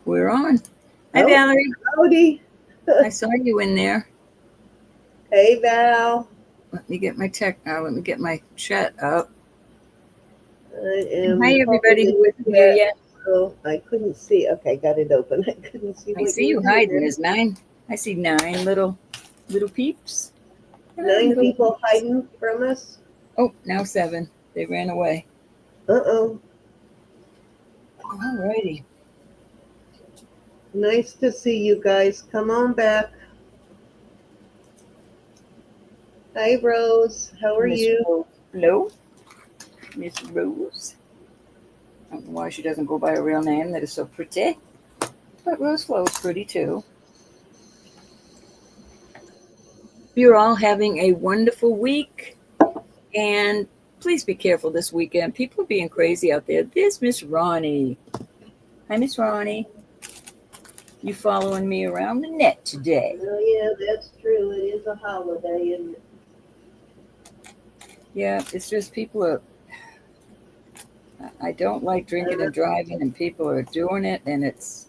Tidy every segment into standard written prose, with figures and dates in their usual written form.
We're on. Hi, Oh, Valerie. howdy. I saw you in there. Hey, Val. Let me get my chat up. I And am hi, calling everybody this who isn't here chat, yet. so I couldn't see. Okay, got it open. I couldn't see I what see you you were doing hiding. there. There's 9. I see 9 little peeps. Hello, 9 little people peeps. hiding from us. Oh, now 7. They ran away. Uh-oh. Alrighty. Nice to see you guys. Come on back. Hi, Rose. How are Miss you? Rose. Hello, Miss Rose. I don't know why she doesn't go by a real name. That is so pretty. But Rose Flo is pretty too. You're all having a wonderful week. And please be careful this weekend. People are being crazy out there. There's Miss Ronnie. Hi, Miss Ronnie. You following me around the net today? Oh, yeah, that's true. It is a holiday, and Yeah, it's just people are. I don't like drinking and driving, and people are doing it, and it's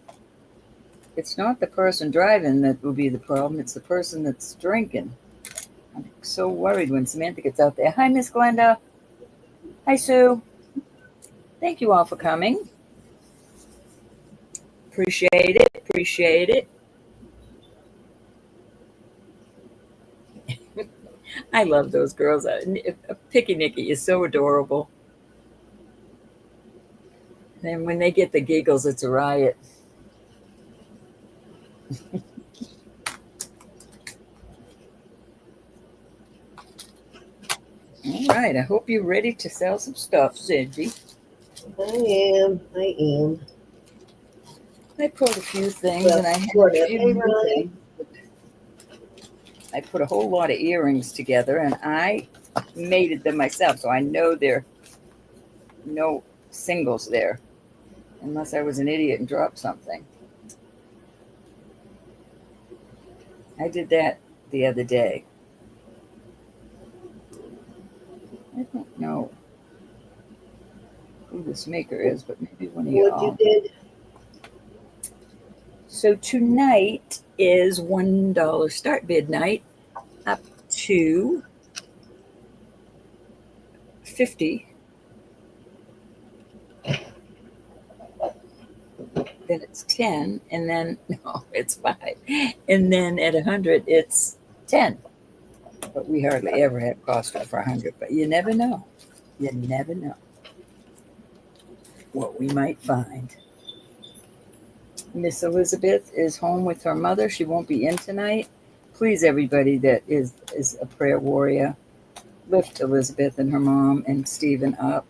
not the person driving that will be the problem. It's the person that's drinking. I'm so worried when Samantha gets out there. Hi, Miss Glenda. Hi, Sue. Thank you all for coming. Appreciate it. Appreciate it. I love those girls. Picky Nicky is so adorable. And when they get the giggles, it's a riot. All right. I hope you're ready to sell some stuff, Cindy. I am. I put a few things, Well, and I have sort a of. few Hey, new Ronnie. things. I put a whole lot of earrings together, and I mated them myself, so I know there are no singles there, unless I was an idiot and dropped something. I did that the other day. I don't know who this maker is, but maybe one of What you y'all. did? So tonight is $1 start bid night up to 50. Then it's 10, and then no, it's 5. And then at 100 it's 10. But we hardly ever have Costco for 100, but you never know. You never know what we might find. Miss Elizabeth is home with her mother. She won't be in tonight. Please, everybody that is a prayer warrior, lift Elizabeth and her mom and Stephen up.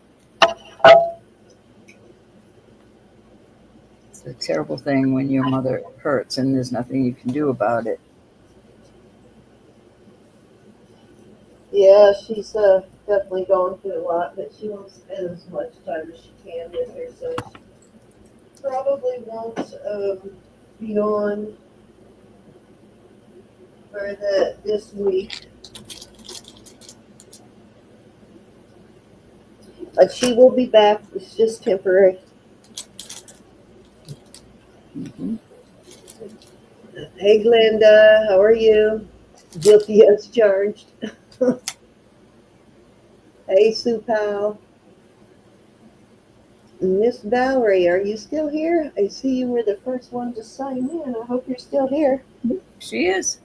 It's a terrible thing when your mother hurts and there's nothing you can do about it. Yeah, she's definitely going through a lot, but she won't spend as much time as she can with her, so she probably won't be on for this week. But she will be back. It's just temporary. Mm-hmm. Hey, Glenda, how are you? Guilty as charged. Hey, Sue Powell. Miss Valerie, are you still here? I see you were the first one to sign in. I hope you're still here. She is.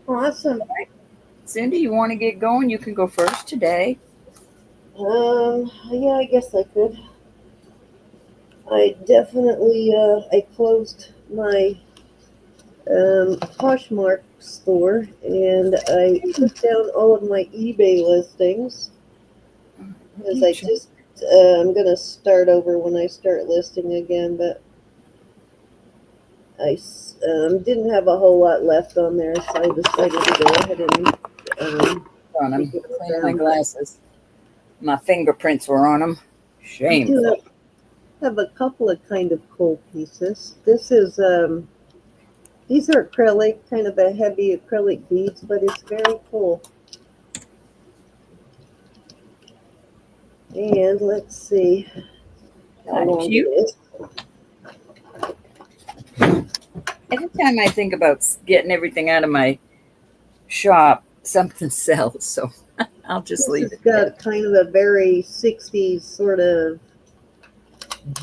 Awesome. Cindy, you want to get going? You can go first today. Yeah, I guess I could. I definitely, I closed my Poshmark store and I took down all of my eBay listings because I'm going to start over when I start listing again, but I didn't have a whole lot left on there, so I decided to go ahead and I'm take it cleaning my down. glasses. My fingerprints were on them. I do Shameful. have a couple of kind of cool pieces. These are acrylic, kind of a heavy acrylic beads, but it's very cool. And let's see how Kind of long it cute. is. Time I think about getting everything out of my shop, something sells. So I'll just This leave has it there. got kind of a very 60s sort of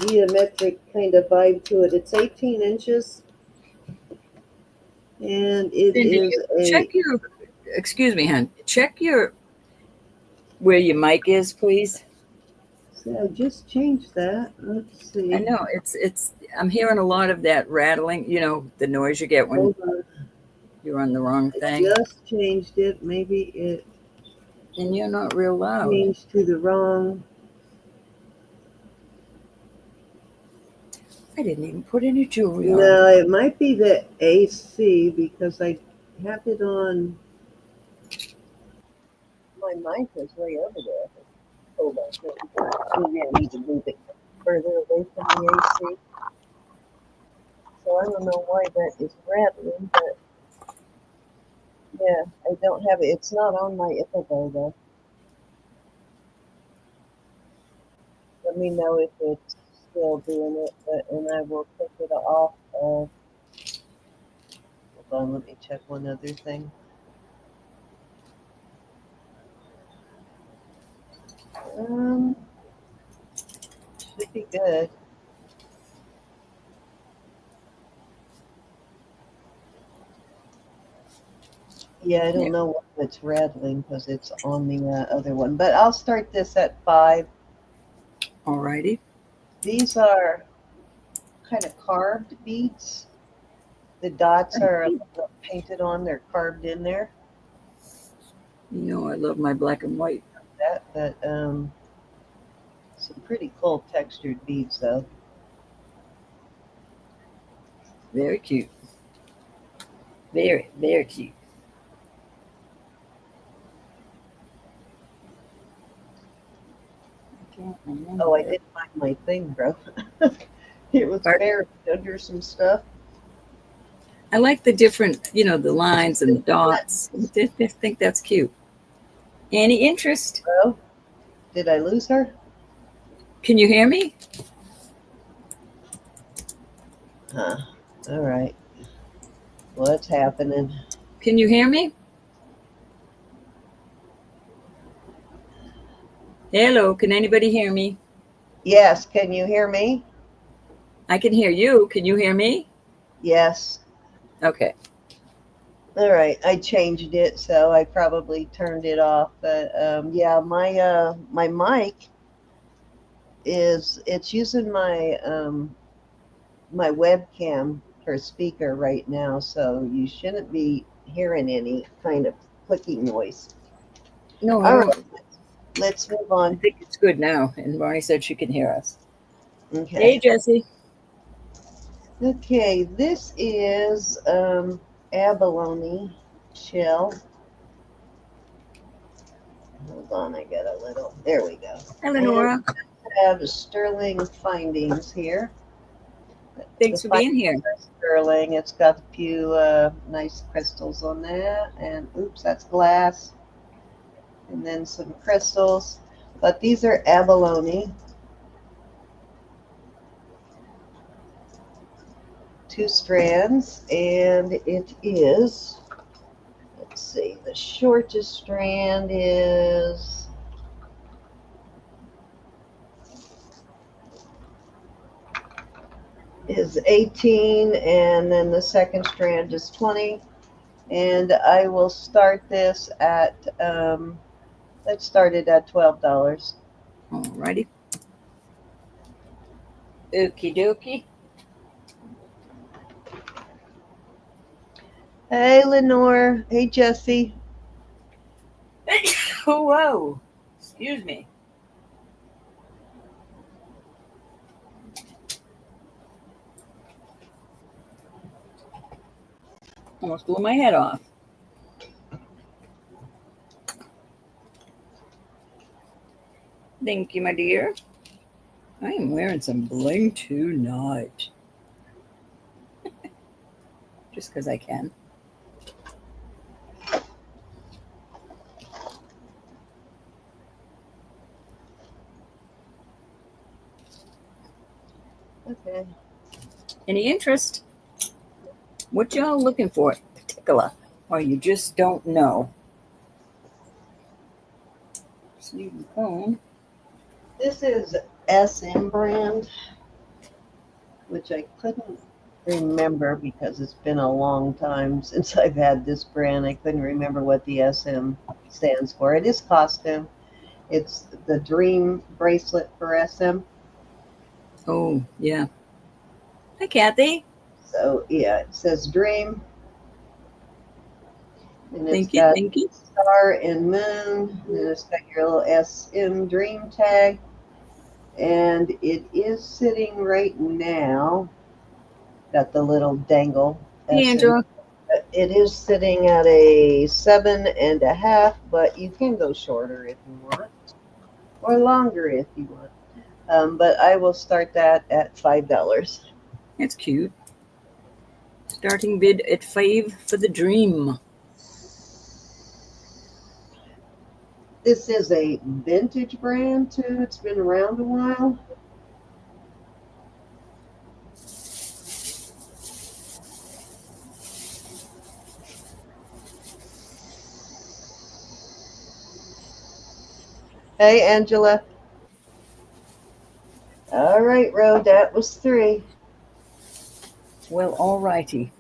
geometric kind of vibe to it. It's 18 inches and it Cindy, is a. check your, excuse me, hon, check your, where your mic is, please. See, I just changed that. Let's I see. know I'm hearing a lot of that rattling, the noise you get when Hold on. you're on the wrong I thing. just changed it. Maybe it And you're not real loud. changed to the wrong. I didn't even put any jewelry on. No, it might be the AC because I have it on. My mic is way over there. Hold on. Maybe I need to move it further away from the AC. So I don't know why that is rattling, but yeah, I don't have it. It's not on my Ippo though. Let me know if it's still doing it, and I will take it off of. Hold on, let me check one other thing. Should be good. Yeah, I don't know why it's rattling because it's on the other one, but I'll start this at 5. Alrighty. These are kind of carved beads. The dots are painted on; they're carved in there. I love my black and white. But some pretty cool textured beads though. Very cute. Very, very cute. Oh, I did find my thing, bro. It was buried under some stuff. I like the different, the lines and the dots. I think that's cute. Any interest? Oh, did I lose her? Can you hear me? Huh. All right. What's happening? Can you hear me? Hello, can anybody hear me? Yes, can you hear me? I can hear you. Can you hear me? Yes. Okay. All right. I changed it, so I probably turned it off. But yeah, my mic it's using my webcam for speaker right now, so you shouldn't be hearing any kind of clicking noise. No, I All don't. right, let's move I on. think it's good now. And Ronnie said she can hear us. Hey, Okay. Jesse. Okay, this is abalone shell. Hold on, I got a little. There we go. Eleonora. And I have sterling findings here. Thanks The for being here. sterling. It's got a few nice crystals on that, and oops, that's glass. And then some crystals. But these are abalone. 2 strands, and it is. Let's see. The shortest strand is 18, and then the second strand is 20. And I will start this at let's start it at $12. Alrighty. Okie dokie. Hey, Lenore. Hey, Jesse. Whoa. Excuse me. Almost blew my head off. Thank you, my dear. I am wearing some bling tonight. Just because I can. Okay. Any interest? What y'all looking for in particular, or you just don't know? Sleeve and cone. This is SM brand, which I couldn't remember because it's been a long time since I've had this brand. I couldn't remember what the SM stands for. It is costume. It's the Dream bracelet for SM. Oh, yeah. Hi, Kathy. So yeah, it says Dream. And it's Thank you. got Thank you. star and moon. And it's got your little SM Dream tag. And it is sitting right now. Got the little dangle. Hey, Angela. It is sitting at a 7.5, but you can go shorter if you want, or longer if you want. But I will start that at $5. That's cute. Starting bid at 5 for the Dream. This is a vintage brand too. It's been around a while. Hey, Angela. All right, Ro, that was 3. Well, all righty.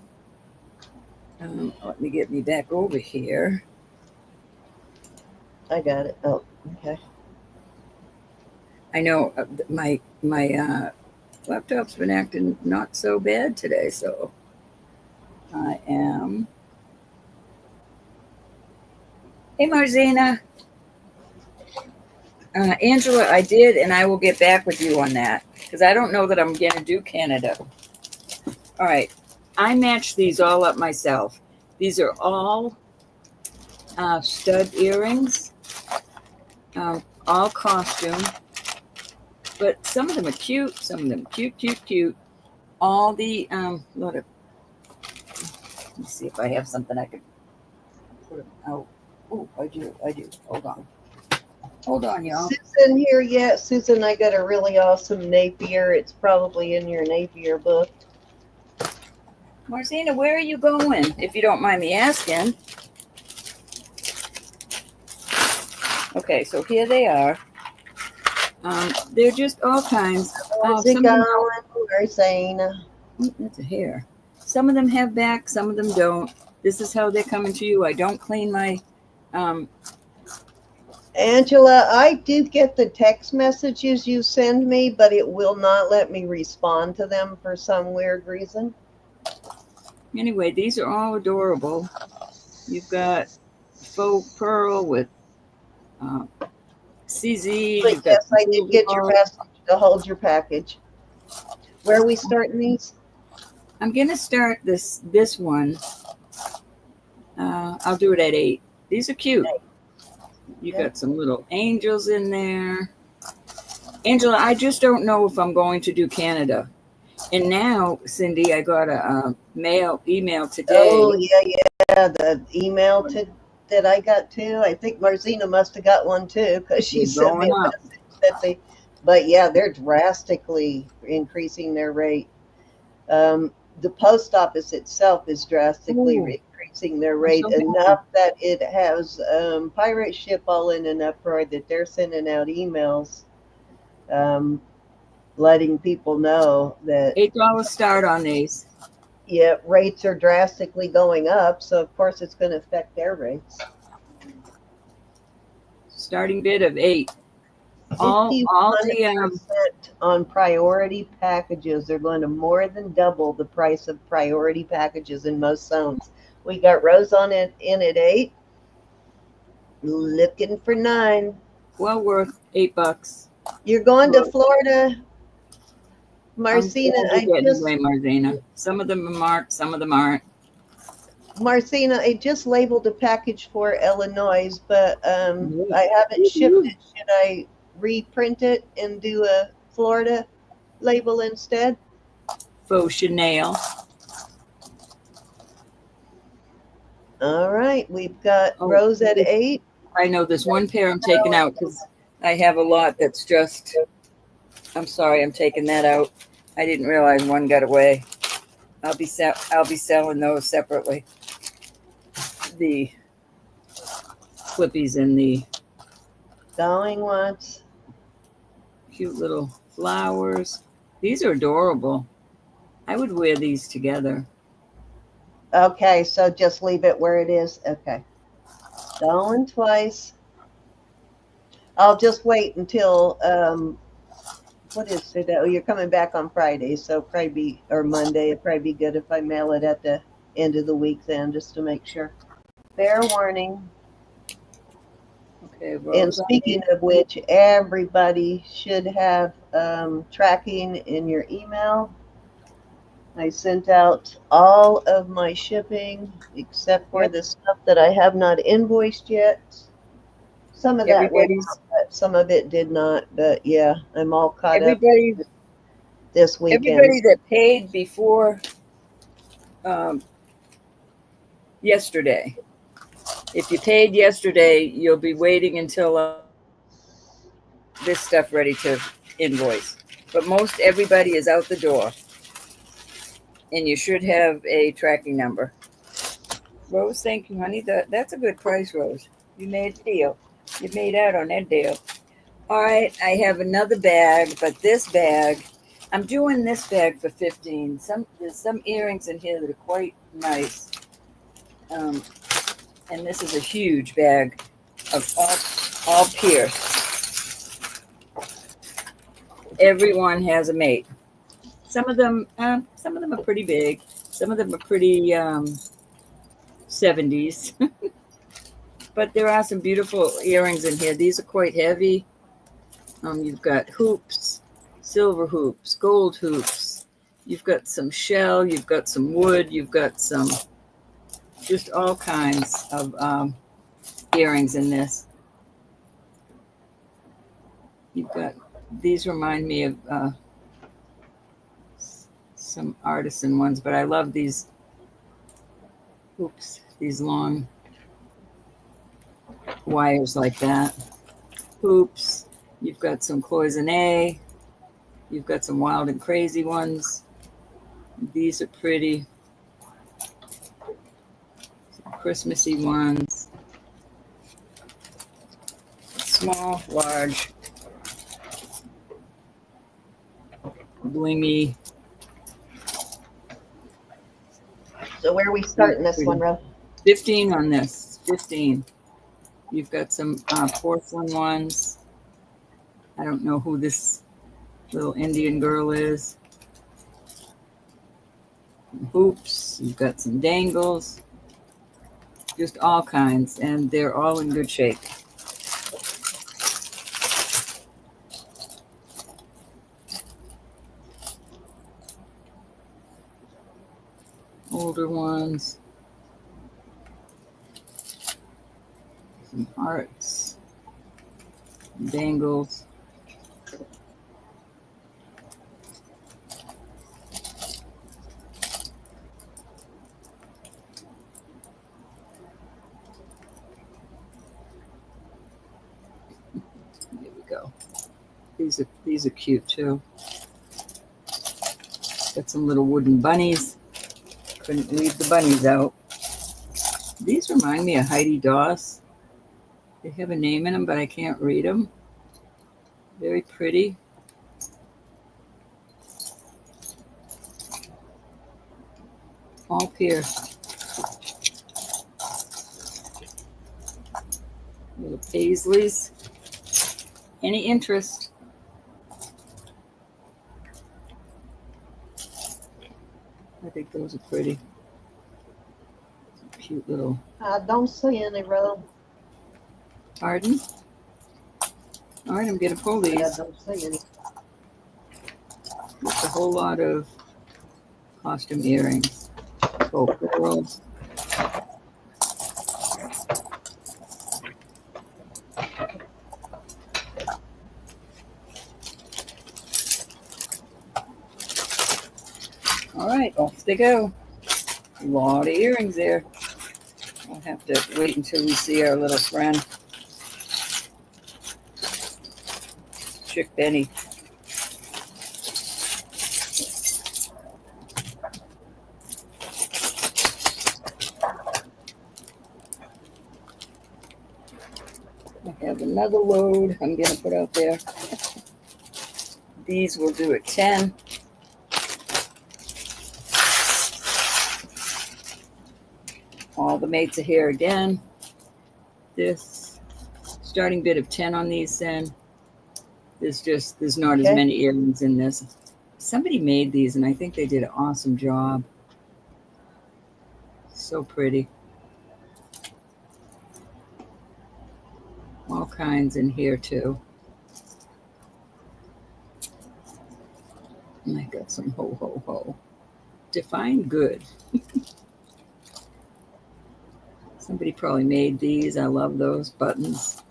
Let me get me back over here. I got it. Oh, okay. I know my laptop's been acting not so bad today, so I am. Hey, Marzina. Angela, I did, and I will get back with you on that because I don't know that I'm going to do Canada. All right. I matched these all up myself. These are all stud earrings, all costume, but some of them are cute, some of them cute. All the, let me see if I have something I could put them out. Oh, I do. Hold on, y'all. Susan here yet? Susan, I got a really awesome Napier. It's probably in your Napier book. Marcina, where are you going, if you don't mind me asking? Okay, so here they are. They're just all kinds. How's it going, Marcina? That's a hair. Some of them have back, some of them don't. This is how they're coming to you. I don't clean my... Angela, I do get the text messages you send me, but it will not let me respond to them for some weird reason. Anyway, these are all adorable. You've got faux pearl with CZ. But yes, I did get your message to hold your package. Where are we starting these? I'm going to start this one. I'll do it at 8. These are cute. You got some little angels in there. Angela, I just don't know if I'm going to do Canada. And now, Cindy, I got a email today. Oh, yeah. The email that I got too. I think Marcina must have got one too because she sent me a message that but yeah, they're drastically increasing their rate. The post office itself is drastically increasing their rate enough that it has pirate ship all in an uproar that they're sending out emails letting people know that $8 start on these. Yeah, rates are drastically going up, so of course it's going to affect their rates. Starting bid of 8. All the on priority packages, they're going to more than double the price of priority packages in most zones. We got Rose on it in at 8, looking for 9. Well worth $8. You're going to Florida, Marcina. Marcina. Some of them are marked, some of them aren't. Marcina, I just labeled a package for Illinois, but I haven't shipped it. Should I reprint it and do a Florida label instead? Faux Chanel. All right, we've got Rose at 8. I know there's one pair I'm taking out because I have a lot that's just... I'm sorry, I'm taking that out. I didn't realize one got away. I'll be selling those separately. The flippies and the Going once. cute little flowers. These are adorable. I would wear these together. Okay, so just leave it where it is. Okay. Going twice. I'll just wait until what is it? Oh, you're coming back on Friday, so probably or Monday. It'd probably be good if I mail it at the end of the week then, just to make sure. Fair warning. Okay, And Rose. speaking of which, everybody should have tracking in your email. I sent out all of my shipping except for Yep. the stuff that I have not invoiced yet. Some of that went Everybody's out, but some of it did not. But yeah, I'm all caught up everybody this weekend. everybody that paid before yesterday. If you paid yesterday, you'll be waiting until this stuff ready to invoice. But most everybody is out the door, and you should have a tracking number. Rose, thank you, honey. That's a good price, Rose. You made a deal. You made out on that deal. All right, I have another bag, but this bag, I'm doing this bag for 15. There's some earrings in here that are quite nice. And this is a huge bag of all pierced. Everyone has a mate. Some of them are pretty big. Some of them are pretty 70s. But there are some beautiful earrings in here. These are quite heavy. You've got hoops, silver hoops, gold hoops. You've got some shell. You've got some wood. You've got some just all kinds of earrings in this. You've got these remind me of some artisan ones, but I love these hoops, these long wires like that. Hoops. You've got some cloisonne. You've got some wild and crazy ones. These are pretty. Some Christmassy ones. Small, large, blingy. So where are we starting this one, Ro? 15 on this. 15. You've got some porcelain ones. I don't know who this little Indian girl is. Some hoops. You've got some dangles. Just all kinds. And they're all in good shape. Older ones. Some hearts. Dangles. There we go. These are cute too. Got some little wooden bunnies. Couldn't leave the bunnies out. These remind me of Heidi Daus. They have a name in them, but I can't read them. Very pretty. All pierced. Little paisleys. Any interest? I think those are pretty. Some cute little. I don't see any, Ro. Pardon? All right, I'm going to pull these. I don't see any. Just a whole lot of costume earrings. Oh, pearls. All right, off they go. A lot of earrings there. I'll have to wait until we see our little friend, Chick Benny. have another load I'm going to put out there. These will do at 10. All the mates are here again. This starting bid of 10 on these, then. There's not as many earrings in this. Somebody made these, and I think they did an awesome job. So pretty. All kinds in here, too. And I got some ho, ho, ho. Define good. Somebody probably made these. I love those buttons.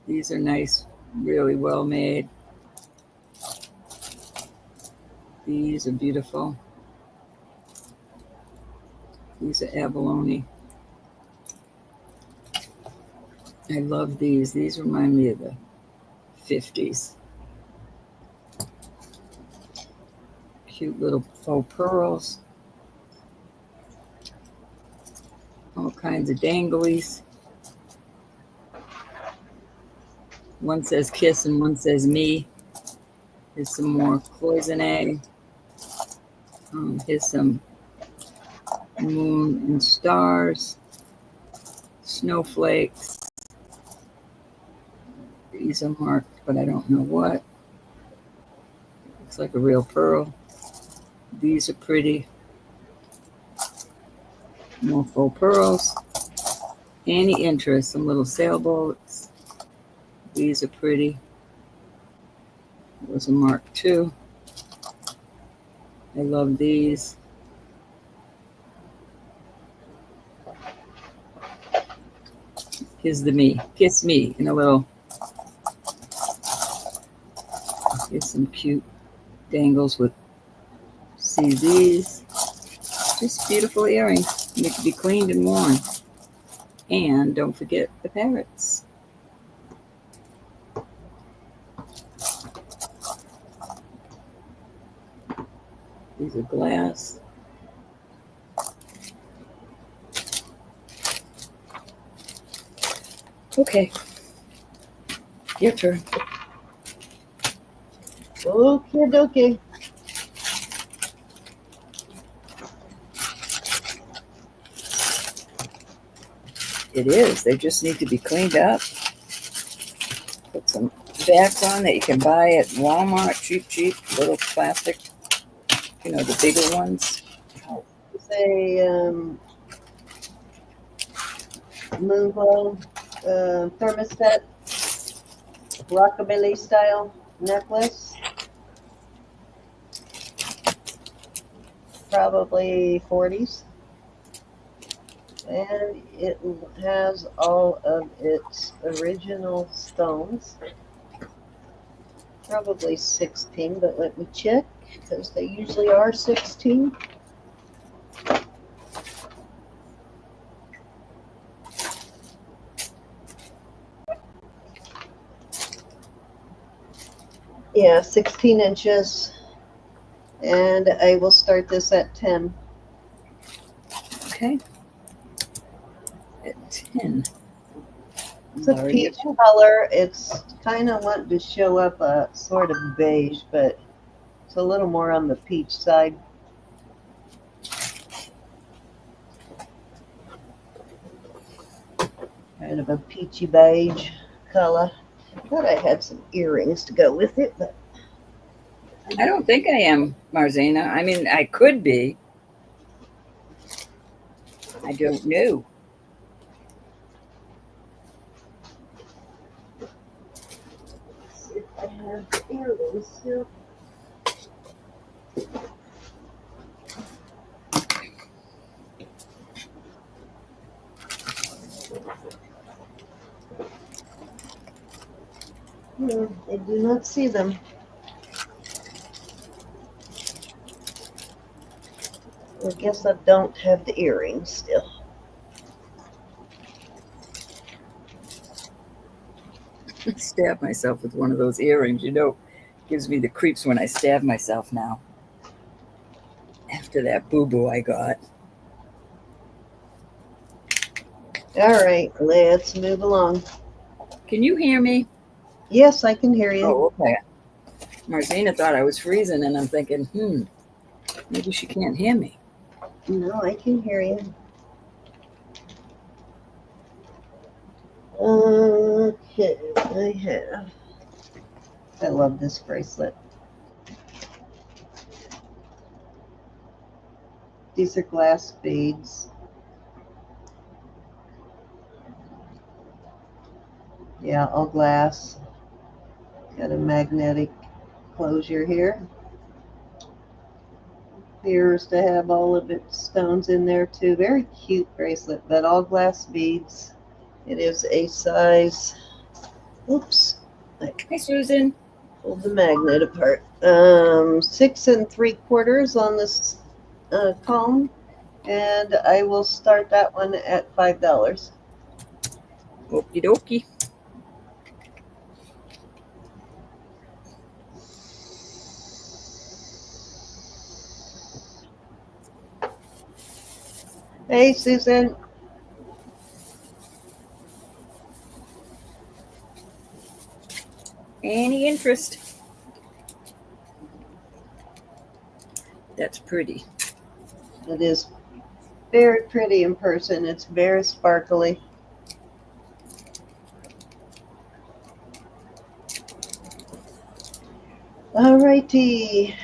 These are nice, really well made. These are beautiful. These are abalone. I love these. These remind me of the 50s. Cute little faux pearls. All kinds of danglies. One says kiss and one says me. Here's some more cloisonne. Here's some moon and stars. Snowflakes. These are marked, but I don't know what. Looks like a real pearl. These are pretty. More faux pearls. Any interest, some little sailboats. These are pretty. Those are marked too. I love these. Here's the me. Kiss me in a little. Here's some cute dangles with, see these. Just beautiful earrings. Need to be cleaned and worn. And don't forget the parrots. These are glass. Okay. Your turn. Okay, dokie. It is. They just need to be cleaned up. Put some backs on that you can buy at Walmart. Cheap, little plastic. You know, the bigger ones. It's a moonglow thermostat rockabilly style necklace. Probably 40s. And it has all of its original stones. Probably 16, but let me check because they usually are 16. Yeah, 16 inches. And I will start this at 10. Okay. At 10. It's a peach color. It's kind of wanting to show up a sort of beige, but it's a little more on the peach side. Kind of a peachy beige color. I thought I had some earrings to go with it, but I don't think I am, Marzena. I mean, I could be. I don't know. let's see if I have earrings still. No, I do not see them. I guess I don't have the earrings still. I stab myself with one of those earrings. You know, gives me the creeps when I stab myself now. After that boo-boo I got. All right, let's move along. Can you hear me? Yes, I can hear you. Oh, okay. Martina thought I was freezing, and I'm thinking, maybe she can't hear me. No, I can hear you. Okay, I love this bracelet. These are glass beads. Yeah, all glass. Got a magnetic closure here. Appears to have all of its stones in there too. Very cute bracelet, but all glass beads. It is a size, oops, Hey, Susan. pulled the magnet apart. 6 3/4 on this comb, and I will start that one at $5. Okie dokie. Hey, Susan. Any interest? That's pretty. It is very pretty in person. It's very sparkly. Alrighty,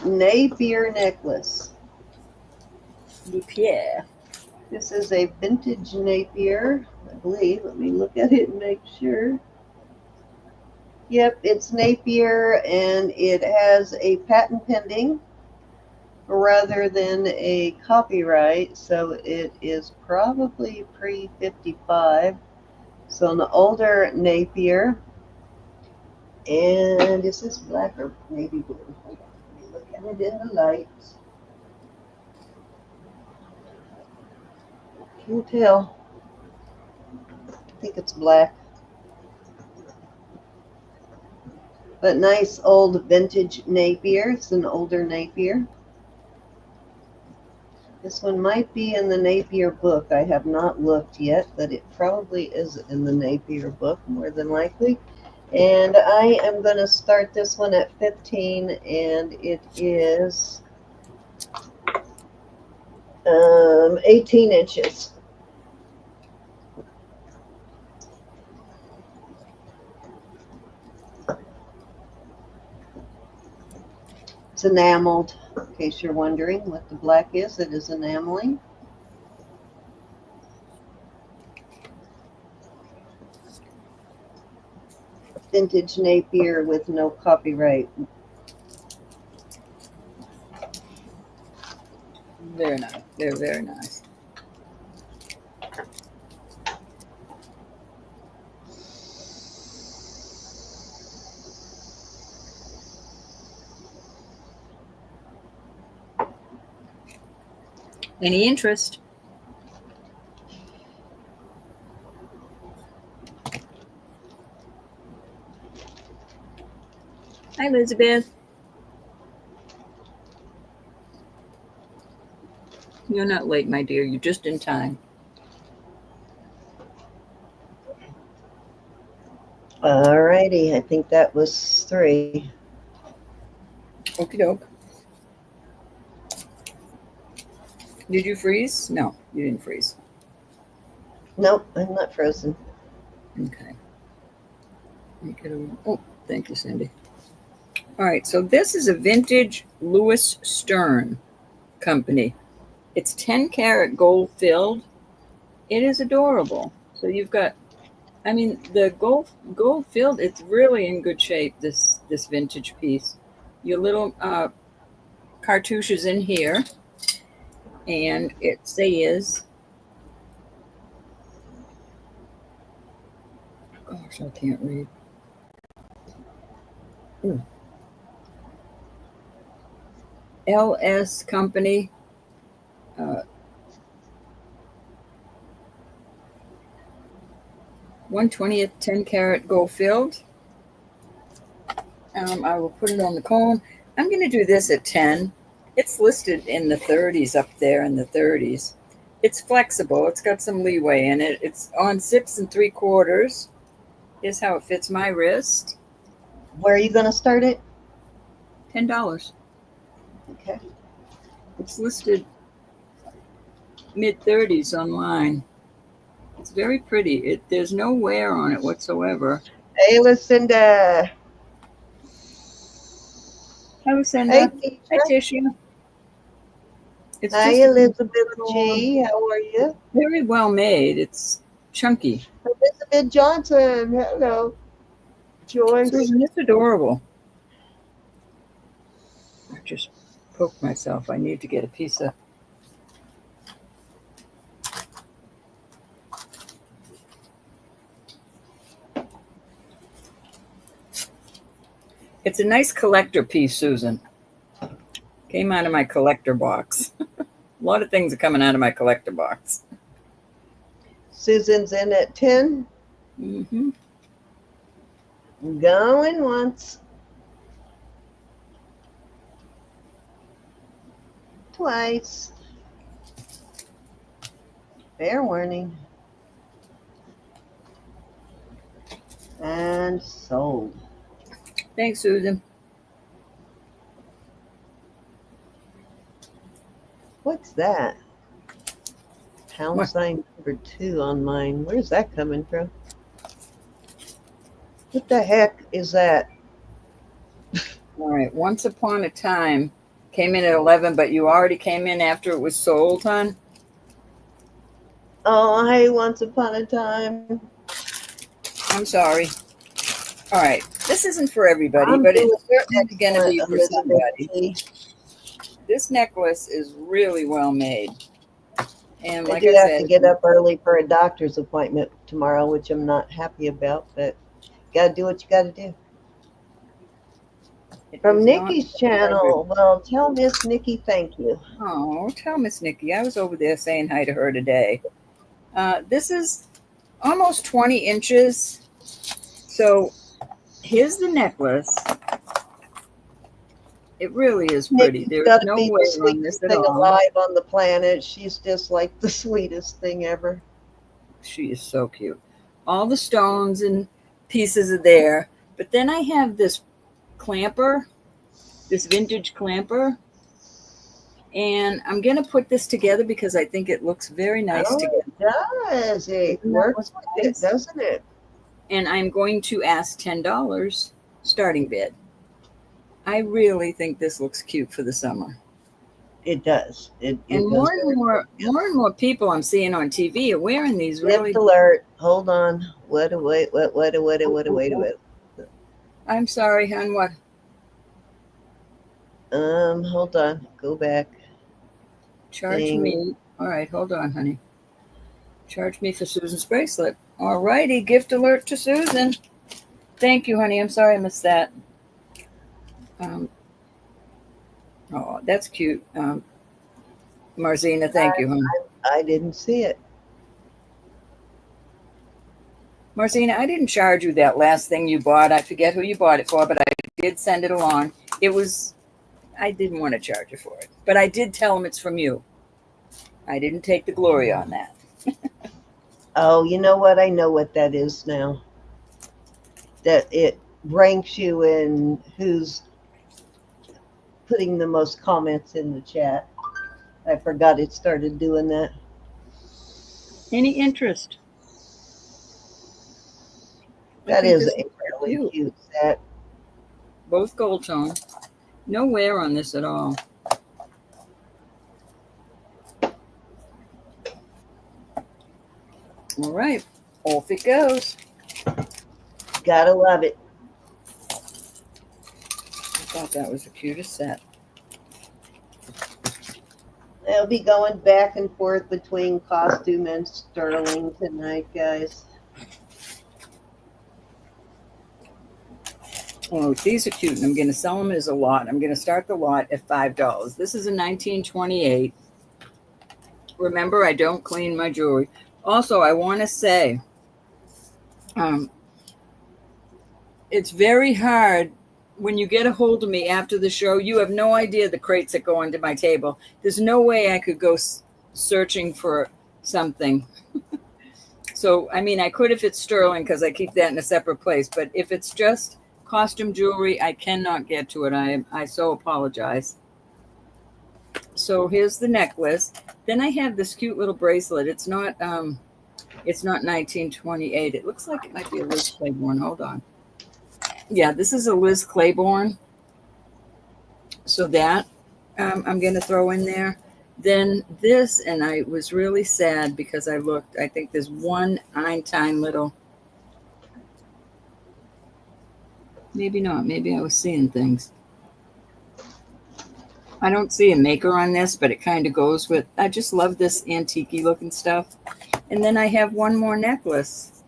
Napier necklace. Napier. This is a vintage Napier, I believe. Let me look at it and make sure. Yep, it's Napier, and it has a patent pending rather than a copyright, so it is probably pre-55. So an older Napier. And is this black or navy blue? Hold on, let me look at it in the light. Can't tell. I think it's black. But nice old vintage Napier. It's an older Napier. This one might be in the Napier book. I have not looked yet, but it probably is in the Napier book, more than likely. And I am going to start this one at 15, and it is 18 inches. It's enameled, in case you're wondering what the black is. It is enameling. Vintage Napier with no copyright. Very nice. They're very nice. Any interest? Hi, Elizabeth. You're not late, my dear. You're just in time. Alrighty, I think that was 3. Okie doke. Did you freeze? No, you didn't freeze. Nope, I'm not frozen. Okay. Oh, thank you, Cindy. All right, so this is a vintage Louis Stern company. It's 10 karat gold filled. It is adorable. So you've got, I mean, the gold filled, it's really in good shape, this vintage piece. Your little cartouches in here, and it says, gosh, I can't read. Ooh. LS Company. 1/20th 10 karat gold filled. I will put it on the cone. I'm going to do this at 10. It's listed in the 30s up there in the 30s. It's flexible. It's got some leeway in it. It's on 6 3/4. Here's how it fits my wrist. Where are you going to start it? $10. Okay. It's listed mid-30s online. It's very pretty. There's no wear on it whatsoever. Hey, Lucinda. Hi, Lucinda. Hey, Hi, Tisha. Tisha. It's Hi, just Elizabeth G. How are you? very well made. It's chunky. Elizabeth Johnson. Hello. Joyce. Susan, it's adorable. I just poked myself. I need to get a piece of. It's a nice collector piece, Susan. Came out of my collector box. A lot of things are coming out of my collector box. Susan's in at 10. Mm-hmm. Going once. Twice. Fair warning. And sold. Thanks, Susan. What's that? Pound What? sign number 2 on mine. Where's that coming from? What the heck is that? All right. Once upon a time came in at 11, but you already came in after it was sold, hon? Oh, hey, once upon a time. I'm sorry. All right. This isn't for everybody, but it's certainly going to be for somebody. This necklace is really well made. And I like do I have said, to get up early for a doctor's appointment tomorrow, which I'm not happy about, but got to do what you got to do. From Nikki's channel. Well, tell Miss Nikki thank you. Oh, tell Miss Nikki. I was over there saying hi to her today. This is almost 20 inches. So here's the necklace. It really is pretty. Nikki's There's got to no be way the on this sweetest at thing all. alive on the planet. She's just like the sweetest thing ever. She is so cute. All the stones and pieces are there. But then I have this clamper, this vintage clamper. And I'm going to put this together because I think it looks very nice together. It does. It works with it, doesn't it? And I'm going to ask $10 starting bid. I really think this looks cute for the summer. It does. It And does more and more people I'm seeing on TV are wearing these really. Gift alert. Hold on. Wait. I'm sorry, hon. What? Hold on. Go back. Charge me. All right, hold on, honey. Charge me for Susan's bracelet. All righty, gift alert to Susan. Thank you, honey. I'm sorry I missed that. Oh, that's cute. Marzina, thank you, honey. I didn't see it. Marzina, I didn't charge you that last thing you bought. I forget who you bought it for, but I did send it along. I didn't want to charge you for it, but I did tell them it's from you. I didn't take the glory on that. Oh, you know what? I know what that is now. That it ranks you in who's putting the most comments in the chat. I forgot it started doing that. Any interest? That is a really cute set. Both gold tone. No wear on this at all. All right, off it goes. Gotta love it. I thought that was the cutest set. They'll be going back and forth between costume and sterling tonight, guys. Oh, these are cute, and I'm going to sell them as a lot. I'm going to start the lot at $5. This is a 1928. Remember, I don't clean my jewelry. Also, I want to say, it's very hard when you get a hold of me after the show. You have no idea the crates that go under my table. There's no way I could go searching for something. So, I mean, I could if it's sterling because I keep that in a separate place. But if it's just costume jewelry, I cannot get to it. I so apologize. So here's the necklace. Then I have this cute little bracelet. It's not 1928. It looks like it might be a Liz Claiborne. Hold on. Yeah, this is a Liz Claiborne. So that I'm going to throw in there. Then this, and I was really sad because I looked. I think there's one tiny little. Maybe not. Maybe I was seeing things. I don't see a maker on this, but it kind of goes with. I just love this antique-y looking stuff. And then I have one more necklace.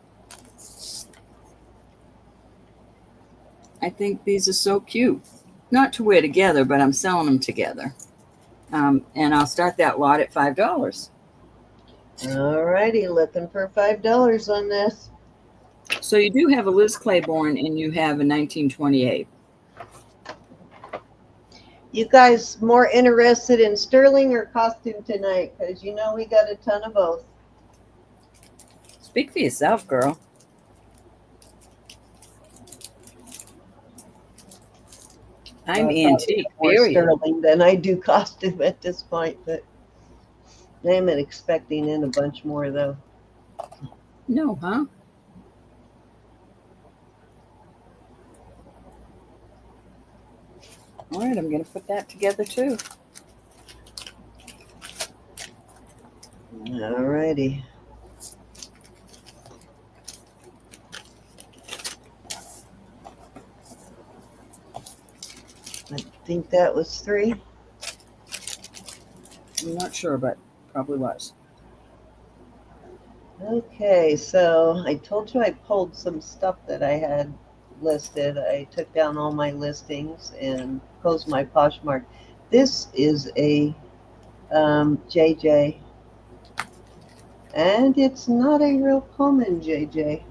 I think these are so cute. Not to wear together, but I'm selling them together. And I'll start that lot at $5. All righty, looking for $5 on this. So you do have a Liz Claiborne and you have a 1928. You guys more interested in sterling or costume tonight? Because you know we got a ton of both. Speak for yourself, girl. I'm antique, more period. sterling than I do costume at this point, but I'm expecting in a bunch more though. No, huh? All right, I'm going to put that together too. All righty. I think that was 3. I'm not sure, but probably was. Okay, so I told you I pulled some stuff that I had listed. I took down all my listings and closed my Poshmark. This is a JJ, and it's not a real common JJ.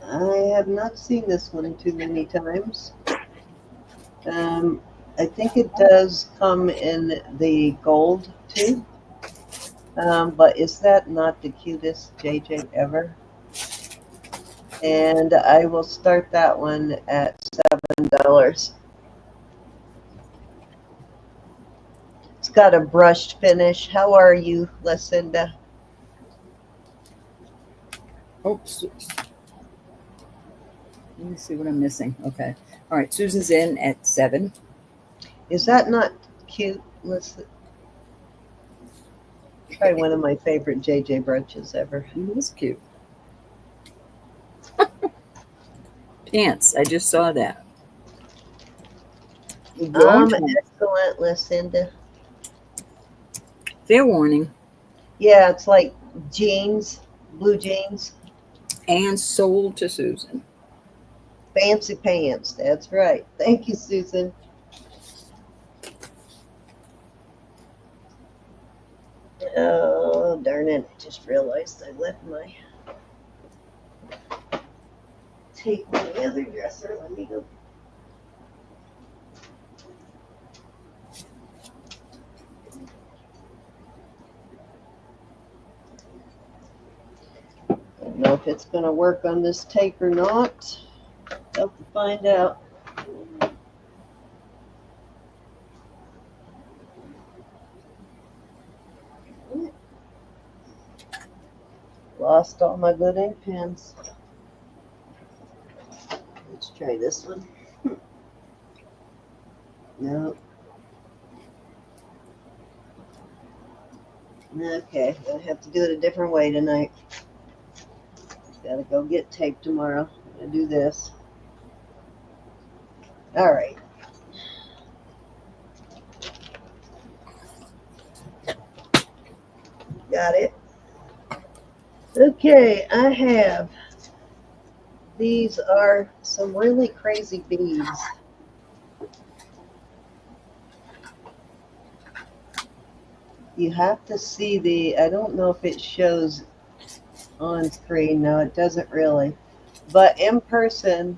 I have not seen this one too many times. I think it does come in the gold too. But is that not the cutest JJ ever? And I will start that one at $7. It's got a brushed finish. How are you, Lucinda? Oops. Let me see what I'm missing. Okay. All right. Susan's in at 7. Is that not cute? Listen. Probably one of my favorite JJ brooches ever. It is cute. Pants. I just saw that. Excellent, Lucinda. Fair warning. Yeah, it's like jeans, blue jeans. And sold to Susan. Fancy pants. That's right. Thank you, Susan. Oh, darn it. I just realized I left my tape on the other dresser. Let me go. I don't know if it's going to work on this tape or not. Have to find out. Lost all my good ink pens. Let's try this one. No. Okay, gonna have to do it a different way tonight. Gotta go get tape tomorrow. I'm gonna do this. All right. Got it. Okay, I have. These are some really crazy beads. You have to see the, I don't know if it shows on screen. No, it doesn't really. But in person,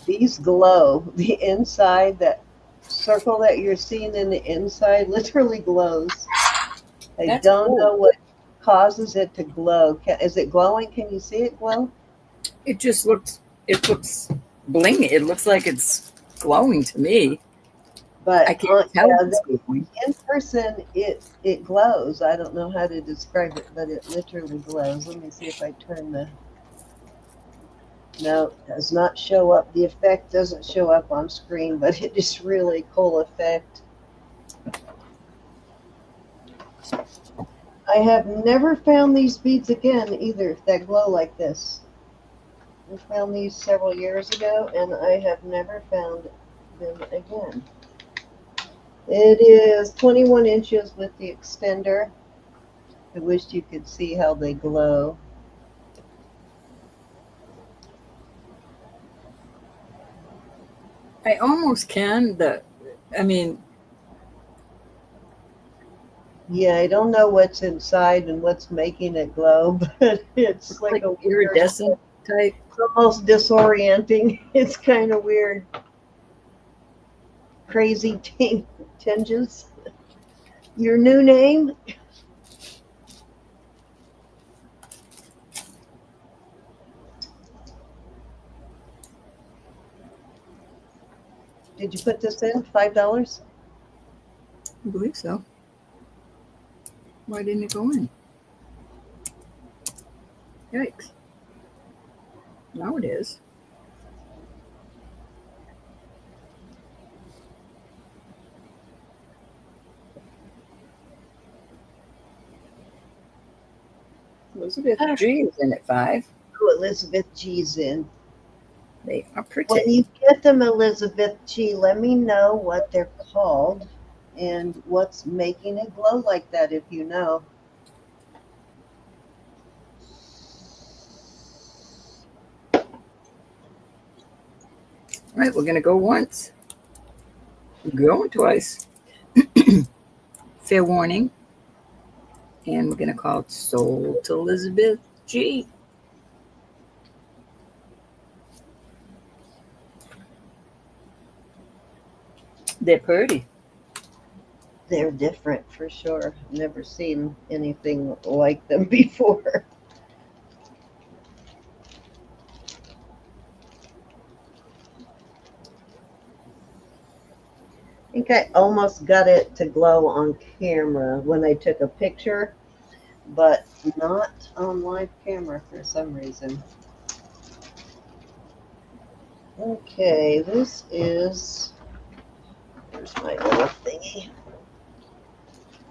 these glow. The inside, that circle that you're seeing in the inside literally glows. I That's don't cool. know what causes it to glow? Is it glowing? Can you see it glow? It just looks. It looks bling. It looks like it's glowing to me. But I can't tell yeah, if it's glowing. in person, it glows. I don't know how to describe it, but it literally glows. Let me see if I turn the. No, it does not show up. The effect doesn't show up on screen, but it is really cool effect. I have never found these beads again either that glow like this. I found these several years ago, and I have never found them again. It is 21 inches with the extender. I wished you could see how they glow. I almost can. I mean, Yeah, I don't know what's inside and what's making it glow, but it's like a weird, iridescent type. it's almost disorienting. It's kind of weird. Crazy tinges. Your new name? Did you put this in? $5? I believe so. Why didn't it go in? Yikes. Now it is. Elizabeth G is in at 5. Oh, Elizabeth G's in. They are pretty. When you get them, Elizabeth G, let me know what they're called and what's making it glow like that if you know. All right, we're going to go once. We're going twice. Fair warning. And we're going to call it Sold to Elizabeth G. They're pretty. They're different for sure. Never seen anything like them before. I think I almost got it to glow on camera when I took a picture, but not on live camera for some reason. Okay, this is, here's my little thingy.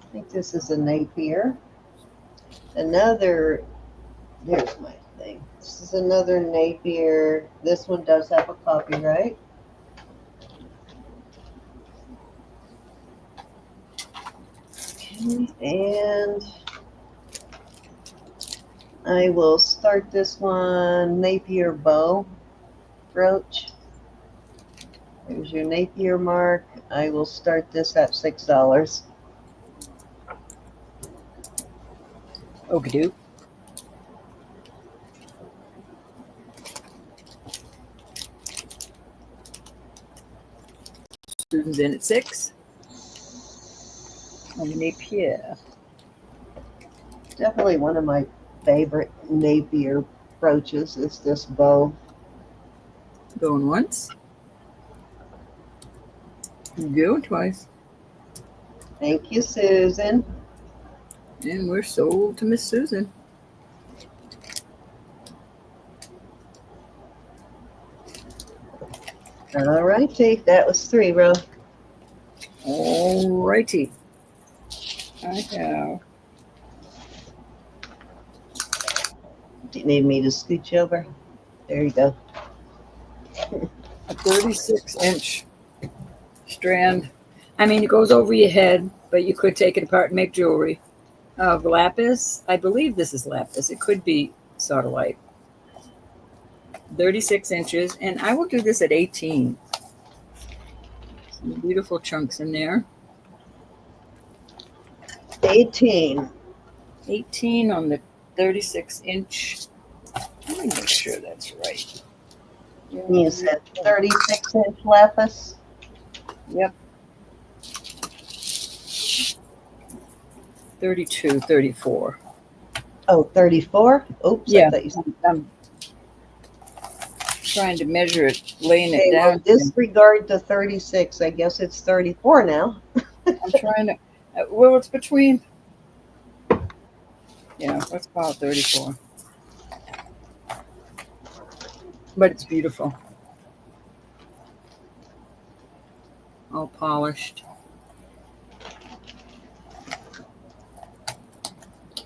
I think this is a Napier. Another, there's my thing. This is another Napier. This one does have a copyright. Okay, and I will start this one, Napier bow brooch. There's your Napier mark. I will start this at $6. Okie doke. Susan's in at 6. And Napier. Definitely one of my favorite Napier brooches is this bow. Going once. Going twice. Thank you, Susan. And we're sold to Miss Susan. All righty, that was 3, Ro. All righty. I have. Do you need me to scooch over? There you go. A 36-inch strand. I mean, it goes over your head, but you could take it apart and make jewelry. Of Lapis. I believe this is Lapis. It could be sodalite. 36 inches. And I will do this at 18. Some beautiful chunks in there. 18. 18 on the 36-inch. Let me make sure that's right. You said 36-inch Lapis? Yep. 32, 34. Oh, 34? Oops, I Yeah, thought you said. I'm trying to measure it, laying it Okay, well, down. disregard the 36. I guess it's 34 now. I'm trying to, well, it's between, yeah, let's call it 34. But it's beautiful. All polished.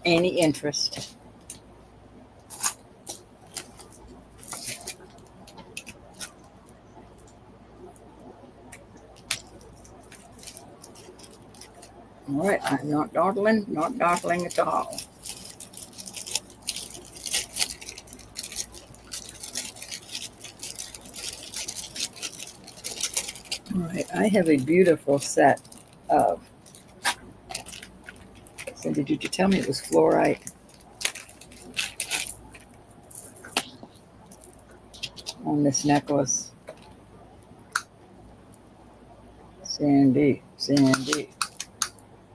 Any interest? All right, I'm not dawdling at all. All right, I have a beautiful set of, Cindy, did you tell me it was fluorite? On this necklace. Sandy.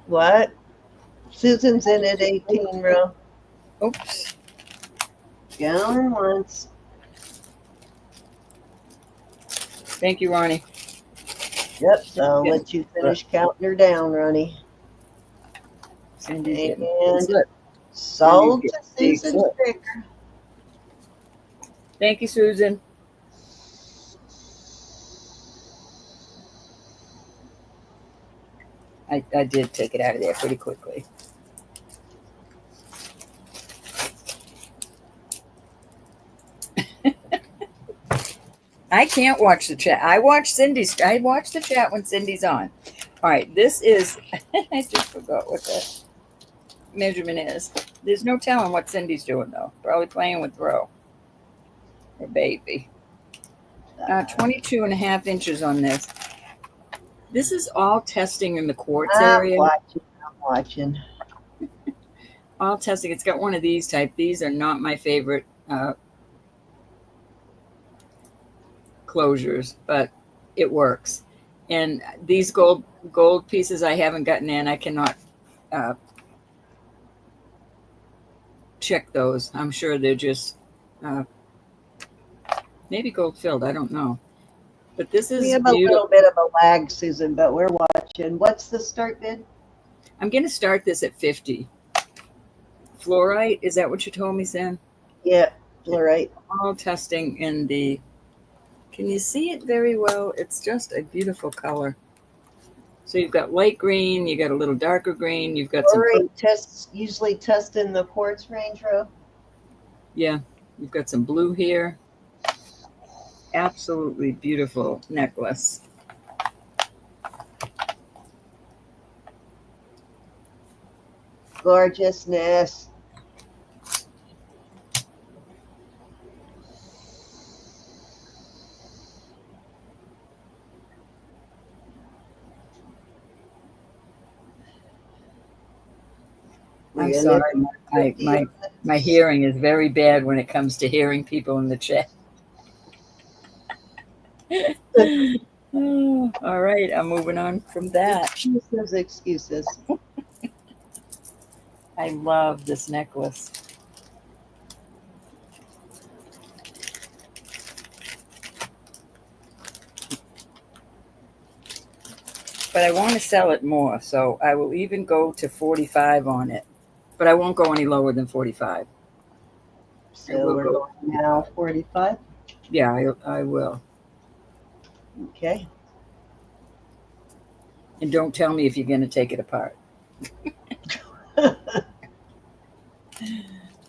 What? Susan's in at 18, row. Oops. Going once. Thank you, Ronnie. Yep, I'll let you finish counting her down, Ronnie. Cindy's getting And sold to Susan Stricker. Thank you, Susan. I did take it out of there pretty quickly. I can't watch the chat. I watch the chat when Cindy's on. All right, this is, I just forgot what the measurement is. There's no telling what Cindy's doing, though. Probably playing with Ro, her baby. 22 and a half inches on this. This is all testing in the quartz area. I'm watching. All testing. It's got one of these type. These are not my favorite closures, but it works. And these gold pieces I haven't gotten in. I cannot check those. I'm sure they're just maybe gold filled. I don't know. But this is we have beautiful. A little bit of a lag, Susan, but we're watching. What's the start bid? I'm going to start this at 50. Fluorite, is that what you told me, Sam? Yeah, fluorite. All testing in the, can you see it very well? It's just a beautiful color. So you've got light green, you got a little darker green, you've got fluorite tests usually test in the quartz range, row. Yeah, you've got some blue here. Absolutely beautiful necklace. Gorgeousness. I'm sorry, my hearing is very bad when it comes to hearing people in the chat. Oh, all right, I'm moving on from that. Excuses. I love this necklace. But I want to sell it more, so I will even go to 45 on it. But I won't go any lower than 45. So we're going now 45? Yeah, I will. Okay. And don't tell me if you're going to take it apart.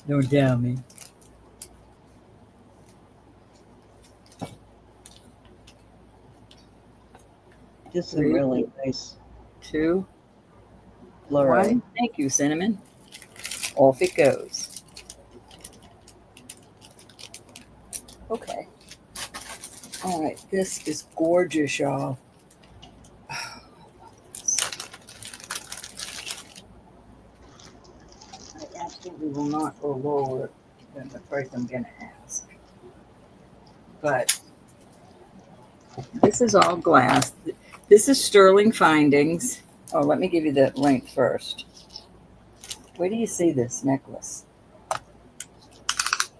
Don't tell me. Just some really nice. 2, fluorite. 1. Thank you, Cinnamon. Off it goes. Okay. All right, this is gorgeous, y'all. I absolutely will not go lower than the price I'm going to ask. But this is all glass. This is Sterling Findings. Oh, let me give you the link first. Where do you see this necklace?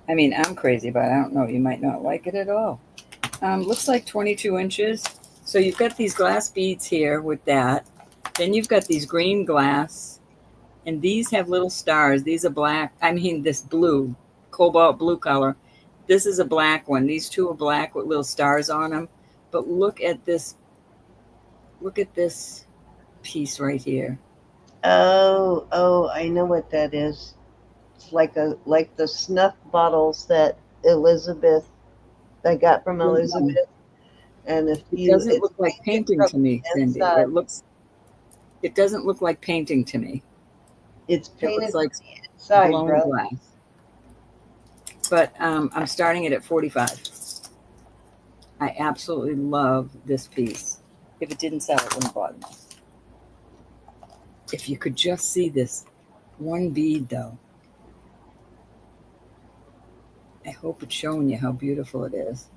I mean, I'm crazy, but I don't know. You might not like it at all. Looks like 22 inches. So you've got these glass beads here with that. Then you've got these green glass, and these have little stars. These are black. I mean, this blue, cobalt blue color. This is a black one. These two are black with little stars on them. But look at this. Look at this piece right here. Oh, I know what that is. It's like the snuff bottles that Elizabeth I got from No, Elizabeth. And if it you, doesn't it's look like painted painting from to me, the Cindy. inside. It doesn't look like painting to me. It's It painted looks from like the inside, blown bro. glass. But I'm starting it at 45. I absolutely love this piece. If it didn't sell, it wouldn't bother me. If you could just see this one bead, though. I hope it's showing you how beautiful it is.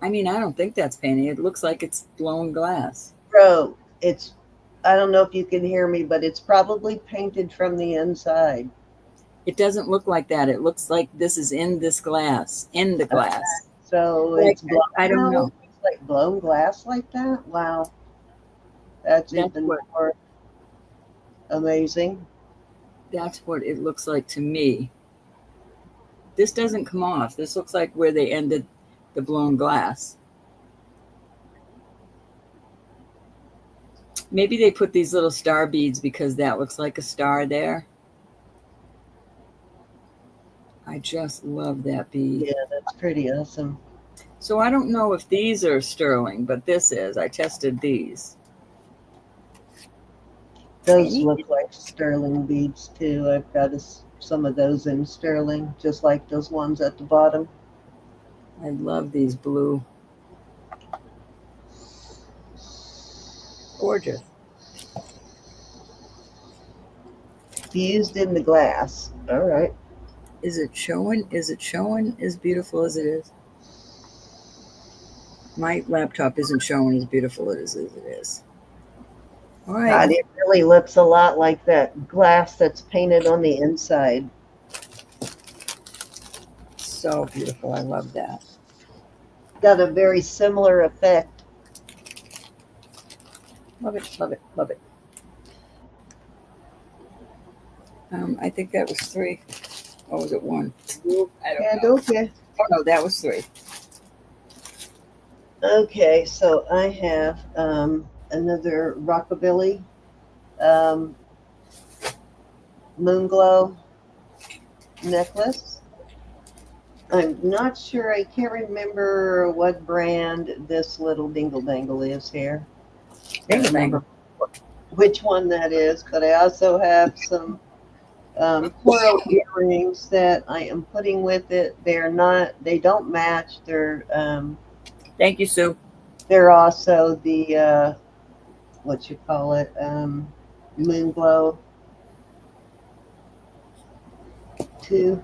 I mean, I don't think that's painting. It looks like it's blown glass. Bro, I don't know if you can hear me, but it's probably painted from the inside. It doesn't look like that. It looks like this is in this glass, in the glass. So But it's blown. I don't know. It's like blown glass like that. Wow, that's That's even what more amazing. that's what it looks like to me. This doesn't come off. This looks like where they ended the blown glass. Maybe they put these little star beads because that looks like a star there. I just love that bead. Yeah, that's pretty awesome. So I don't know if these are sterling, but this is. I tested these. Those look like sterling beads too. I've got some of those in sterling, just like those ones at the bottom. I love these blue. Gorgeous. Fused in the glass. All right. Is it showing? Is it showing as beautiful as it is? My laptop isn't showing as beautiful as it is. All right. God, it really looks a lot like that glass that's painted on the inside. So beautiful. I love that. Got a very similar effect. Love it, love it, love it. I think that was 3. Or was it 1? I don't know. Okay. Oh, no, that was 3. Okay, so I have another rockabilly moon glow necklace. I'm not sure. I can't remember what brand this little dingle dangle is here. Dingle dangle. Which one that is, but I also have some coral earrings that I am putting with it. They don't match. Thank you, Sue. They're also the what you call it, moon glow too.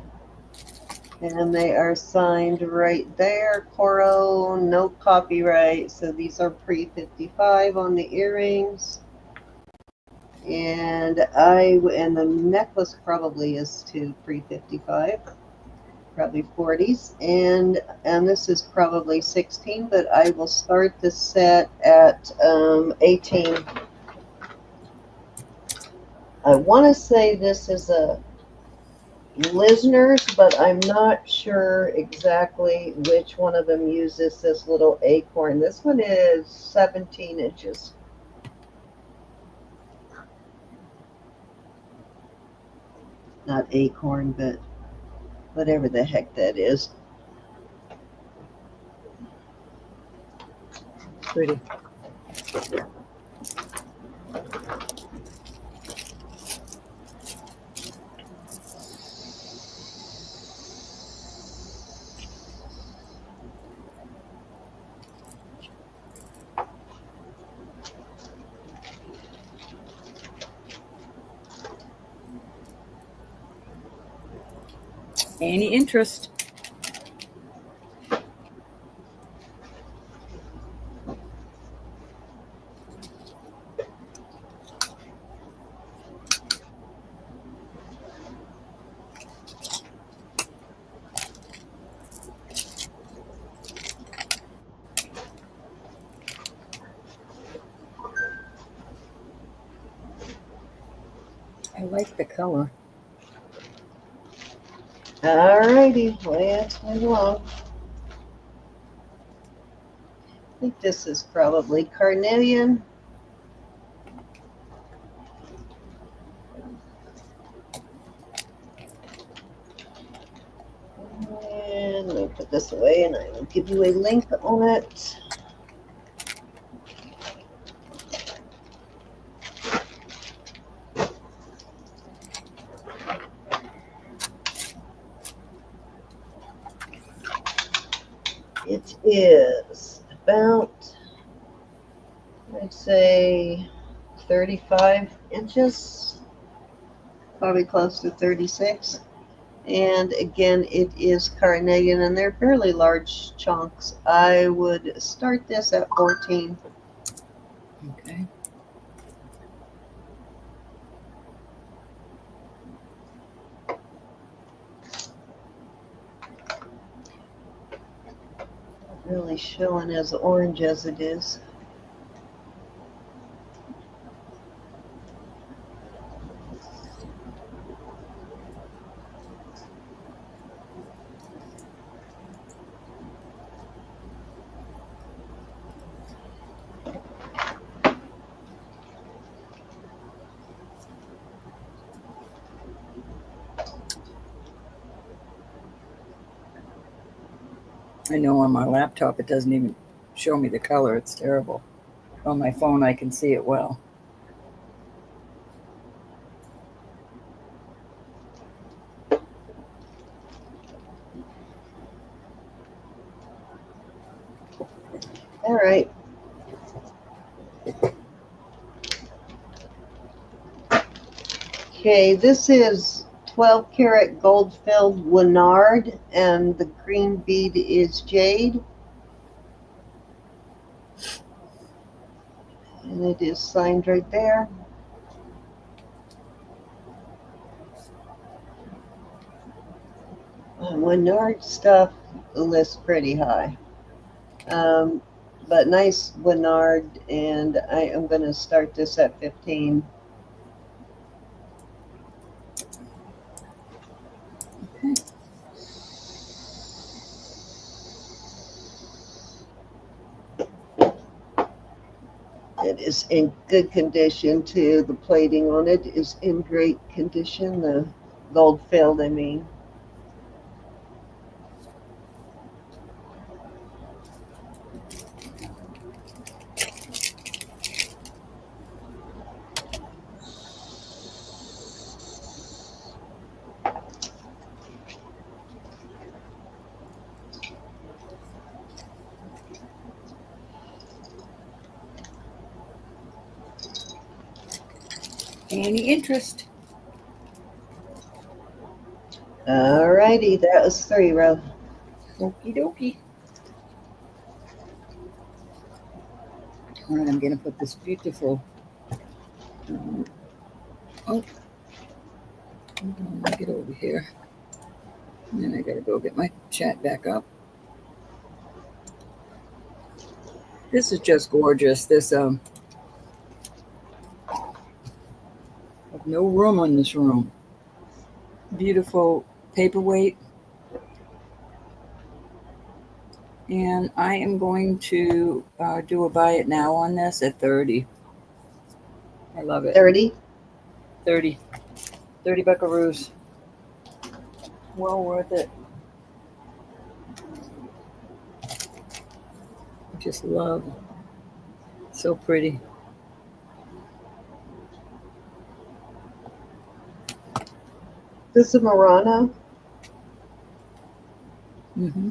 And they are signed right there. Coro, no copyright. So these are pre-55 on the earrings. And the necklace probably is to pre-55, probably 40s. And this is probably 16, but I will start the set at 18. I want to say this is a Lisner's, but I'm not sure exactly which one of them uses this little acorn. This one is 17 inches. Not acorn, but whatever the heck that is. Pretty. Any interest? I like the color. Alrighty, let's move along. I think this is probably carnelian. And I'll put this away and I will give you a link on it. It is about, I'd say, 35 inches, probably close to 36. And again, it is carnelian, and they're fairly large chunks. I would start this at 14. Okay. Not really showing as orange as it is. I know on my laptop it doesn't even show me the color. It's terrible. On my phone I can see it well. All right. Okay, this is 12 karat gold filled Winard, and the green bead is jade. And it is signed right there. Winard stuff lists pretty high. But nice Winard, and I am going to start this at 15. Okay. It is in good condition too. The plating on it is in great condition. The gold filled, I mean. Any interest? Alrighty, that was 3, Ro. Okie dokie. All right, I'm going to put this beautiful. Oh, let me get over here. And then I got to go get my chat back up. This is just gorgeous. This have no room in this room. Beautiful paperweight. And I am going to do a buy it now on this at 30. I love it. 30? 30. 30 buckaroos. Well worth it. I just love. So pretty. This is Murano. Mm-hmm.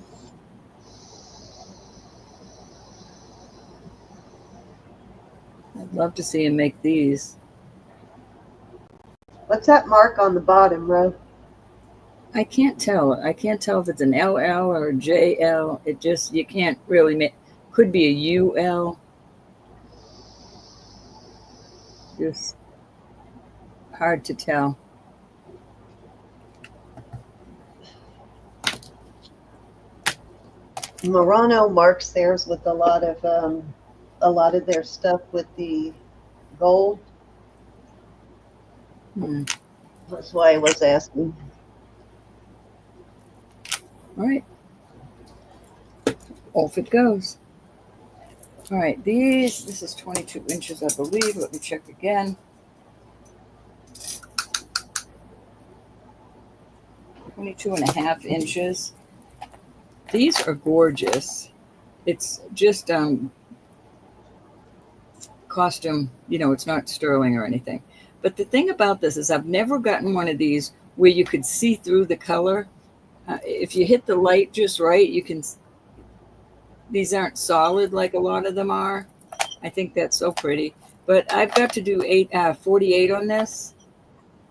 I'd love to see him make these. What's that mark on the bottom, Ro? I can't tell. I can't tell if it's an LL or a JL. It just, you can't really make, could be a UL. Just hard to tell. Murano marks theirs with a lot of their stuff with the gold. Hmm. That's why I was asking. All right. Off it goes. All right, this is 22 inches, I believe. Let me check again. 22.5 inches. These are gorgeous. It's just costume, it's not sterling or anything. But the thing about this is I've never gotten one of these where you could see through the color. If you hit the light just right, these aren't solid like a lot of them are. I think that's so pretty. But I've got to do 48 on this.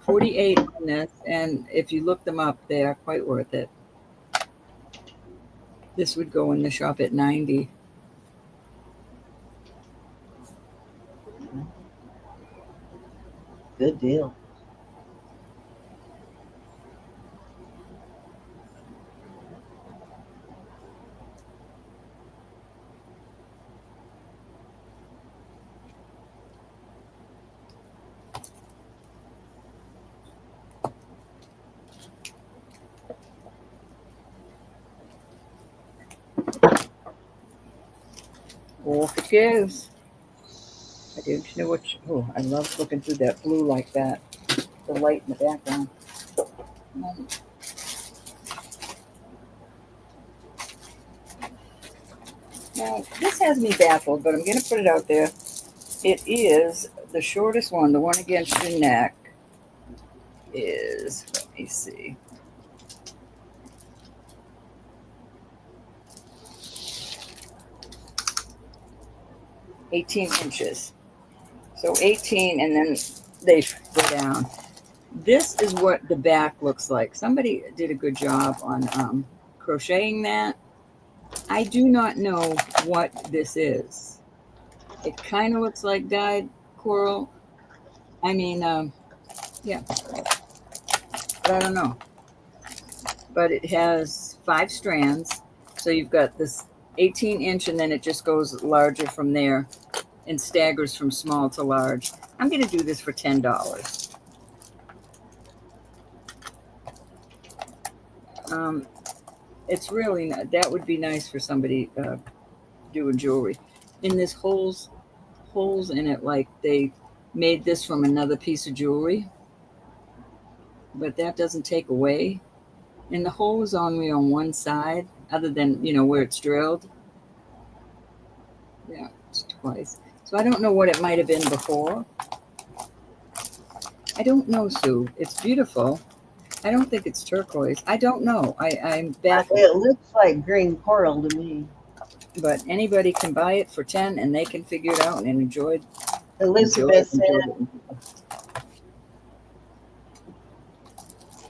48 on this. And if you look them up, they are quite worth it. This would go in the shop at 90. Good deal. Off it goes. I don't know what. I love looking through that blue like that. The light in the background. Now, this has me baffled, but I'm going to put it out there. It is the shortest one. The one against your neck is, let me see, 18 inches. So 18, and then they go down. This is what the back looks like. Somebody did a good job on crocheting that. I do not know what this is. It kind of looks like dyed coral. I mean, yeah, but I don't know. But it has 5 strands. So you've got this 18-inch, and then it just goes larger from there and staggers from small to large. I'm going to do this for $10. It's really, that would be nice for somebody doing jewelry. And there's holes in it, like they made this from another piece of jewelry, but that doesn't take away. And the hole is only on one side, other than where it's drilled. Yeah, it's twice. So I don't know what it might have been before. I don't know, Sue. It's beautiful. I don't think it's turquoise. I don't know. I'm baffled. It looks like green coral to me. But anybody can buy it for 10, and they can figure it out and enjoy it. Elizabeth said,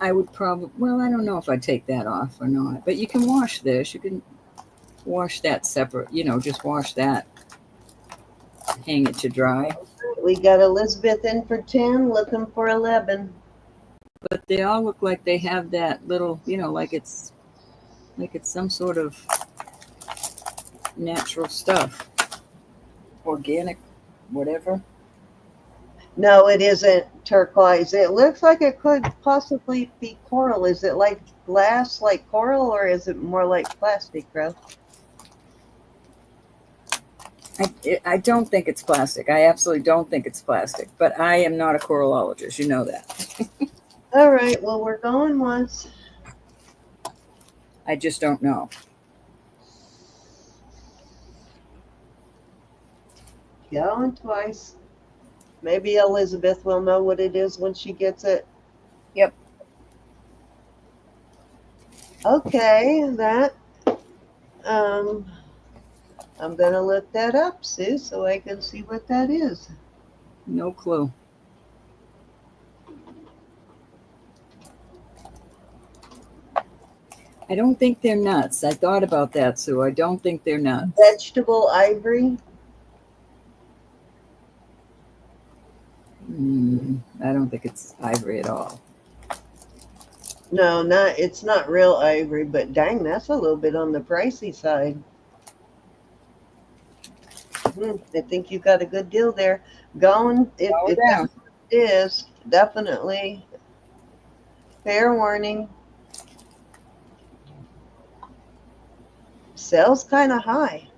I would probably, well, I don't know if I'd take that off or not. But you can wash this. You can wash that separate, just wash that. Hang it to dry. we got Elizabeth in for 10, looking for 11. But they all look like they have that little, like it's some sort of natural stuff. Organic, whatever. No, it isn't turquoise. It looks like it could possibly be coral. Is it like glass, like coral, or is it more like plastic, bro? I don't think it's plastic. I absolutely don't think it's plastic. But I am not a coralologist. You know that. All right. Well, we're going once. I just don't know. Going twice. Maybe Elizabeth will know what it is when she gets it. Yep. Okay, that. I'm going to look that up, Sue, so I can see what that is. No clue. I don't think they're nuts. I thought about that, Sue. I don't think they're nuts. Vegetable ivory. I don't think it's ivory at all. No, it's not real ivory, but dang, that's a little bit on the pricey side. I think you got a good deal there. Going, if that's what it is, definitely. Fair warning. Sales kind of high.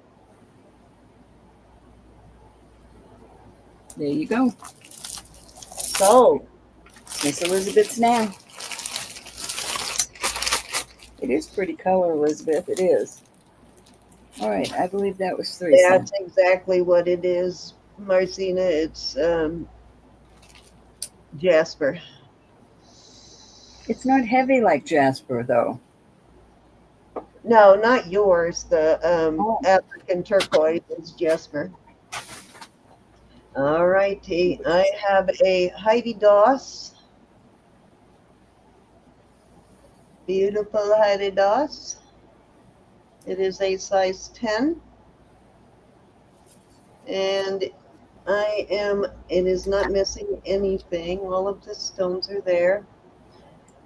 There you go. So, Miss Elizabeth's now. It is pretty color, Elizabeth. It is. All right, I believe that was 3 that's cents. exactly what it is, Marcina. It's Jasper. It's not heavy like Jasper, though. No, not yours. The Oh, African turquoise is Jasper. All righty. I have a Heidi Daus. Beautiful Heidi Daus. It is a size 10. And it is not missing anything. All of the stones are there.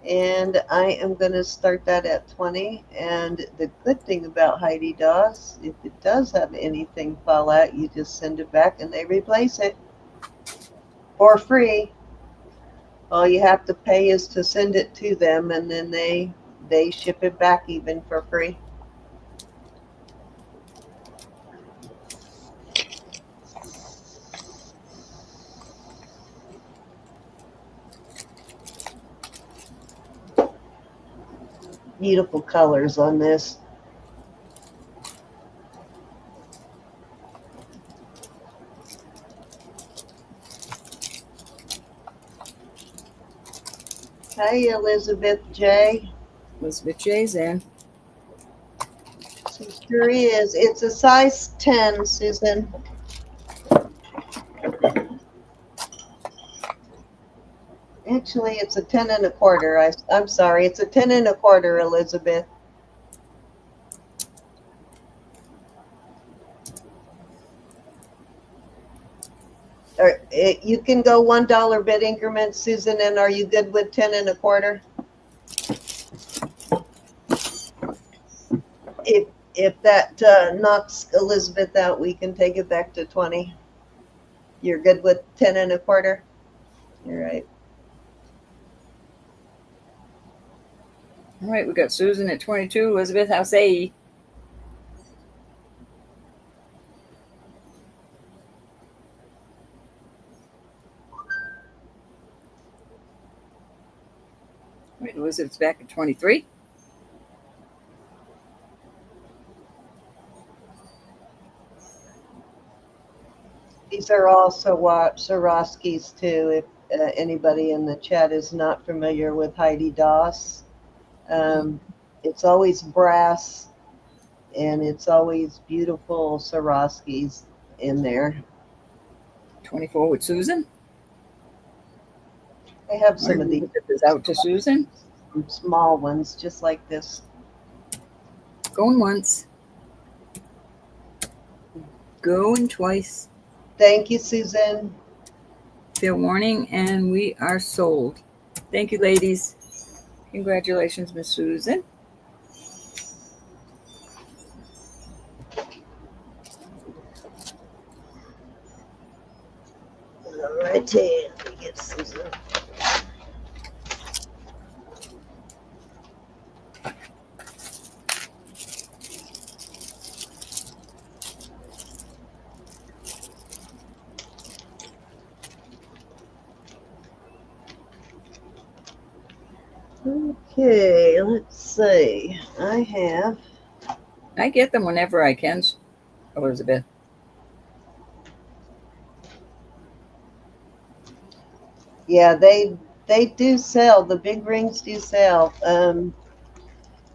And I am going to start that at 20. And the good thing about Heidi Daus, if it does have anything fall out, you just send it back and they replace it for free. All you have to pay is to send it to them, and then they ship it back even for free. Beautiful colors on this. Hey, Elizabeth J. Elizabeth J's in. She sure is. It's a size 10, Susan. Actually, it's a 10 and a quarter. I'm sorry. It's a 10 and a quarter, Elizabeth. You can go $1 bid increments, Susan, and are you good with 10 and a quarter? If that knocks Elizabeth out, we can take it back to 20. You're good with 10 and a quarter? You're right. All right, we got Susan at 22. Elizabeth, how say ye? All right, Elizabeth's back at 23. These are all Swarovskis too. If anybody in the chat is not familiar with Heidi Daus, it's always brass and it's always beautiful Swarovskis in there. 24 with Susan. I have some of these. Is out to Susan. Some small ones, just like this. Going once. Going twice. Thank you, Susan. Fair warning, and we are sold. Thank you, ladies. Congratulations, Miss Susan. All righty, let me get Susan. Okay, let's see. I get them whenever I can, Elizabeth. Yeah, they do sell. The big rings do sell.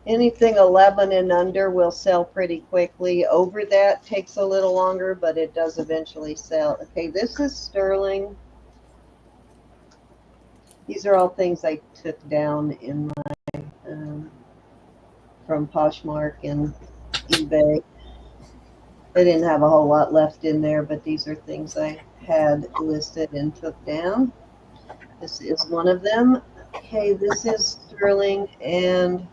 Anything 11 and under will sell pretty quickly. Over that takes a little longer, but it does eventually sell. Okay, this is sterling. These are all things I took down in my from Poshmark and eBay. I didn't have a whole lot left in there, but these are things I had listed and took down. This is one of them. Okay, this is sterling, and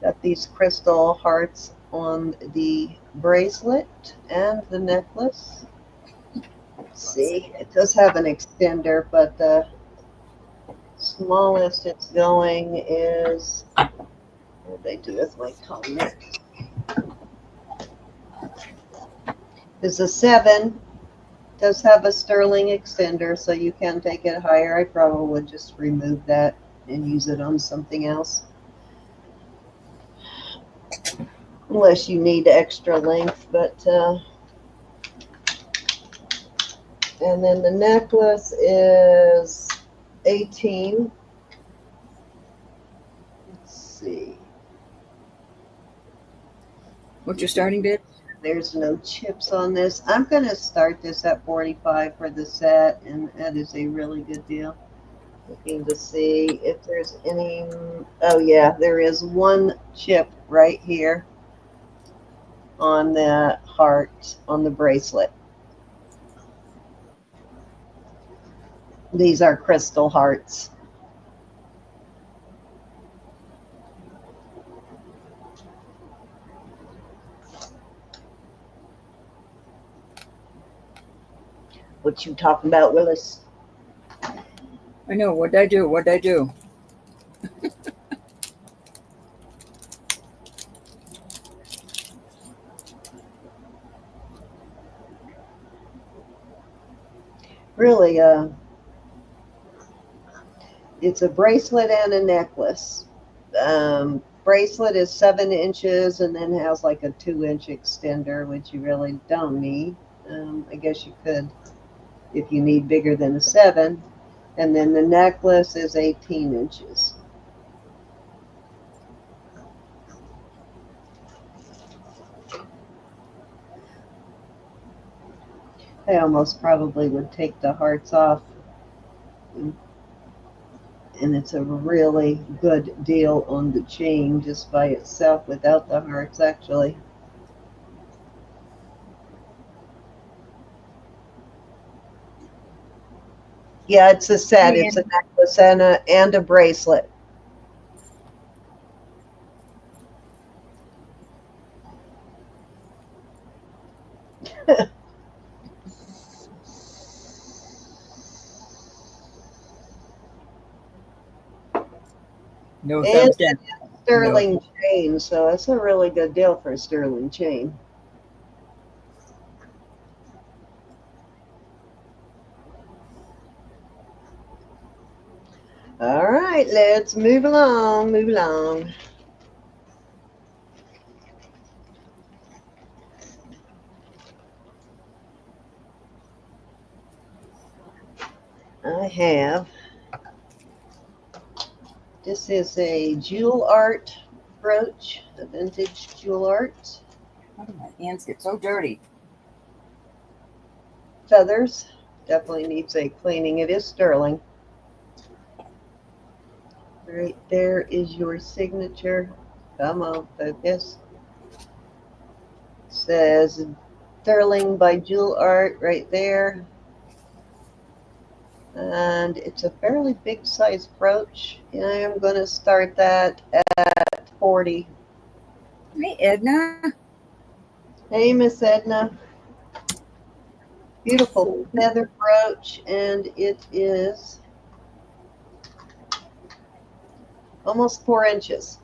got these crystal hearts on the bracelet and the necklace. Let's see, it does have an extender, but Smallest it's going is, what did they do with my comment? Is a 7. Does have a sterling extender, so you can take it higher. I probably would just remove that and use it on something else. Unless you need extra length, but and then the necklace is 18. Let's see. What's your starting bid? There's no chips on this. I'm going to start this at 45 for the set, and that is a really good deal. Looking to see if there's any. Oh, yeah, there is one chip right here on the heart on the bracelet. These are crystal hearts. What you talking about, Willis? I know. What'd I do? What'd I do? Really, it's a bracelet and a necklace. Bracelet is 7 inches and then has like a 2-inch extender, which you really don't need. I guess you could if you need bigger than a 7. And then the necklace is 18 inches. I almost probably would take the hearts off. And it's a really good deal on the chain just by itself without the hearts, actually. Yeah, it's a set. It's a necklace and a bracelet. No And thumbs down. sterling chain, so that's a really good deal for a sterling chain. All right, let's move along, move along. I have, this is a jewel art brooch, a vintage jewel art. How do my hands get so dirty? Feathers, definitely needs a cleaning. It is sterling. Right there is your signature. Come on, focus. It says sterling by Jewel Art right there. And it's a fairly big size brooch. And I am going to start that at 40. Hey, Edna. Hey, Miss Edna. Beautiful feather brooch, and it is almost 4 inches.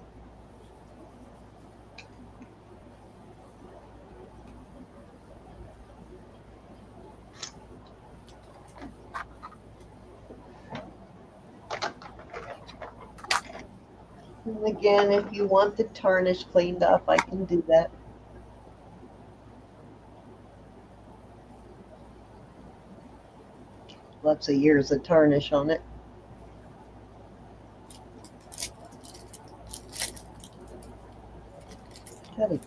And again, if you want the tarnish cleaned off, I can do that. Lots of years of tarnish on it. Got a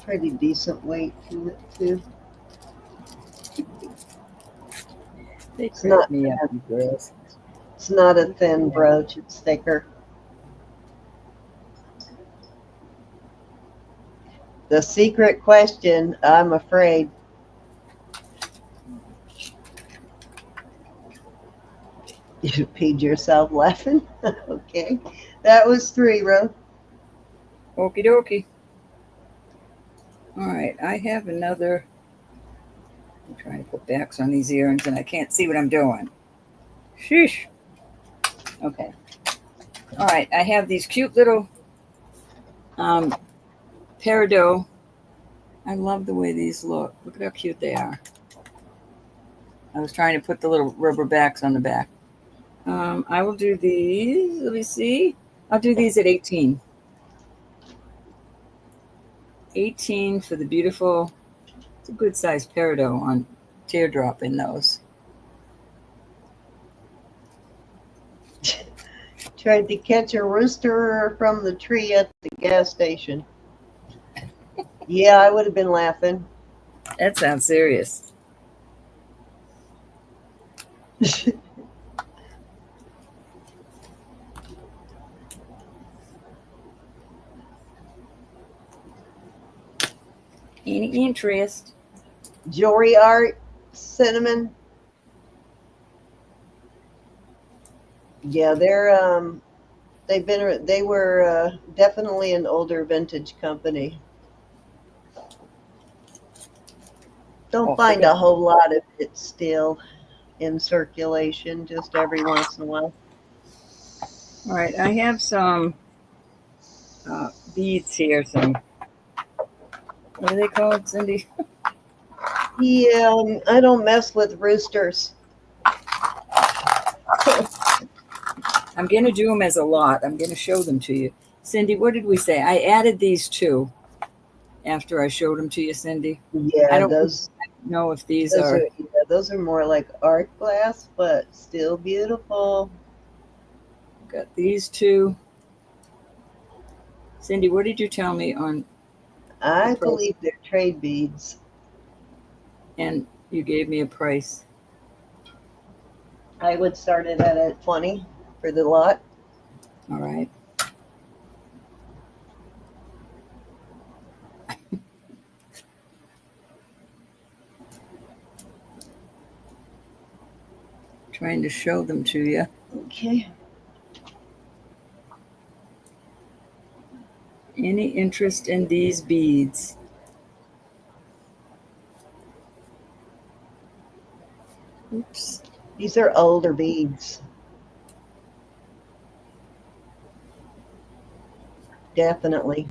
pretty decent weight to it, too. It's not me up, you girls. It's not a thin brooch, it's thicker. The secret question, I'm afraid. You peed yourself laughing? Okay. That was 3, Ro. Okie dokie. All right, I have another. I'm trying to put backs on these earrings and I can't see what I'm doing. Sheesh. Okay. All right. I have these cute little Peridot. I love the way these look. Look at how cute they are. I was trying to put the little rubber backs on the back. I will do these. Let me see. I'll do these at 18. 18 for the beautiful, it's a good size peridot on teardrop in those. Tried to catch a rooster from the tree at the gas station. Yeah, I would have been laughing. That sounds serious. Any interest? Jewelry art, cinnamon. Yeah, they were definitely an older vintage company. Don't find a whole lot of it still in circulation, just every once in a while. All right, I have some beads here. Some, what are they called, Cindy? Yeah, I don't mess with roosters. I'm going to do them as a lot. I'm going to show them to you. Cindy, what did we say? I added these two after I showed them to you, Cindy. Yeah, I don't know if these are those are more like art glass, but still beautiful. Got these two. Cindy, what did you tell me on? I believe they're trade beads. And you gave me a price. I would start it at 20 for the lot. All right. Trying to show them to you. Okay. Any interest in these beads? Oops. These are older beads. Definitely.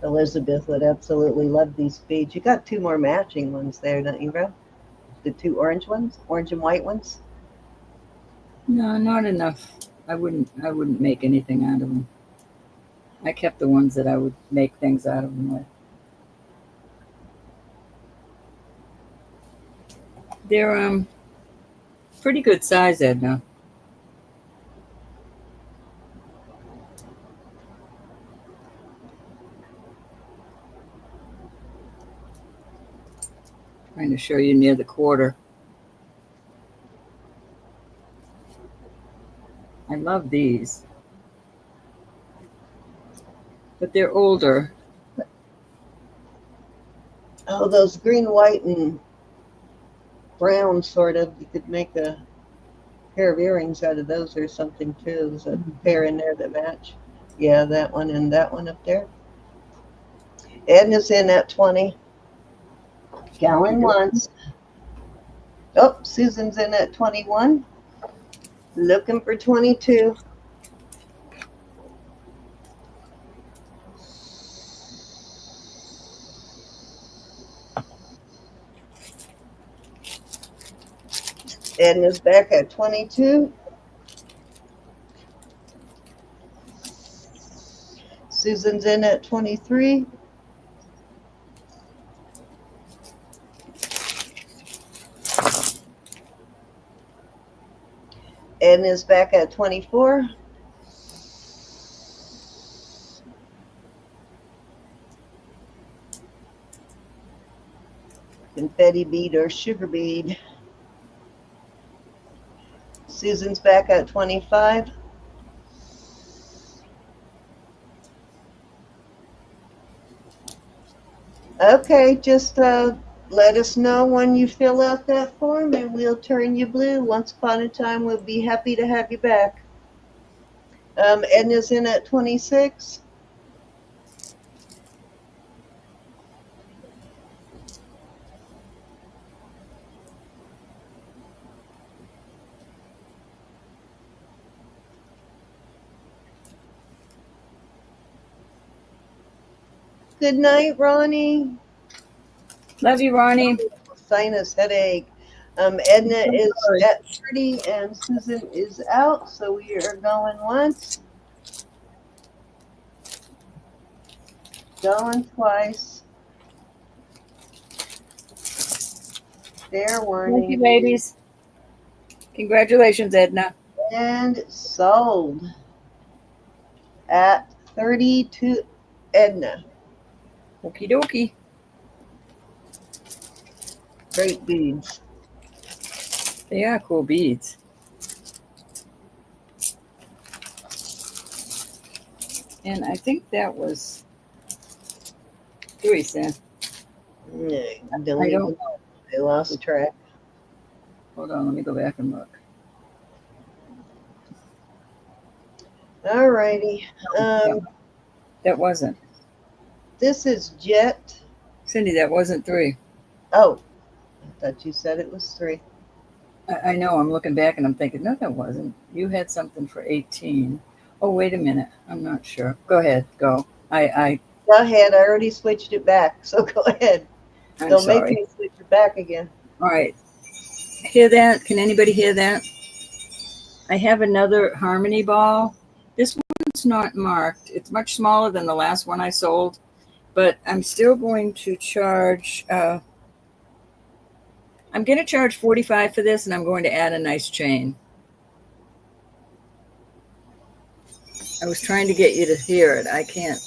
Elizabeth would absolutely love these beads. You got two more matching ones there, don't you, Bro? The two orange ones, orange and white ones. No, not enough. I wouldn't make anything out of them. I kept the ones that I would make things out of them with. They're pretty good size, Edna. Trying to show you near the quarter. I love these. But they're older. Oh, those green, white, and brown sort of. You could make a pair of earrings out of those or something too. There's a pair in there that match. Yeah, that one and that one up there. Edna's in at 20. Gallon once. Oh, Susan's in at 21. Looking for 22. Edna's back at 22. Susan's in at 23. Edna's back at 24. Confetti bead or sugar bead. Susan's back at 25. Okay, just let us know when you fill out that form and we'll turn you blue. Once upon a time, we'll be happy to have you back. Edna's in at 26. Good night, Ronnie. Love you, Ronnie. Sinus headache. Edna I'm so is sorry. at 30 and Susan is out, so we are going once, going twice. Fair Thank warning. you, ladies. Congratulations, Edna. And sold at 30 to Edna. Okie dokie. Great beads. They are cool beads. And I think that was 3 cents. I I don't don't even know. know. I lost track. Hold on, let me go back and look. All righty. That wasn't. This is Jet. Cindy, that wasn't 3. Oh, I thought you said it was 3. I know, I'm looking back and I'm thinking, no, that wasn't. You had something for 18. Oh, wait a minute. I'm not sure. Go ahead, go. I'm Go ahead. I already switched it back, so go ahead. Don't make sorry. me switch it back again. All right. Hear that? Can anybody hear that? I have another harmony ball. This one's not marked. It's much smaller than the last one I sold, but I'm still going to charge. I'm going to charge 45 for this, and I'm going to add a nice chain. I was trying to get you to hear it. I can't.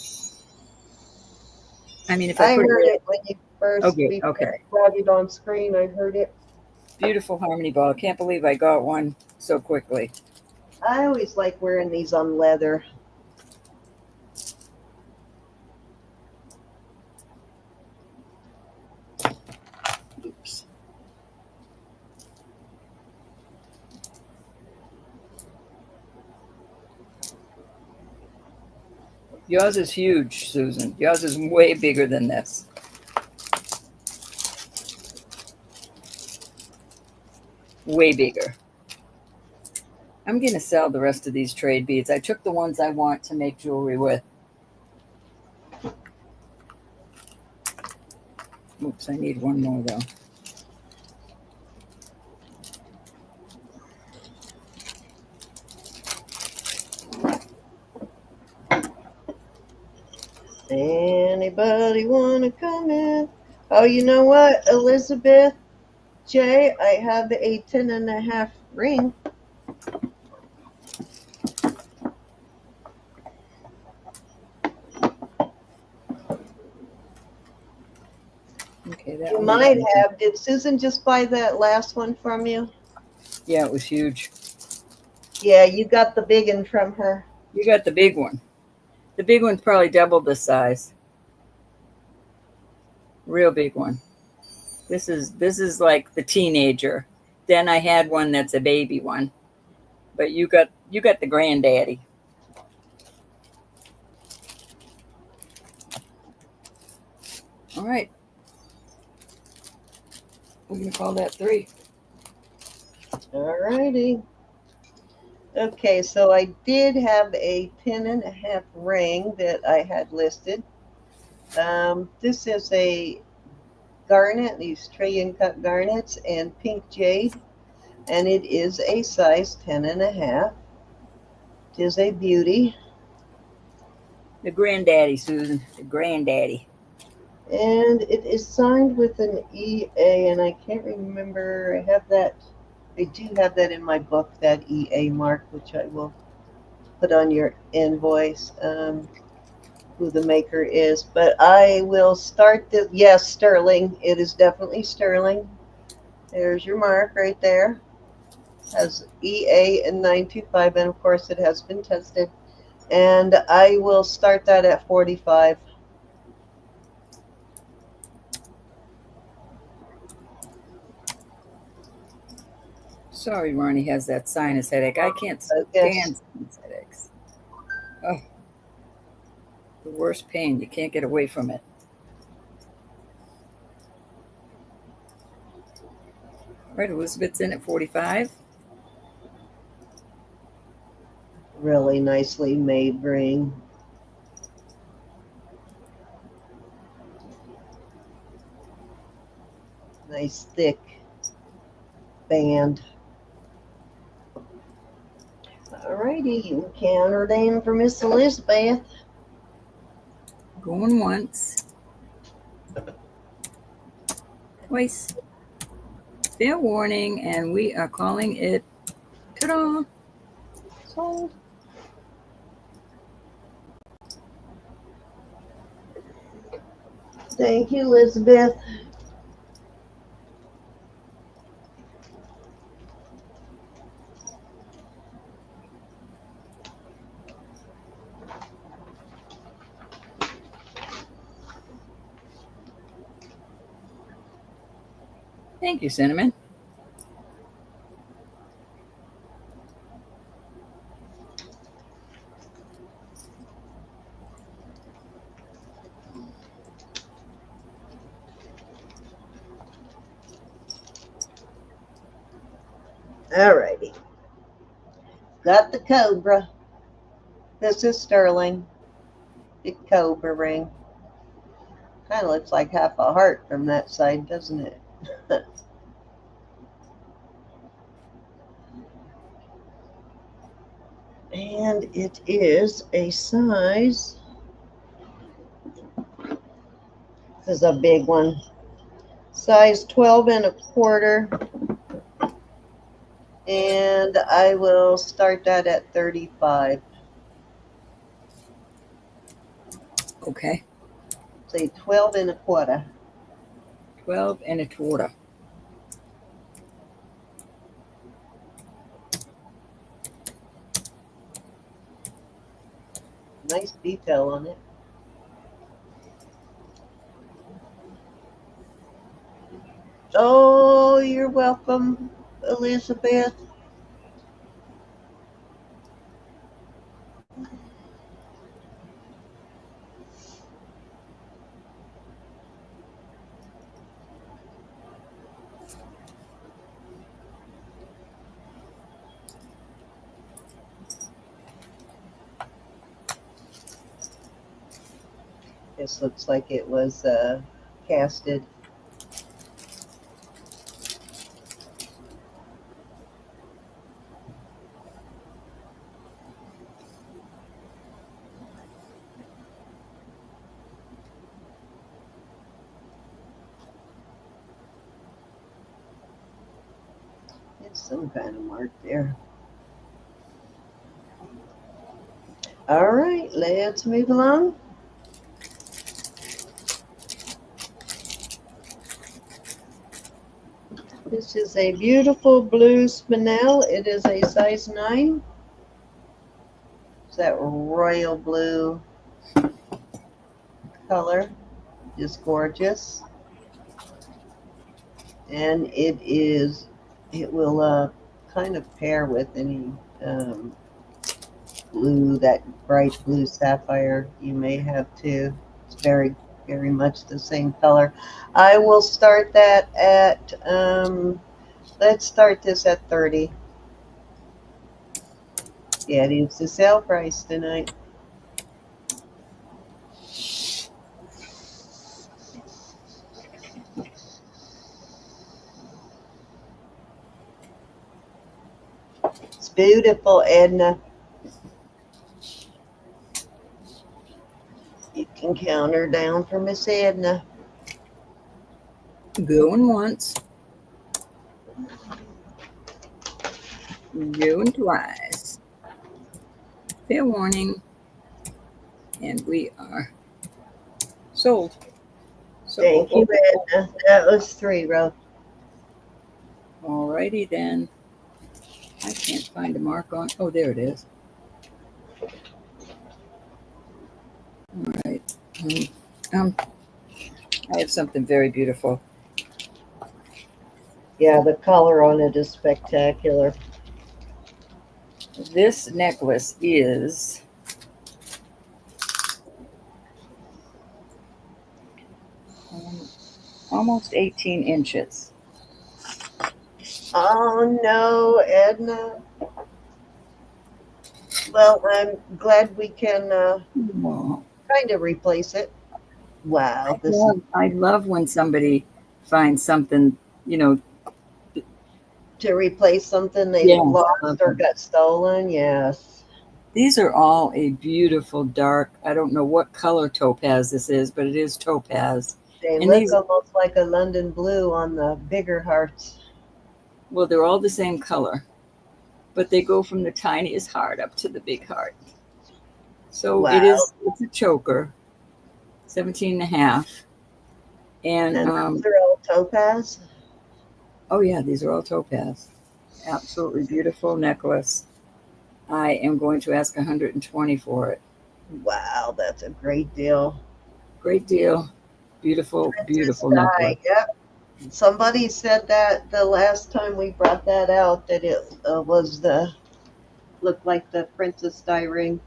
I mean, if I I put heard it. it when you first Okay, before okay. I brought it on screen. I heard it. Beautiful harmony ball. I can't believe I got one so quickly. I always like wearing these on leather. Oops. Yours is huge, Susan. Yours is way bigger than this. Way bigger. I'm going to sell the rest of these trade beads. I took the ones I want to make jewelry with. Oops, I need one more though. Anybody want to come in? Oh, you know what, Elizabeth J, I have a 10.5 ring. Okay, that You one. might have. Did Susan just buy that last one from you? Yeah, it was huge. Yeah, you got the big one from her. You got the big one. The big one's probably double the size. Real big one. This is like the teenager. Then I had one that's a baby one. But you got the granddaddy. All right. We're gonna call that 3. All righty. Okay, so I did have a 10.5 ring that I had listed. This is a garnet, these trillion cut garnets and pink jade, and it is a size 10.5. It is a beauty. The granddaddy, Susan. The granddaddy. And it is signed with an EA, and I can't remember. I have that. I do have that in my book, that EA mark, which I will put on your invoice, who the maker is. But I will start this. Yes, sterling. It is definitely sterling. There's your mark right there. Has EA and 925, and of course it has been tested. And I will start that at 45. Sorry, Ronnie has that sinus headache. I can't Yes. stand sinus headaches. Oh, the worst pain. You can't get away from it. All right, Elizabeth's in at 45. Really nicely made ring. Nice thick band. Alrighty, you counter them for Miss Elizabeth. Going once. Twice. Fair warning, and we are calling it ta-da! Sold. Thank you, Elizabeth. Thank you, Cinnamon. Alrighty. Got the cobra. This is sterling. Big cobra ring. Kind of looks like half a heart from that side, doesn't it? And it is a size. This is a big one. Size 12 and a quarter. And I will start that at 35. Okay. Say 12 and a quarter. 12 and a quarter. Nice detail on it. Oh, you're welcome, Elizabeth. This looks like it was casted. There's some kind of mark there. All right, let's move along. This is a beautiful blue spinel. It is a size 9. It's that royal blue color. Just gorgeous. And it will kind of pair with any blue, that bright blue sapphire you may have too. It's very, very much the same color. I will start that at, let's start this at 30. Yeah, it is the sale price tonight. It's beautiful, Edna. You can count her down for Miss Edna. Going once. Going twice. Fair warning. And we are sold. So, Thank you, Edna. That was 3, Ro. Alrighty then. I can't find a mark on. Oh, there it is. All right. I have something very beautiful. Yeah, the color on it is spectacular. This necklace is almost 18 inches. Oh, no, Edna. Well, I'm glad we can Wow. kind of replace it. Wow. I love when somebody finds something you know, To replace something they yeah. lost or got stolen, yes. These are all a beautiful dark, I don't know what color topaz this is, but it is topaz. They And look these, almost like a London blue on the bigger hearts. well, they're all the same color, but they go from the tiniest heart up to the big heart. So Wow. it's a choker, 17 and a half. And, And those are all topaz? oh yeah, these are all topaz. Absolutely beautiful necklace. I am going to ask 120 for it. Wow, that's a great deal. Great deal. Beautiful, Princess beautiful necklace. Di, yep. Somebody said that the last time we brought that out, that it was the, looked like the Princess Di ring.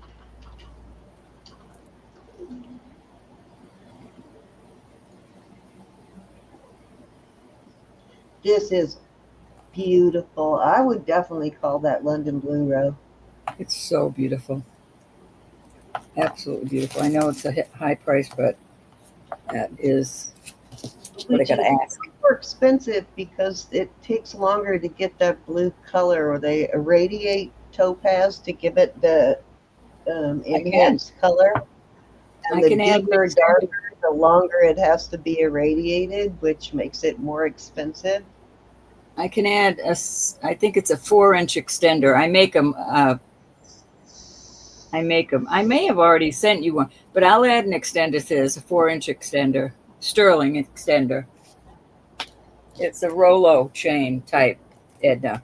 This is beautiful. I would definitely call that London Blue Row. It's so beautiful. Absolutely beautiful. I know it's a high price, but that is what I Which got to is ask. more expensive because it takes longer to get that blue color, or they irradiate topaz to give it the I can. enhanced color. And I the can add an deeper, extender. darker, the longer it has to be irradiated, which makes it more expensive. I can add I think it's a 4-inch extender. I make them. I make them. I may have already sent you one, but I'll add an extender to this, a 4-inch extender, sterling extender. It's a Rolo chain type, Edna.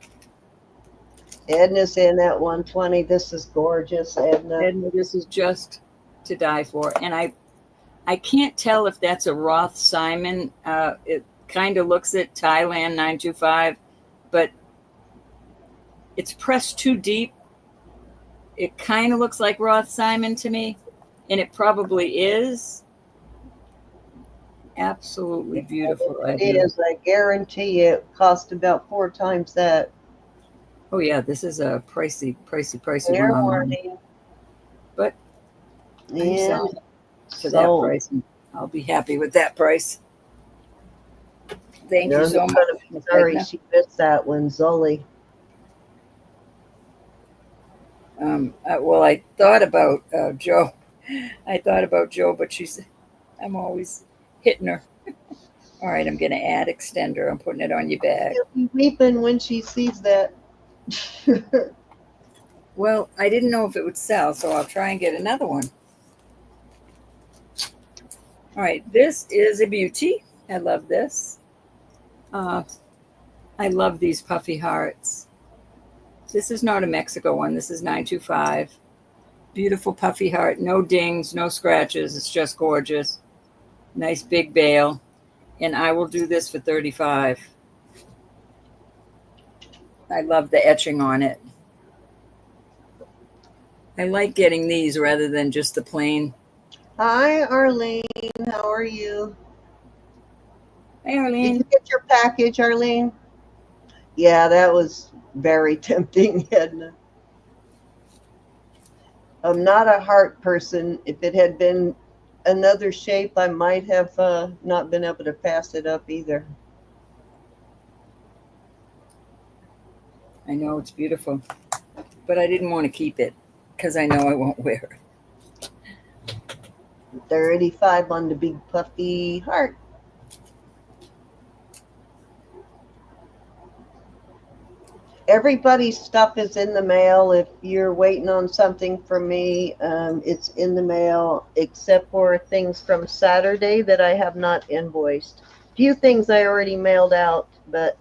Edna's in at 120. This is gorgeous, Edna. Edna, this is just to die for. And I can't tell if that's a Roth Simon. It kind of looks at Thailand 925, but it's pressed too deep. It kind of looks like Roth Simon to me, and it probably is. Absolutely beautiful. It is. I guarantee it cost about 4 times that. Oh yeah, this is a pricey Fair one online, warning. but I'm And selling it for that sold. price. And I'll be happy with that price. Thank you You're so gonna much, be Miss sorry Edna. she missed that one, Zoli. Well, I thought about Joe. I thought about Joe, but I'm always hitting her. All right, I'm going to add extender. I'm putting it on your bag. She'll be weeping when she sees that. Well, I didn't know if it would sell, so I'll try and get another one. All right, this is a beauty. I love this. I love these puffy hearts. This is not a Mexico one. This is 925. Beautiful puffy heart. No dings, no scratches. It's just gorgeous. Nice big bail. And I will do this for 35. I love the etching on it. I like getting these rather than just the plain. Hi, Arlene. How are you? Hey, Did Arlene. you get your package, Arlene? Yeah, that was very tempting, Edna. I'm not a heart person. If it had been another shape, I might have not been able to pass it up either. I know it's beautiful, but I didn't want to keep it because I know I won't wear it. 35 on the big puffy heart. Everybody's stuff is in the mail. If you're waiting on something from me, it's in the mail, except for things from Saturday that I have not invoiced. A few things I already mailed out, but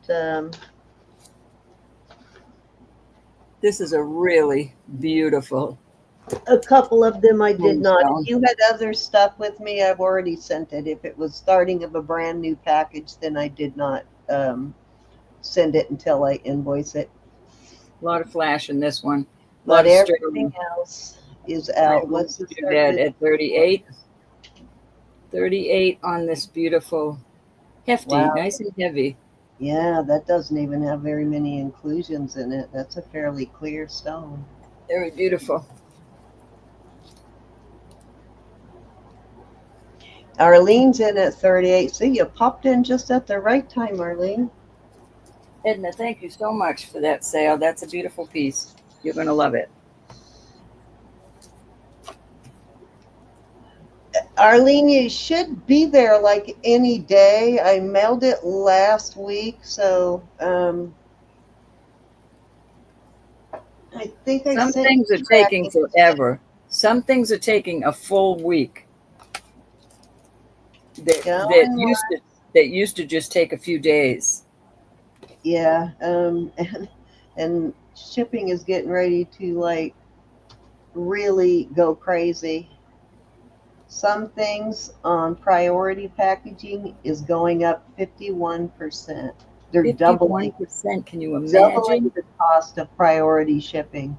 This is a really beautiful. a couple of them I did not. Gemstone. If you had other stuff with me, I've already sent it. If it was starting of a brand new package, then I did not send it until I invoice it. A lot of flash in this one. A lot But of everything sterling. else is out. I'm What's going the to do that service? at 38. 38 on this beautiful, hefty, Wow. nice and heavy. Yeah, that doesn't even have very many inclusions in it. That's a fairly clear stone. Very beautiful. Arlene's in at 38. See, you popped in just at the right time, Arlene. Edna, thank you so much for that sale. That's a beautiful piece. You're going to love it. Arlene, you should be there like any day. I mailed it last week, so I think I Some sent things you are taking tracking. forever. Some things are taking a full week. That that Going used once. to that used to just take a few days. Yeah, and shipping is getting ready to like really go crazy. Some things on priority packaging is going up 51%. They're 51%. Can you doubling imagine? the cost of priority shipping.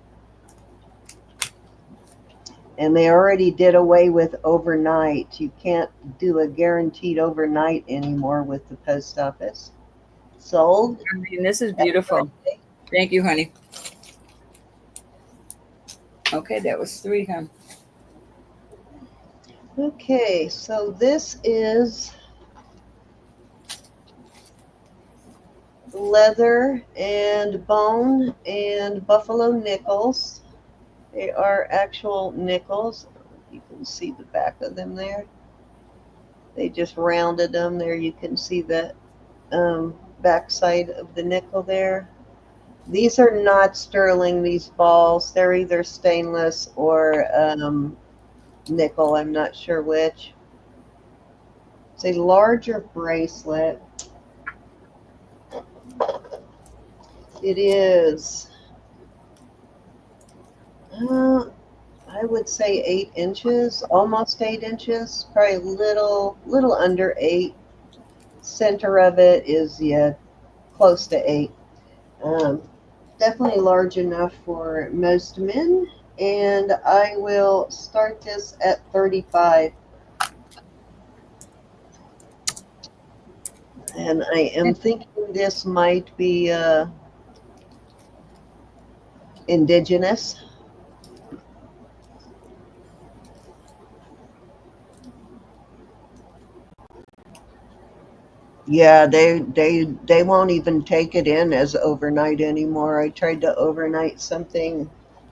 And they already did away with overnight. You can't do a guaranteed overnight anymore with the post office. Sold. I mean, this is Happy beautiful. birthday. Thank you, honey. Okay, that was 3, huh? Okay, so this is leather and bone and buffalo nickels. They are actual nickels. You can see the back of them there. They just rounded them there. You can see the back side of the nickel there. These are not sterling, these balls. They're either stainless or nickel. I'm not sure which. It's a larger bracelet. It is, uh, I would say 8 inches, almost 8 inches, probably little under 8. Center of it is, yeah, close to 8. Um, Definitely large enough for most men. And I will start this at 35. And I am thinking this might be indigenous. Yeah, they won't even take it in as overnight anymore. I tried to overnight something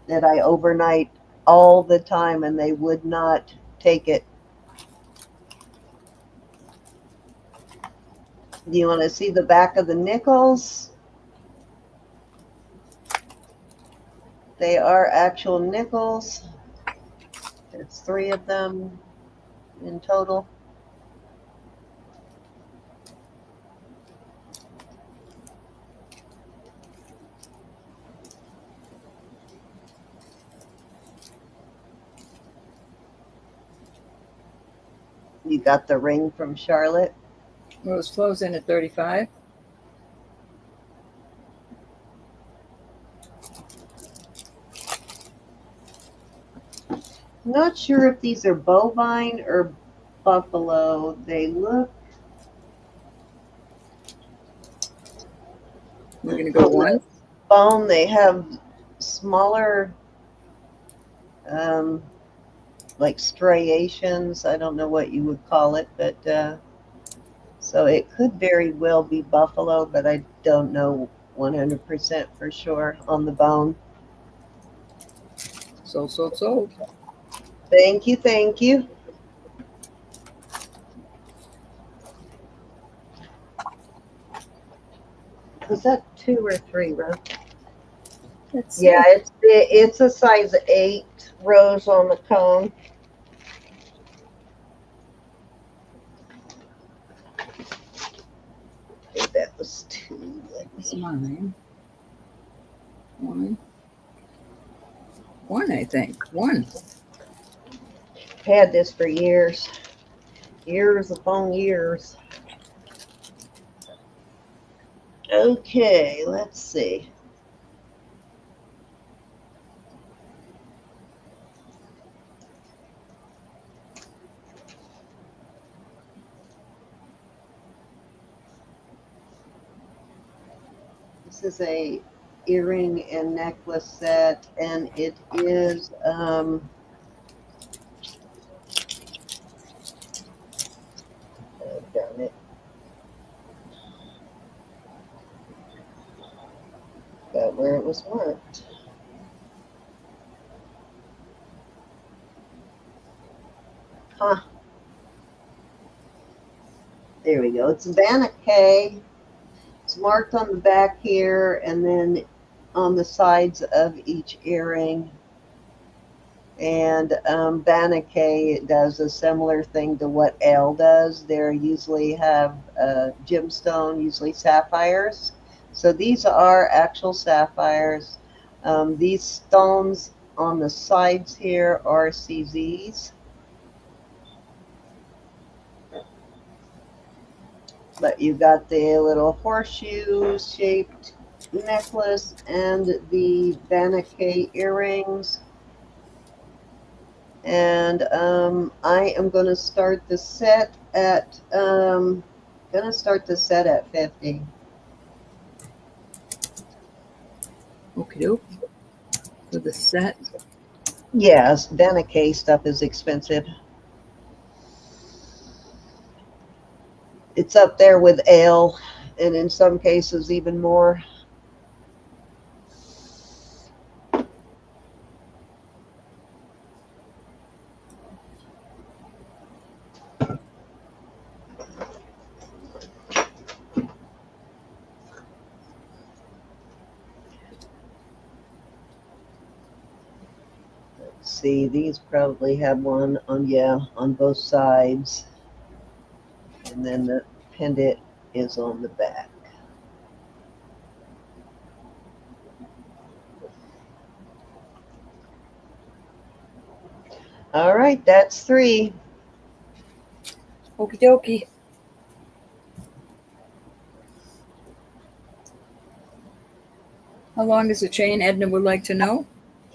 that I overnight all the time, and they would not take it. Do you want to see the back of the nickels? They are actual nickels. There's 3 of them in total. You got the ring from Charlotte. Rose flows in at 35. Not sure if these are bovine or buffalo. They look We're going to go on the 1. bone. They have smaller, um, like striations. I don't know what you would call it, but so it could very well be buffalo, but I don't know 100% for sure on the bone. Sold, sold, sold. Thank you, thank you. Was that 2 or 3, Rose? Let's see. Yeah, it's a size 8 rose on the cone. I think that was 2. It's mine. 1. 1, I think. 1. Had this for years. Years upon years. Okay, let's see. This is a earring and necklace set, and it is oh, darn it. Got where it was marked. Huh. There we go. It's a Banaché. It's marked on the back here and then on the sides of each earring. And Banaché does a similar thing to what Ale does. They usually have gemstone, usually sapphires. So these are actual sapphires. These stones on the sides here are CZs. But you got the little horseshoe shaped necklace and the Banaché earrings. And I am going to start the set at 50. Okie doke. For the set. Yes, Banaché stuff is expensive. It's up there with Ale, and in some cases even more. Let's see, these probably have one on both sides. And then the pendant is on the back. All right, that's 3. Okie dokie. How long is the chain? Edna would like to know.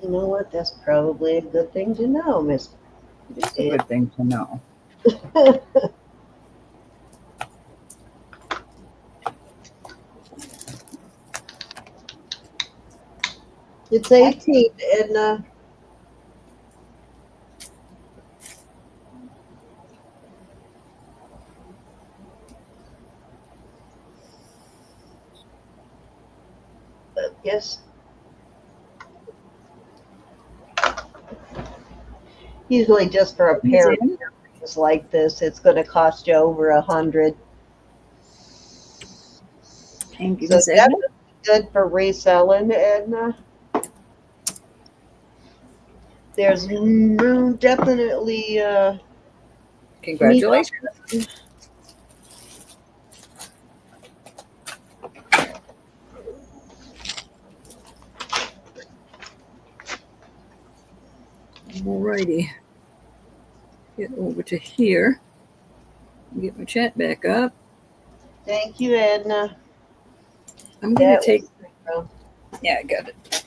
You know what? That's probably a good thing to know, Miss. It's a good thing to know. It's 18, Edna. Yes. Usually just for a pair of earrings like this, it's going to cost you over $100. Thank you, So Miss Edna. definitely good for reselling, Edna. There's definitely Congratulations. Alrighty. Get over to here. Get my chat back up. Thank you, Edna. I'm gonna take. Yeah, I got it.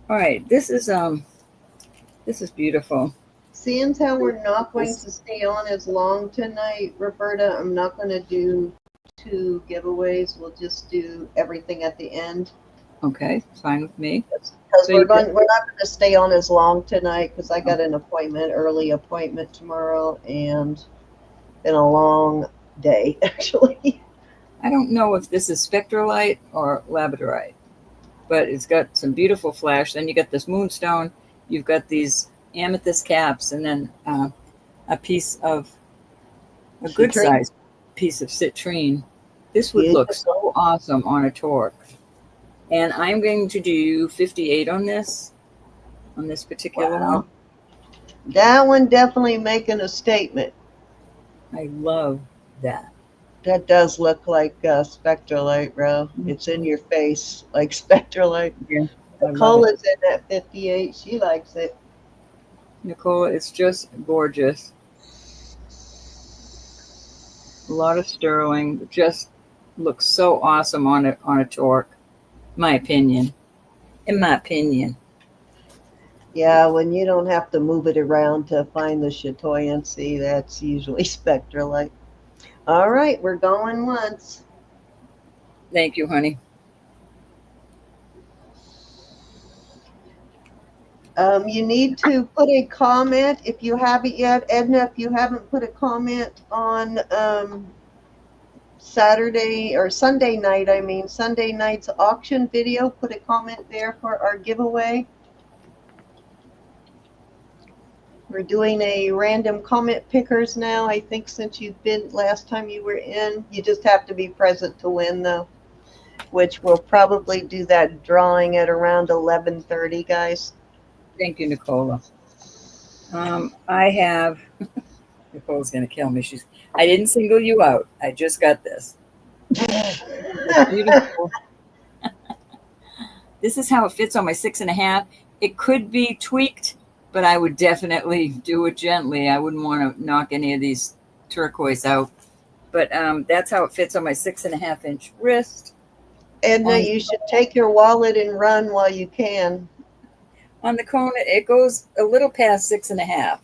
All right. This is beautiful. Seeing how we're not going to stay on as long tonight, Roberta, I'm not going to do 2 giveaways. We'll just do everything at the end. Okay, fine with me. Because we're not going to stay on as long tonight because I got an early appointment tomorrow, and been a long day actually. I don't know if this is spectrolite or labradorite, but it's got some beautiful flash. Then you got this moonstone. You've got these amethyst caps, and then a piece of a good size piece of citrine. This would look so awesome on a torque. And I'm going to do 58 on this particular one. That one definitely making a statement. I love that. That does look like spectrolite, Ro. It's in your face like spectrolite. Yeah, Nicola's in at 58. She likes it. Nicola, it's just gorgeous. A lot of sterling. Just looks so awesome on a torque. In my opinion. Yeah, when you don't have to move it around to find the chatoyancy, that's usually spectrolite. All right, we're going once. Thank you, honey. You need to put a comment if you haven't yet. Edna, if you haven't put a comment on Saturday or Sunday night, I mean, Sunday night's auction video. Put a comment there for our giveaway. We're doing a random comment pickers now. I think since you've been last time you were in, you just have to be present to win though, which we'll probably do that drawing at around 11:30, guys. Thank you, Nicola. I have. Nicole's gonna kill me. I didn't single you out. I just got this. It's beautiful. This is how it fits on my 6.5. It could be tweaked, but I would definitely do it gently. I wouldn't want to knock any of these turquoise out. But that's how it fits on my 6.5-inch wrist. Edna, you should take your wallet and run while you can. On the cone, it goes a little past 6.5.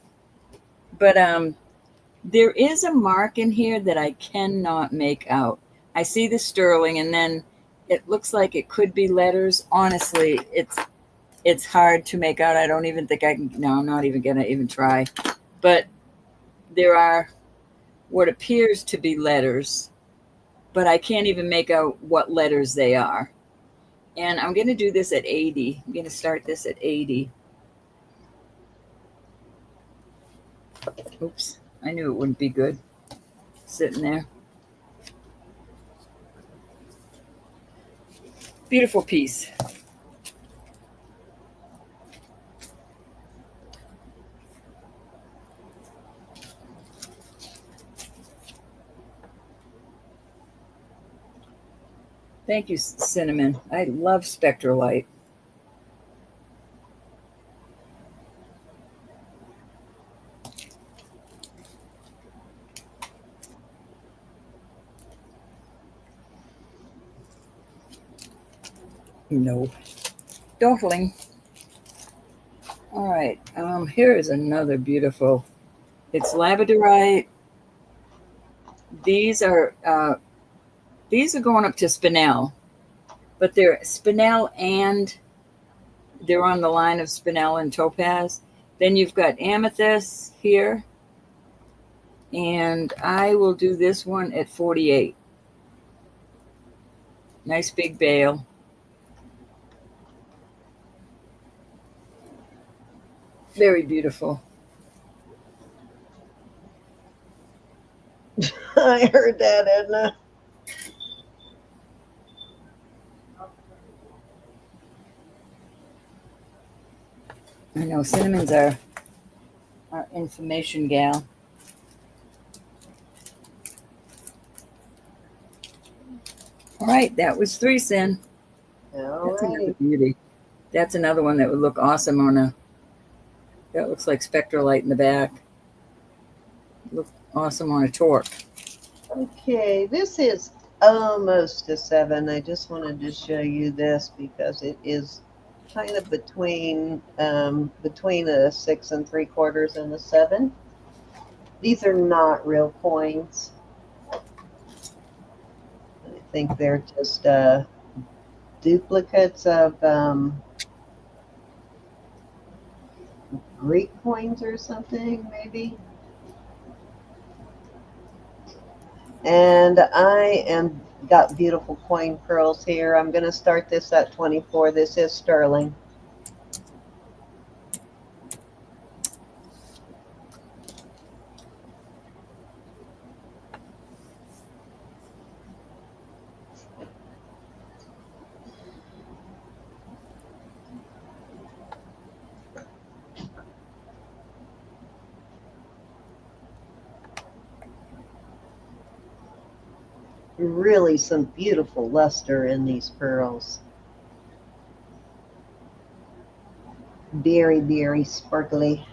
But there is a mark in here that I cannot make out. I see the sterling, and then it looks like it could be letters. Honestly, it's hard to make out. I don't even think I can. No, I'm not even going to even try. But there are what appears to be letters, but I can't even make out what letters they are. And I'm going to do this at 80. I'm going to start this at 80. Oops, I knew it wouldn't be good sitting there. Beautiful piece. Thank you, Cinnamon. I love spectralite. No. Darling. All right. Here is another beautiful. It's labradorite. These are going up to spinel, but they're spinel and they're on the line of spinel and topaz. Then you've got amethyst here, and I will do this one at 48. Nice big bale. Very beautiful. I heard that, Edna. I know Cinnamon's our information gal. All right, that was 3, Cin. That's another beauty. That's another one that would look awesome on a. That looks like spectralite in the back. Look awesome on a torque. Okay, this is almost a 7. I just wanted to show you this because it is kind of between a 6 3/4 and a 7. These are not real coins. I think they're just duplicates of Greek coins or something, maybe. And I am got beautiful coin pearls here. I'm going to start this at 24. This is sterling. Really some beautiful luster in these pearls. Very, very sparkly.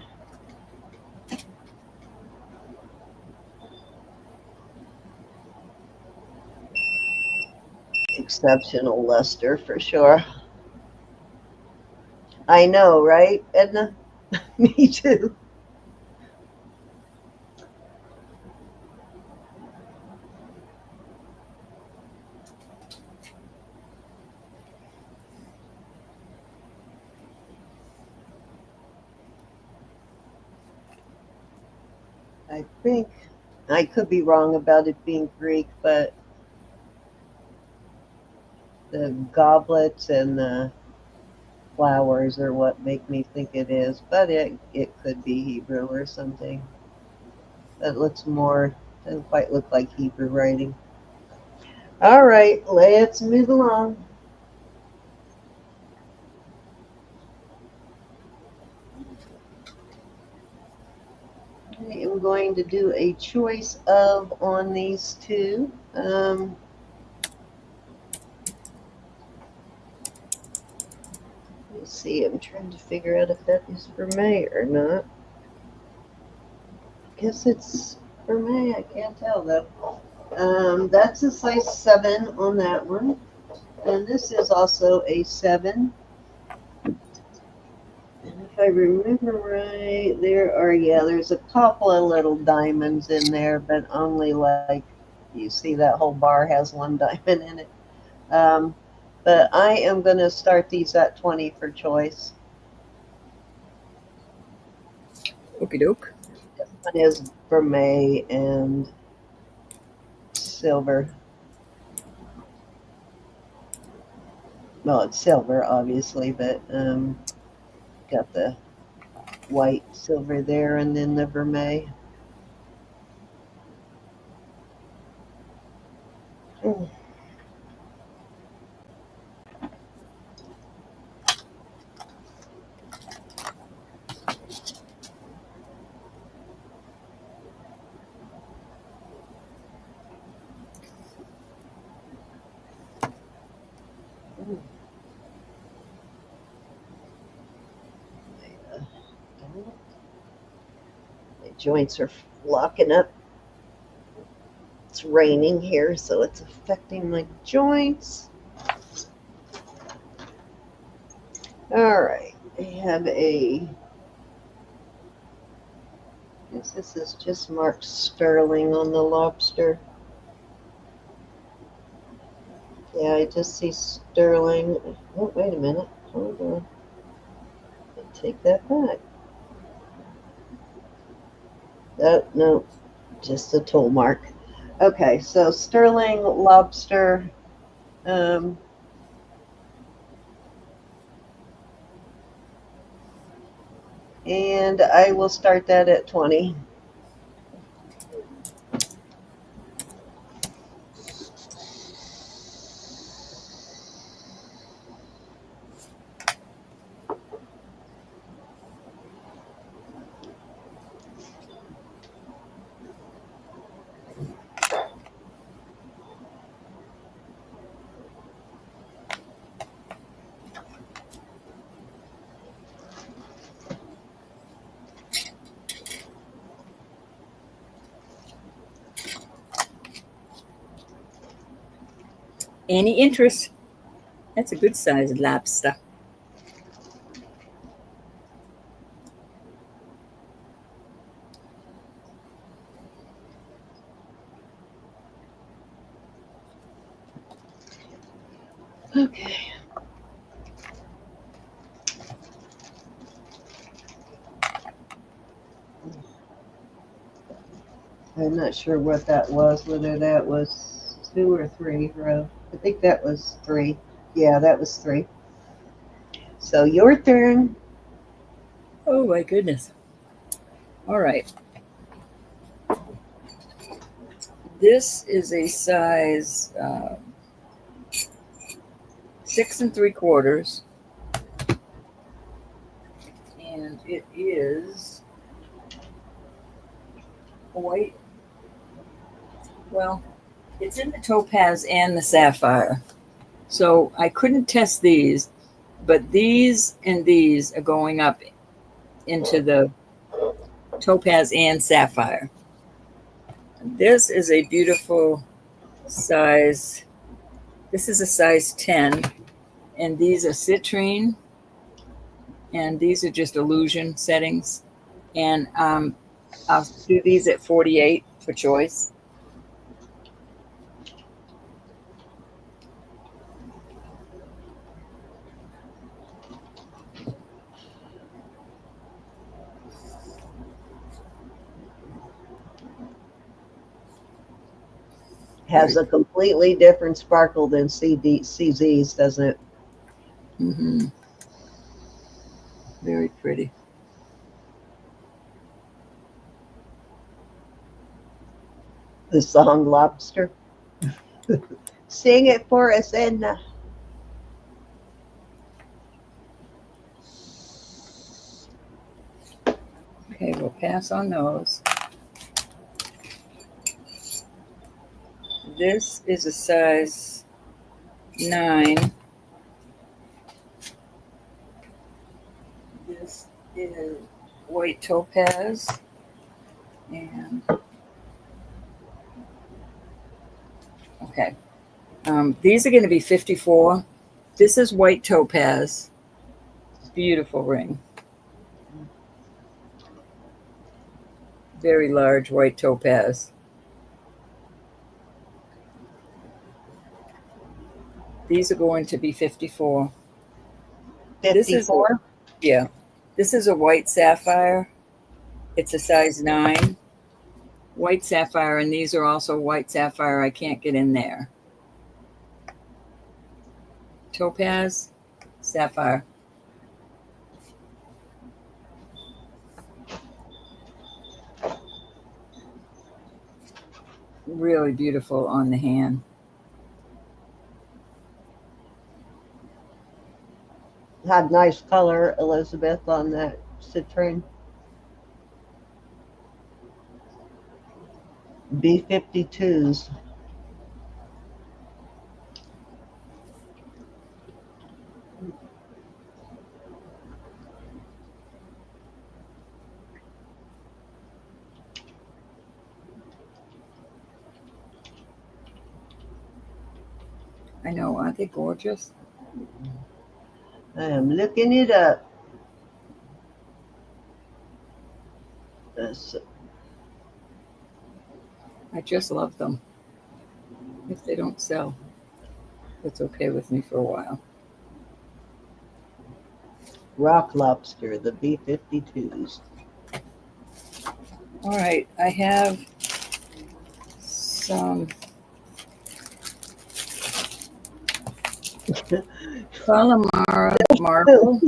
Exceptional luster for sure. I know, right, Edna? Me too. I think I could be wrong about it being Greek, but the goblets and the flowers are what make me think it is, but it could be Hebrew or something. That looks more, doesn't quite look like Hebrew writing. All right, let's move along. I am going to do a choice of on these two. Let's see, I'm trying to figure out if that is for May or not. Guess it's for May, I can't tell though. That's a size 7 on that one. And this is also a 7. And if I remember right, there's a couple of little diamonds in there, but only like, you see that whole bar has one diamond in it. But I am going to start these at 20 for choice. Okie doke. This one is vermeil and silver. Well, it's silver, obviously, but got the white silver there and then the vermeil. Mm. My joints are locking up. It's raining here, so it's affecting my joints. All right, I have I guess this is just marked sterling on the lobster. Yeah, I just see sterling. Oh, wait a minute. Hold on. I take that back. Oh, no, just a tool mark. Okay, so sterling lobster. Um, and I will start that at 20. Any interest? That's a good sized lobster. Okay. I'm not sure what that was, whether that was 2 or 3 row. I think that was 3. Yeah, that was 3. So your turn. Oh my goodness. All right. This is a size 6 3/4, and it is white. Well, it's in the topaz and the sapphire. So I couldn't test these, but these and these are going up into the topaz and sapphire. This is a beautiful size. This is a size 10, and these are citrine, and these are just illusion settings. And I'll do these at 48 for choice. Has a completely different sparkle than CZ's, doesn't it? Mm-hmm. Very pretty. The song Lobster. Sing it for us, Edna. Okay, we'll pass on those. This is a size 9. This is white topaz. And okay. These are going to be 54. This is white topaz. Beautiful ring. Very large white topaz. These are going to be 54. 54? Yeah. This is a white sapphire. It's a size 9. White sapphire, and these are also white sapphire. I can't get in there. Topaz, sapphire. Really beautiful on the hand. Had nice color, Elizabeth, on that citrine. B52s. I know, aren't they gorgeous? I am looking it up. I just love them. If they don't sell, it's okay with me for a while. Rock Lobster, the B52s. All right, I have some Calamara marble.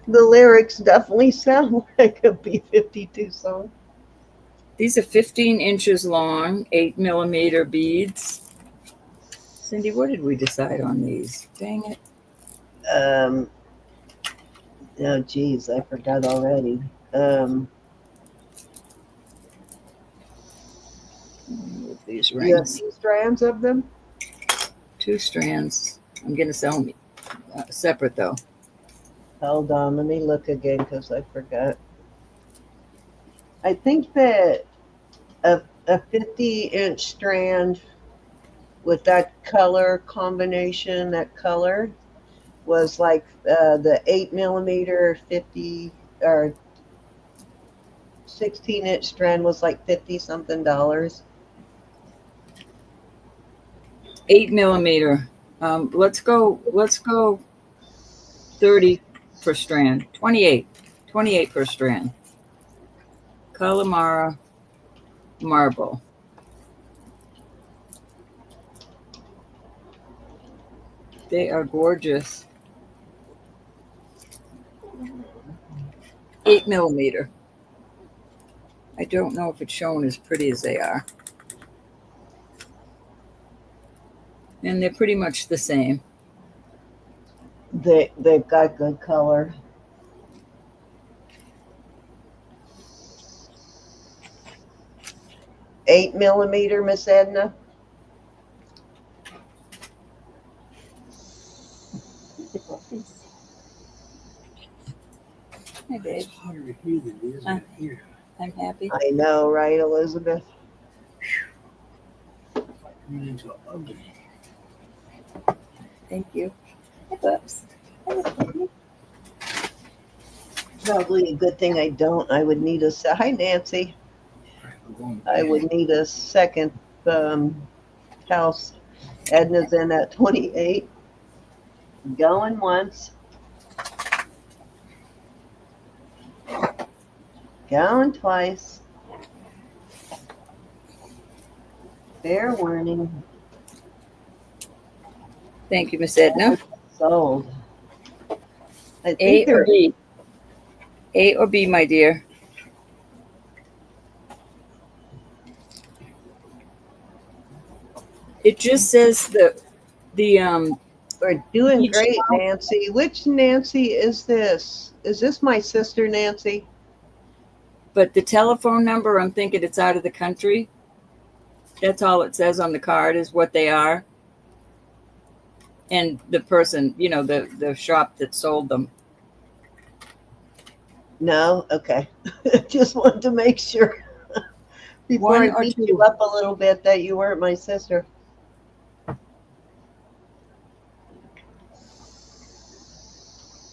The lyrics definitely sound like a B52 song. These are 15 inches long, 8 millimeter beads. Cindy, what did we decide on these? Dang it. Oh, geez, I forgot already. These rings. You have 2 strands of them? 2 strands. I'm going to sell them separate, though. Hold on, let me look again because I forgot. I think that a 50-inch strand with that color combination, that color, was like the 8 millimeter 50 or 16-inch strand was like 50 something dollars. 8 millimeter. Let's go 30 per strand. 28 per strand. Calamara marble. They are gorgeous. 8 millimeter. I don't know if it's shown as pretty as they are. And they're pretty much the same. They've got good color. Eight millimeter, Miss Edna. Hey, babe. It's hotter here than it is out here. I'm happy. I know, right, Elizabeth? Coming into an oven. Thank you. Hey, Bubs. Probably a good thing I don't. I would need hi, Nancy. I would need a second house. Edna's in at 28. Going once. Going twice. Fair warning. Thank you, Miss Edna. Sold. I think A or they're B? A or B, my dear? It just says the we're doing each great, Nancy. Which Nancy is this? Is this my sister Nancy? but the telephone number, I'm thinking it's out of the country. That's all it says on the card is what they are. And the person, the shop that sold them. No? Okay. Just wanted to make sure before One I or beat two? you up a little bit that you weren't my sister.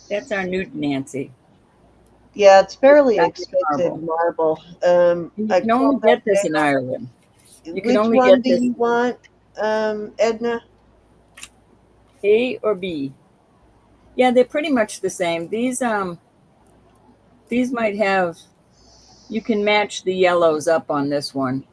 That's our new Nancy. Yeah, it's fairly That's expensive marble. marble. You I can only called up get this in there. Ireland. You can Which only one get do this you want, Edna? A or B. Yeah, they're pretty much the same. These might have, you can match the yellows up on this one.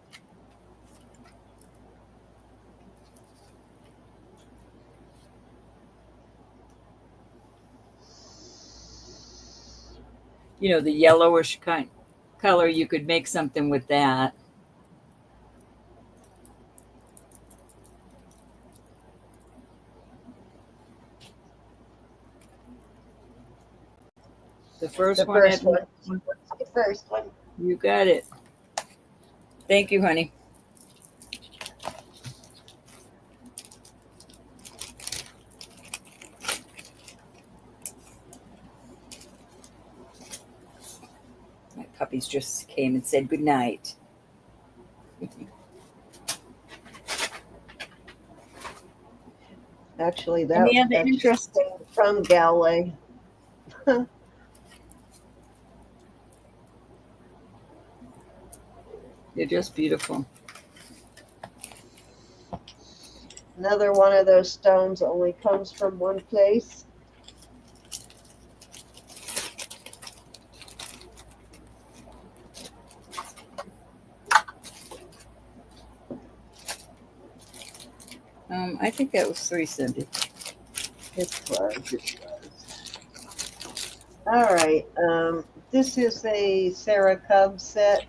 The yellowish kind color, you could make something with that. The first The one, first Edna? one. The first one. You got it. Thank you, honey. My puppies just came and said good night. Actually, Any that other interest? came from Galway. They're just beautiful. Another one of those stones only comes from one place. I think that was 3, Cindy. It was. All right. This is a Sarah Cub set.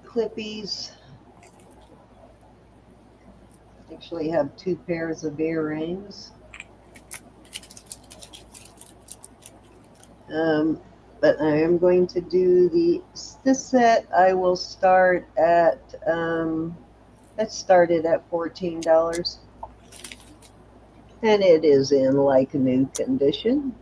Clippies. Actually have 2 pairs of earrings. But I am going to do this set. I will start at that started at $14, and it is in like new condition.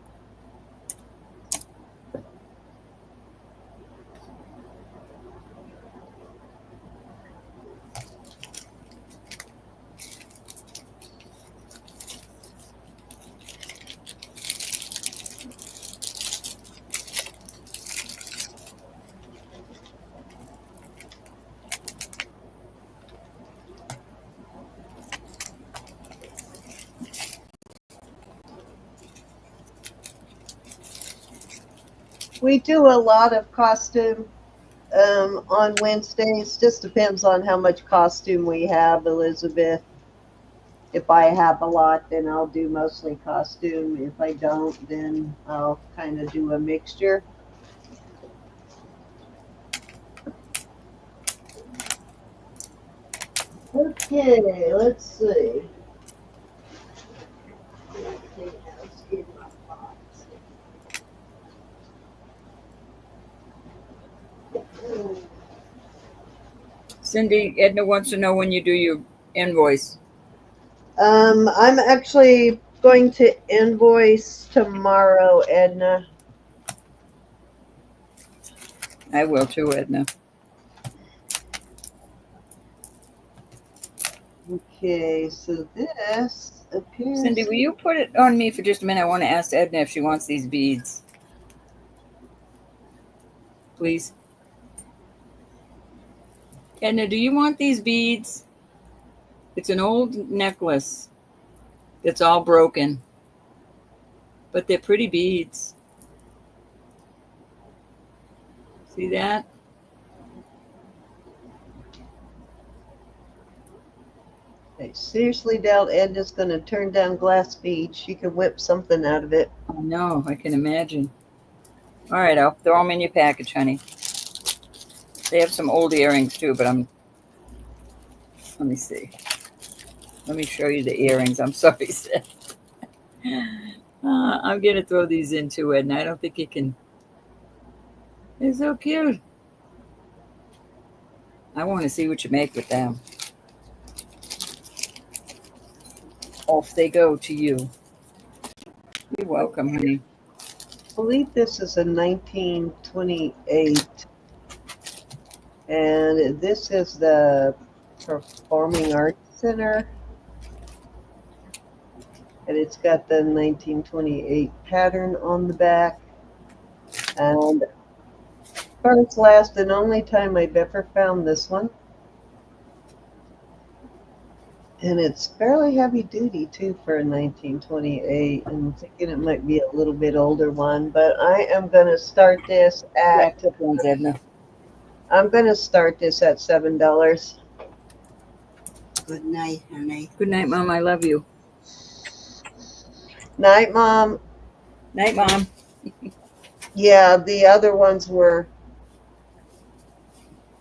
We do a lot of costume on Wednesdays. Just depends on how much costume we have, Elizabeth. If I have a lot, then I'll do mostly costume. If I don't, then I'll kind of do a mixture. Okay, let's see. Anything else in my box? Cindy, Edna wants to know when you do your invoice. I'm actually going to invoice tomorrow, Edna. I will too, Edna. Okay, so this appears. Cindy, will you put it on me for just a minute? I want to ask Edna if she wants these beads. Please. Edna, do you want these beads? It's an old necklace that's all broken, but they're pretty beads. See that? I seriously doubt Edna's going to turn down glass beads. She could whip something out of it. I know, I can imagine. All right, I'll throw them in your package, honey. They have some old earrings too, but let me see. Let me show you the earrings. I'm sorry, Seth. I'm going to throw these in too, Edna. I don't think you can. They're so cute. I want to see what you make with them. Off they go to you. You're welcome, honey. I believe this is a 1928. And this is the Performing Arts Center. And it's got the 1928 pattern on the back. And first, last, and only time I've ever found this one. And it's fairly heavy duty too for a 1928. I'm thinking it might be a little bit older one, but I am going to start this at. Ones, Edna. I'm going to start this at $7. Good night, honey. Good night, Mom. I love you. Night, Mom. Night, Mom. Yeah, the other ones were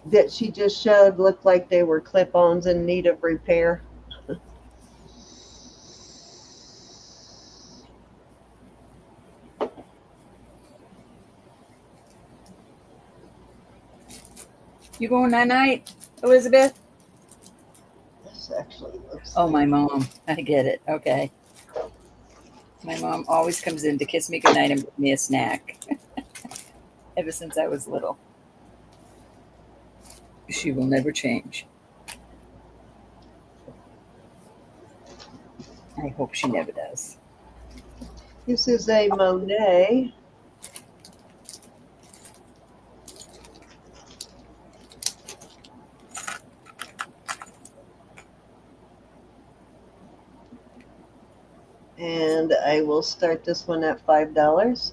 that she just showed looked like they were clip-ons in need of repair. You going night-night, Elizabeth? This actually looks. Oh, my mom. I get it. Okay. My mom always comes in to kiss me goodnight and give me a snack. Ever since I was little. She will never change. I hope she never does. This is a Monet. And I will start this one at $5.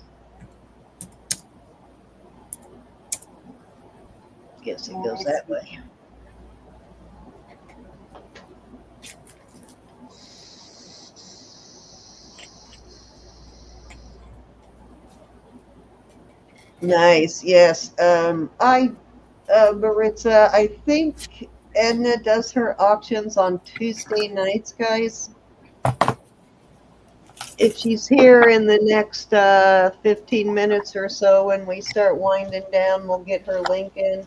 Guess it goes that way. Nice, yes. Maritza, I think Edna does her auctions on Tuesday nights, guys. If she's here in the next 15 minutes or so when we start winding down, we'll get her link in.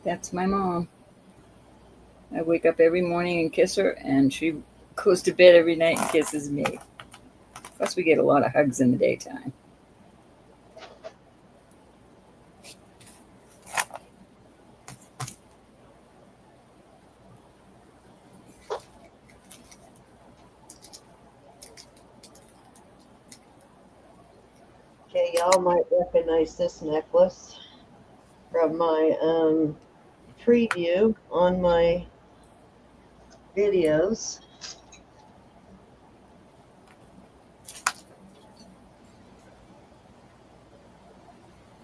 That's my mom. I wake up every morning and kiss her, and she goes to bed every night and kisses me. Plus, we get a lot of hugs in the daytime. Okay, y'all might recognize this necklace from my preview on my videos.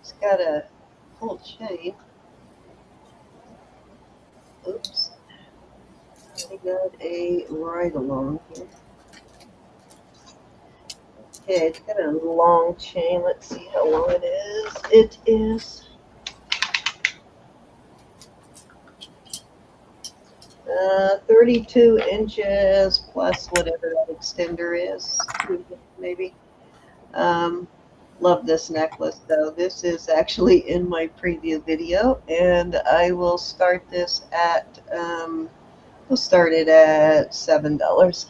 It's got a whole chain. Oops. I got a ride along here. Okay, it's got a long chain. Let's see how long it is. It is 32 inches plus whatever that extender is, maybe. Love this necklace though. This is actually in my preview video, and I will start this at we'll start it at $7.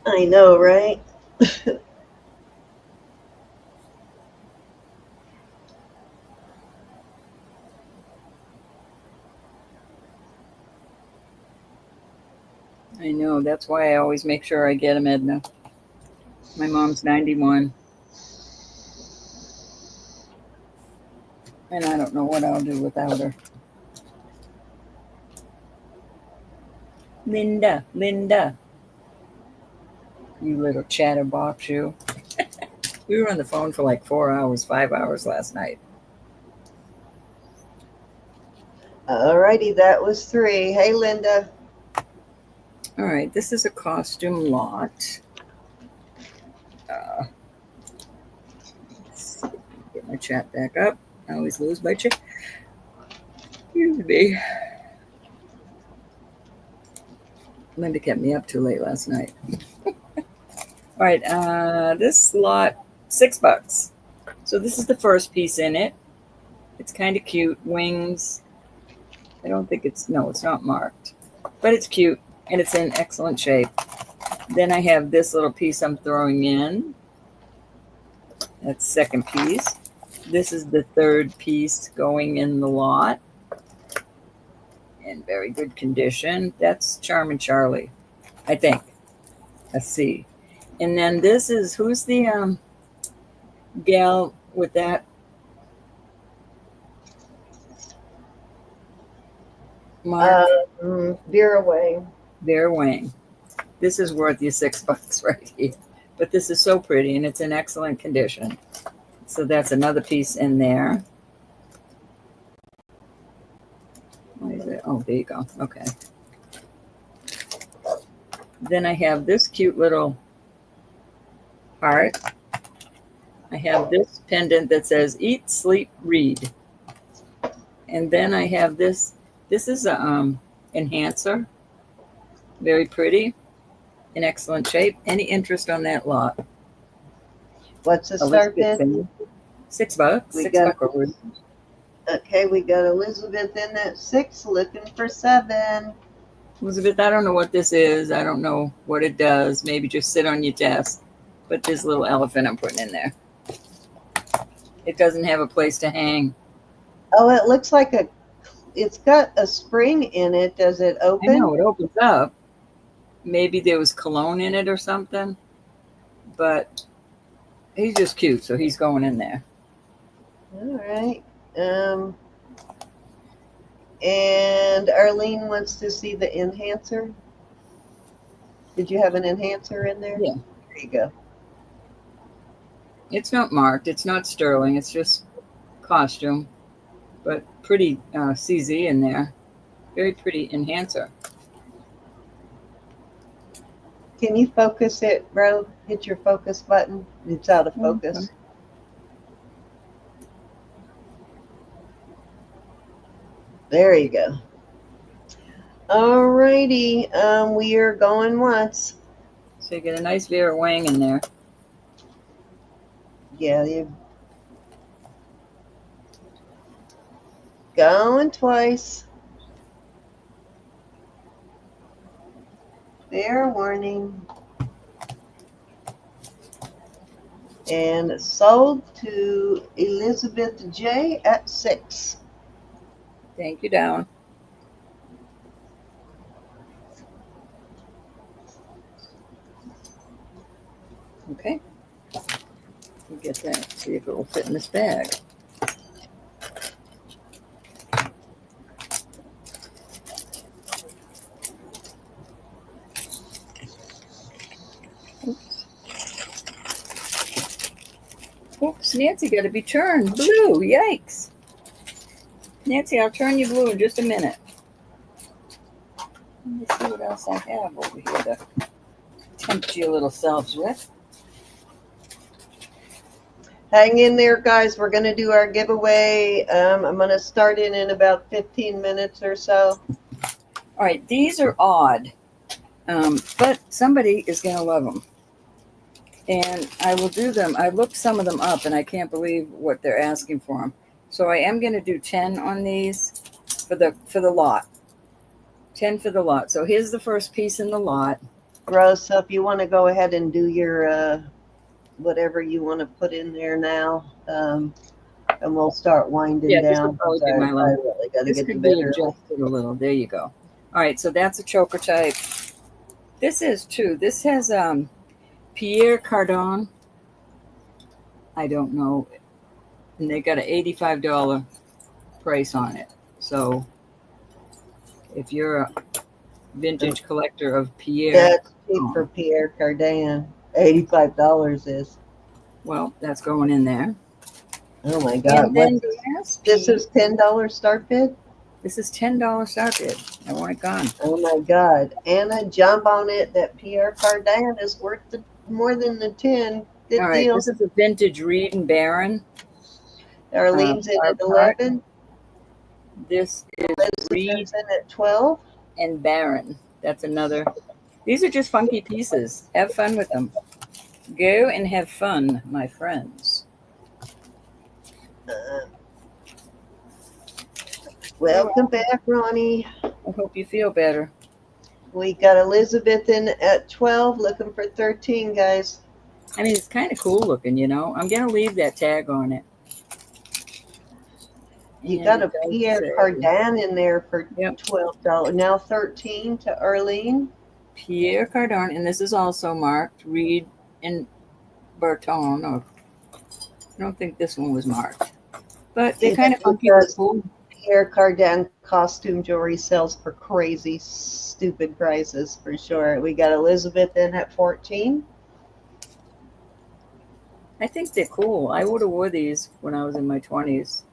I know, right? I know. That's why I always make sure I get them, Edna. My mom's 91. And I don't know what I'll do without her. Linda, Linda. You little chatterbox, you. We were on the phone for like 4 hours, 5 hours last night. Alrighty, that was 3. Hey, Linda. All right, this is a costume lot. Let's see if I can get my chat back up. I always lose my chat. Excuse me. Linda kept me up too late last night. All right, this lot, $6. So this is the first piece in it. It's kind of cute. Wings. I don't think it's not marked. But it's cute, and it's in excellent shape. Then I have this little piece I'm throwing in. That's second piece. This is the third piece going in the lot. In very good condition. That's Charmin' Charlie, I think. Let's see. And then this is, who's the gal with that? Mark? Vera Wang. Vera Wang. This is worth your $6 right here. But this is so pretty, and it's in excellent condition. So that's another piece in there. What is it? Oh, there you go. Okay. Then I have this cute little heart. I have this pendant that says "Eat, Sleep, Read," and then I have this. This is a enhancer, very pretty, in excellent shape. Any interest on that lot? What's the start bid? $6. We $6 got- over. Okay, we got Elizabeth in at 6, looking for 7. Elizabeth, I don't know what this is. I don't know what it does. Maybe just sit on your desk. But this little elephant I'm putting in there. It doesn't have a place to hang. Oh, it looks like it's got a spring in it. Does it open? I know, it opens up. Maybe there was cologne in it or something. But he's just cute, so he's going in there. All right. And Arlene wants to see the enhancer. Did you have an enhancer in there? Yeah. There you go. It's not marked. It's not sterling. It's just costume. But pretty CZ in there. Very pretty enhancer. Can you focus it, bro? Hit your focus button. It's out of focus. Okay. There you go. All righty. We are going once. So you get a nice Vera Wang in there. Yeah, you going twice. Fair warning. And sold to Elizabeth J at 6. Thank you, down. Okay. We'll get that. See if it will fit in this bag. Oops. Oops, Nancy got to be turned blue. Yikes. Nancy, I'll turn you blue in just a minute. Let me see what else I have over here to tempt your little selves with. Hang in there, guys. We're going to do our giveaway. I'm going to start in about 15 minutes or so. All right, these are odd, but somebody is going to love them. And I will do them. I looked some of them up, and I can't believe what they're asking for them. So I am going to do 10 on these for the lot. 10 for the lot. So here's the first piece in the lot. Rose, so if you want to go ahead and do your whatever you want to put in there now, and we'll start winding Yeah, this down. will probably be my last. I really got to This get to could bed be early. adjusted a little. There you go. All right, so that's a choker type. This is too. This has Pierre Cardin. I don't know. And they got an $85 price on it. So if you're a vintage collector of Pierre, That's cheap for Pierre Cardin. $85 is. well, that's going in there. Oh my God! And then This is $10 start bid. This is $10 start bid. I want it gone. Oh my God! Anna, jump on it. That Pierre Cardin is worth more than the 10. Good All right, deal. this is a vintage Reed and Baron. Arlene's in at part. 11. This is Reed Elizabeth's in at 12. and Baron. That's another. These are just funky pieces. Have fun with them. Go and have fun, my friends. Welcome back, Ronnie. I hope you feel better. We got Elizabeth in at 12, looking for 13, guys. I mean, it's kind of cool looking, you know. I'm going to leave that tag on it. You And got a it does Pierre say- Cardin in there for Yep. $12. Now 13 to Arlene. Pierre Cardin, and this is also marked Reed and Berton. Or I don't think this one was marked, but they're kind of funky. Cool. Pierre Cardin costume jewelry sells for crazy, stupid prices for sure. We got Elizabeth in at 14. I think they're cool. I would have wore these when I was in my 20s.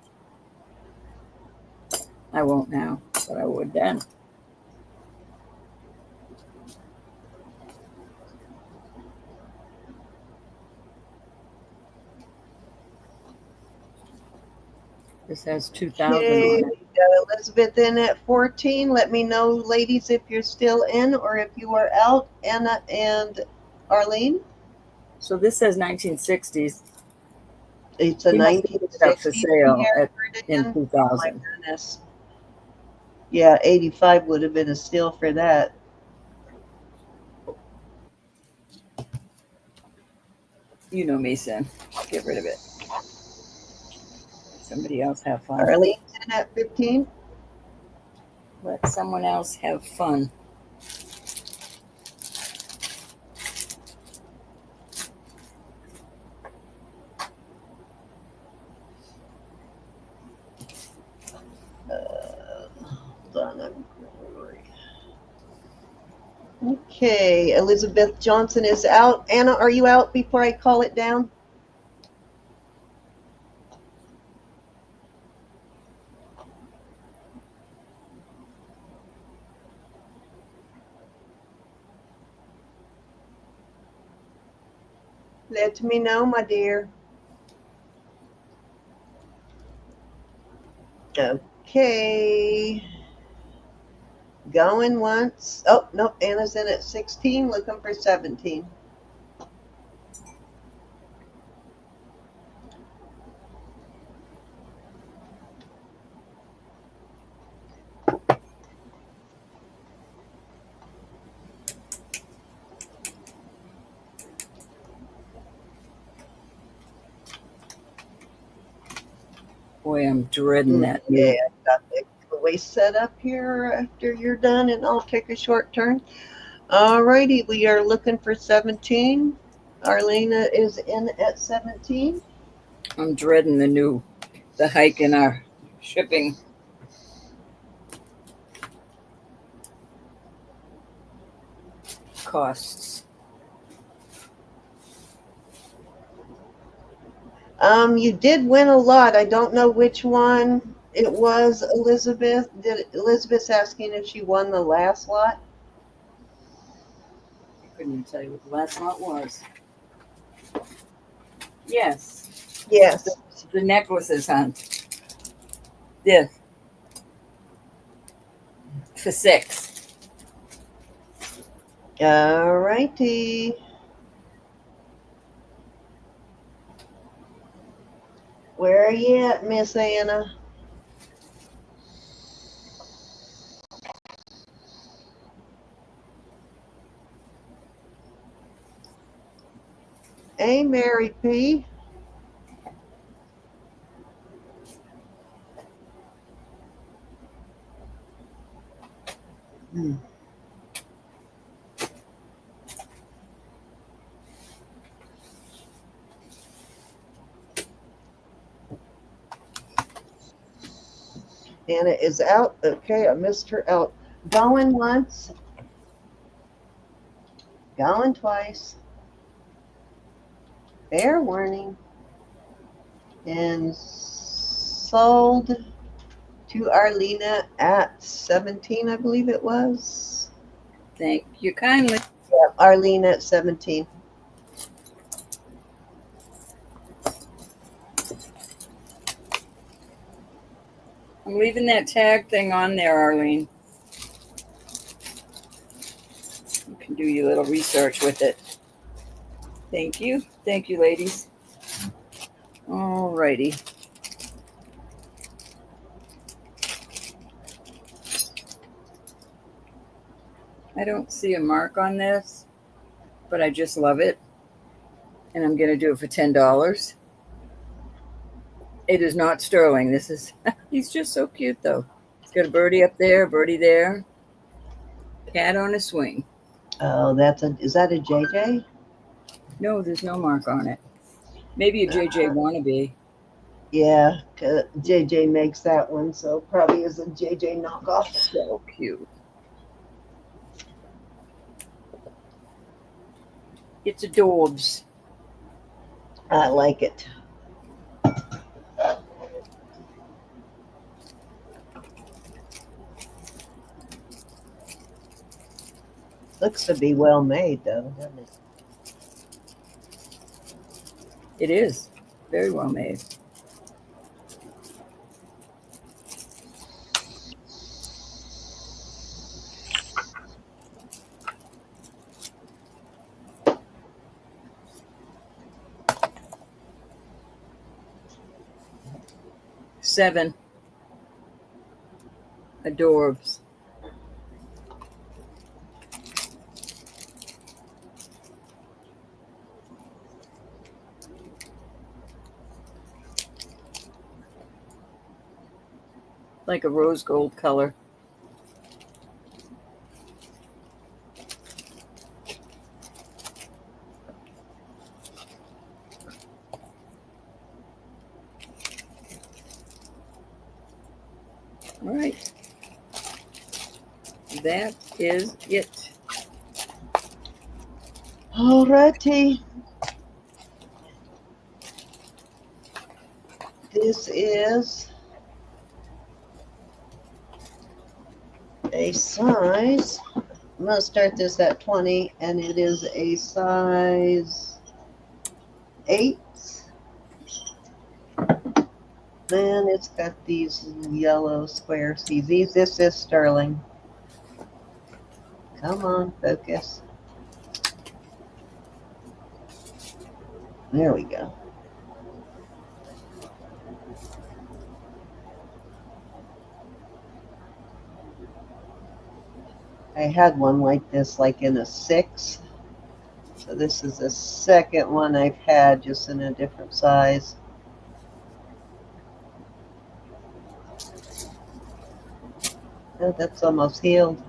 I won't now, but I would then. This has 2,000 Okay, on we it. got Elizabeth in at 14. Let me know, ladies, if you're still in or if you are out. Anna and Arlene. So this says 1960s. It's a He must have put it up for 1960 sale Pierre in Cardin. 2000. Oh my goodness. Yeah, 85 would have been a steal for that. You know me, Sin. Get rid of it. Somebody else have fun. Arlene's in at 15. Let someone else have fun. Hold on. Okay, Elizabeth Johnson is out. Anna, are you out before I call it down? Let me know, my dear. Okay. Going once. Oh, no, Anna's in at 16, looking for 17. Boy, I'm dreading that. Yeah, I've got the waist set up here after you're done, and I'll take a short turn. Alrighty, we are looking for 17. Arlena is in at 17. I'm dreading the hike in our shipping. Costs. You did win a lot. I don't know which one it was, Elizabeth. Elizabeth's asking if she won the last lot? I couldn't even tell you what the last lot was. Yes. Yes. The necklaces, hon. This. For 6. All righty. Where are you at, Miss Anna? Hey, Mary P. Anna is out. Okay, I missed her out. Going once, going twice. Fair warning. And sold to Arlena at 17, I believe it was. Thank you kindly. Yeah, Arlene at 17. I'm leaving that tag thing on there, Arlene. You can do your little research with it. Thank you. Thank you, ladies. Alrighty. I don't see a mark on this, but I just love it. And I'm going to do it for $10. It is not sterling. This is, he's just so cute though. He's got a birdie up there, a birdie there. Cat on a swing. Oh, is that a JJ? No, there's no mark on it. Maybe a JJ wannabe. Yeah, JJ makes that one, so probably is a JJ knockoff. So cute. It's adorbs. I like it. Looks to be well made, though, doesn't it? It is very well made. Seven. Adorbs. Like a rose gold color. All right. That is it. Alrighty. This is a size. I'm going to start this at 20, and it is a size 8. Man, it's got these yellow square CZs. This is sterling. Come on, focus. There we go. I had one like this, like in a 6. So this is the second one I've had, just in a different size. Oh, that's almost healed.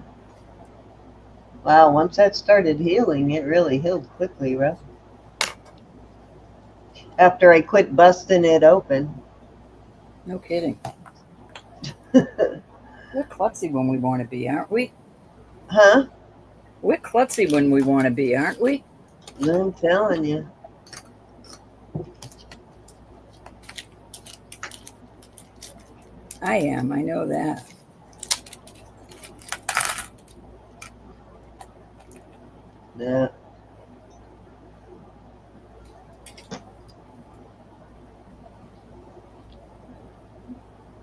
Wow, once that started healing, it really healed quickly, right? After I quit busting it open. No kidding. We're klutzy when we want to be, aren't we? Huh? We're klutzy when we want to be, aren't we? I'm telling you. I am. I know that. Yeah.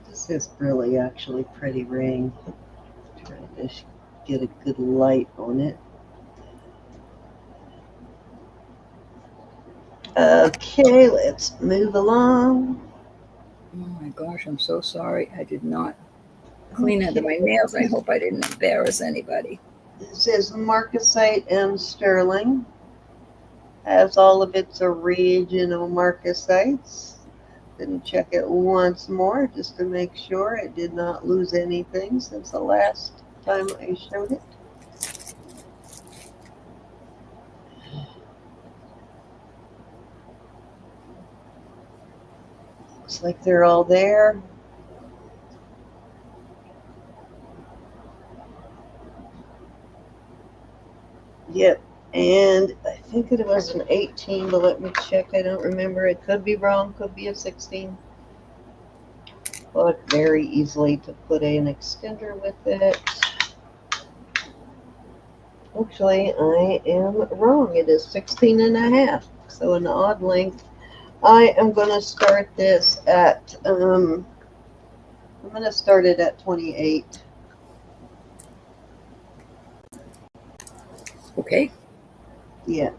This is really actually pretty ring. Trying to get a good light on it. Okay, let's move along. Oh my gosh, I'm so sorry. I did not clean under my nails. I hope I didn't embarrass anybody. This is marcasite and sterling. Has all of its original marcasites. Didn't check it once more just to make sure it did not lose anything since the last time I showed it. Looks like they're all there. Yep. And I think it was an 18, but let me check. I don't remember. It could be wrong. Could be a 16. But very easily to put an extender with it. Actually, I am wrong. It is 16 and a half. So an odd length. I am going to start this at, I'm going to start it at 28. Okay. Yeah.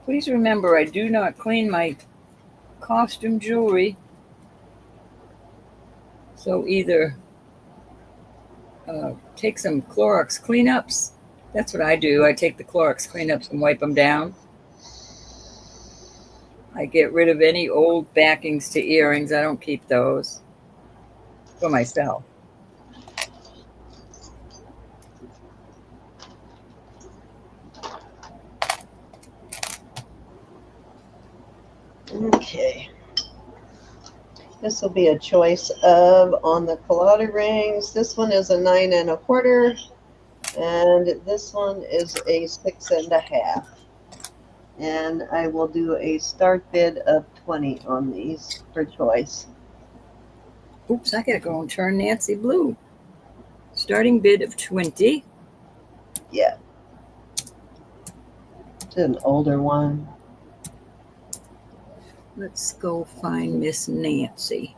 Please remember, I do not clean my costume jewelry. So either take some Clorox cleanups. That's what I do. I take the Clorox cleanups and wipe them down. I get rid of any old backings to earrings. I don't keep those for myself. Okay. This will be a choice of on the colada rings. This one is a 9 1/4, and this one is a 6 1/2. And I will do a start bid of 20 on these for choice. Oops, I gotta go and turn Nancy blue. Starting bid of 20. Yeah. It's an older one. Let's go find Miss Nancy.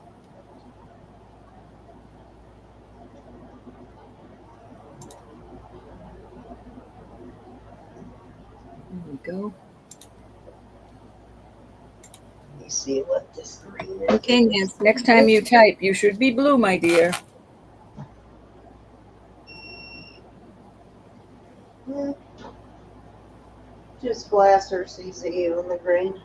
There we go. Let me see what this green is. Okay, Nancy, next time you type, you should be blue, my dear. Just glass or CCU on the green.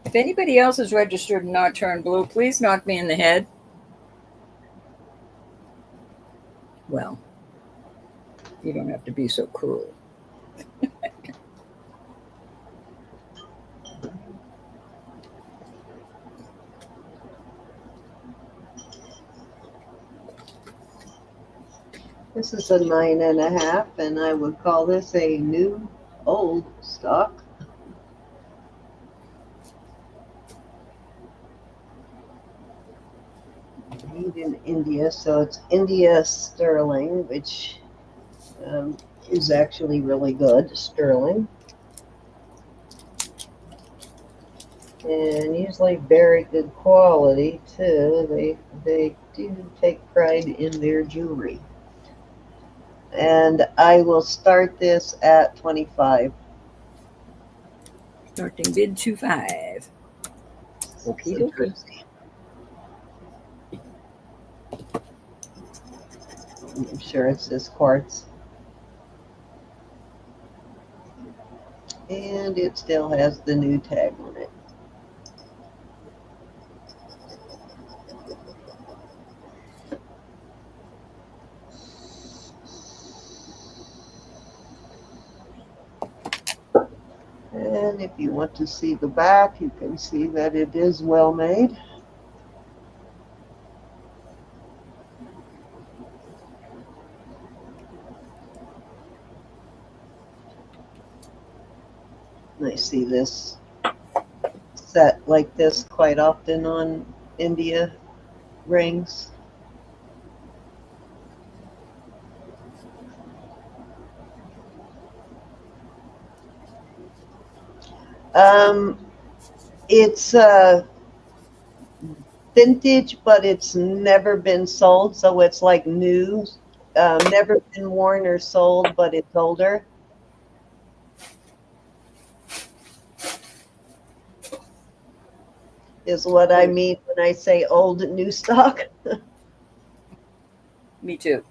If anybody else is registered and not turned blue, please knock me in the head. Well, you don't have to be so cruel. This is a 9 1/2, and I would call this a new old stock. Made in India, so it's India sterling, which is actually really good sterling, and usually very good quality too. They do take pride in their jewelry. And I will start this at 25. Starting bid 25. Okie dokie. I'm sure it's this quartz. And it still has the new tag on it. And if you want to see the back, you can see that it is well made. I see this set like this quite often on India rings. It's vintage, but it's never been sold, so it's like new. Never been worn or sold, but it's older. is what I mean when I say old new stock. Me too.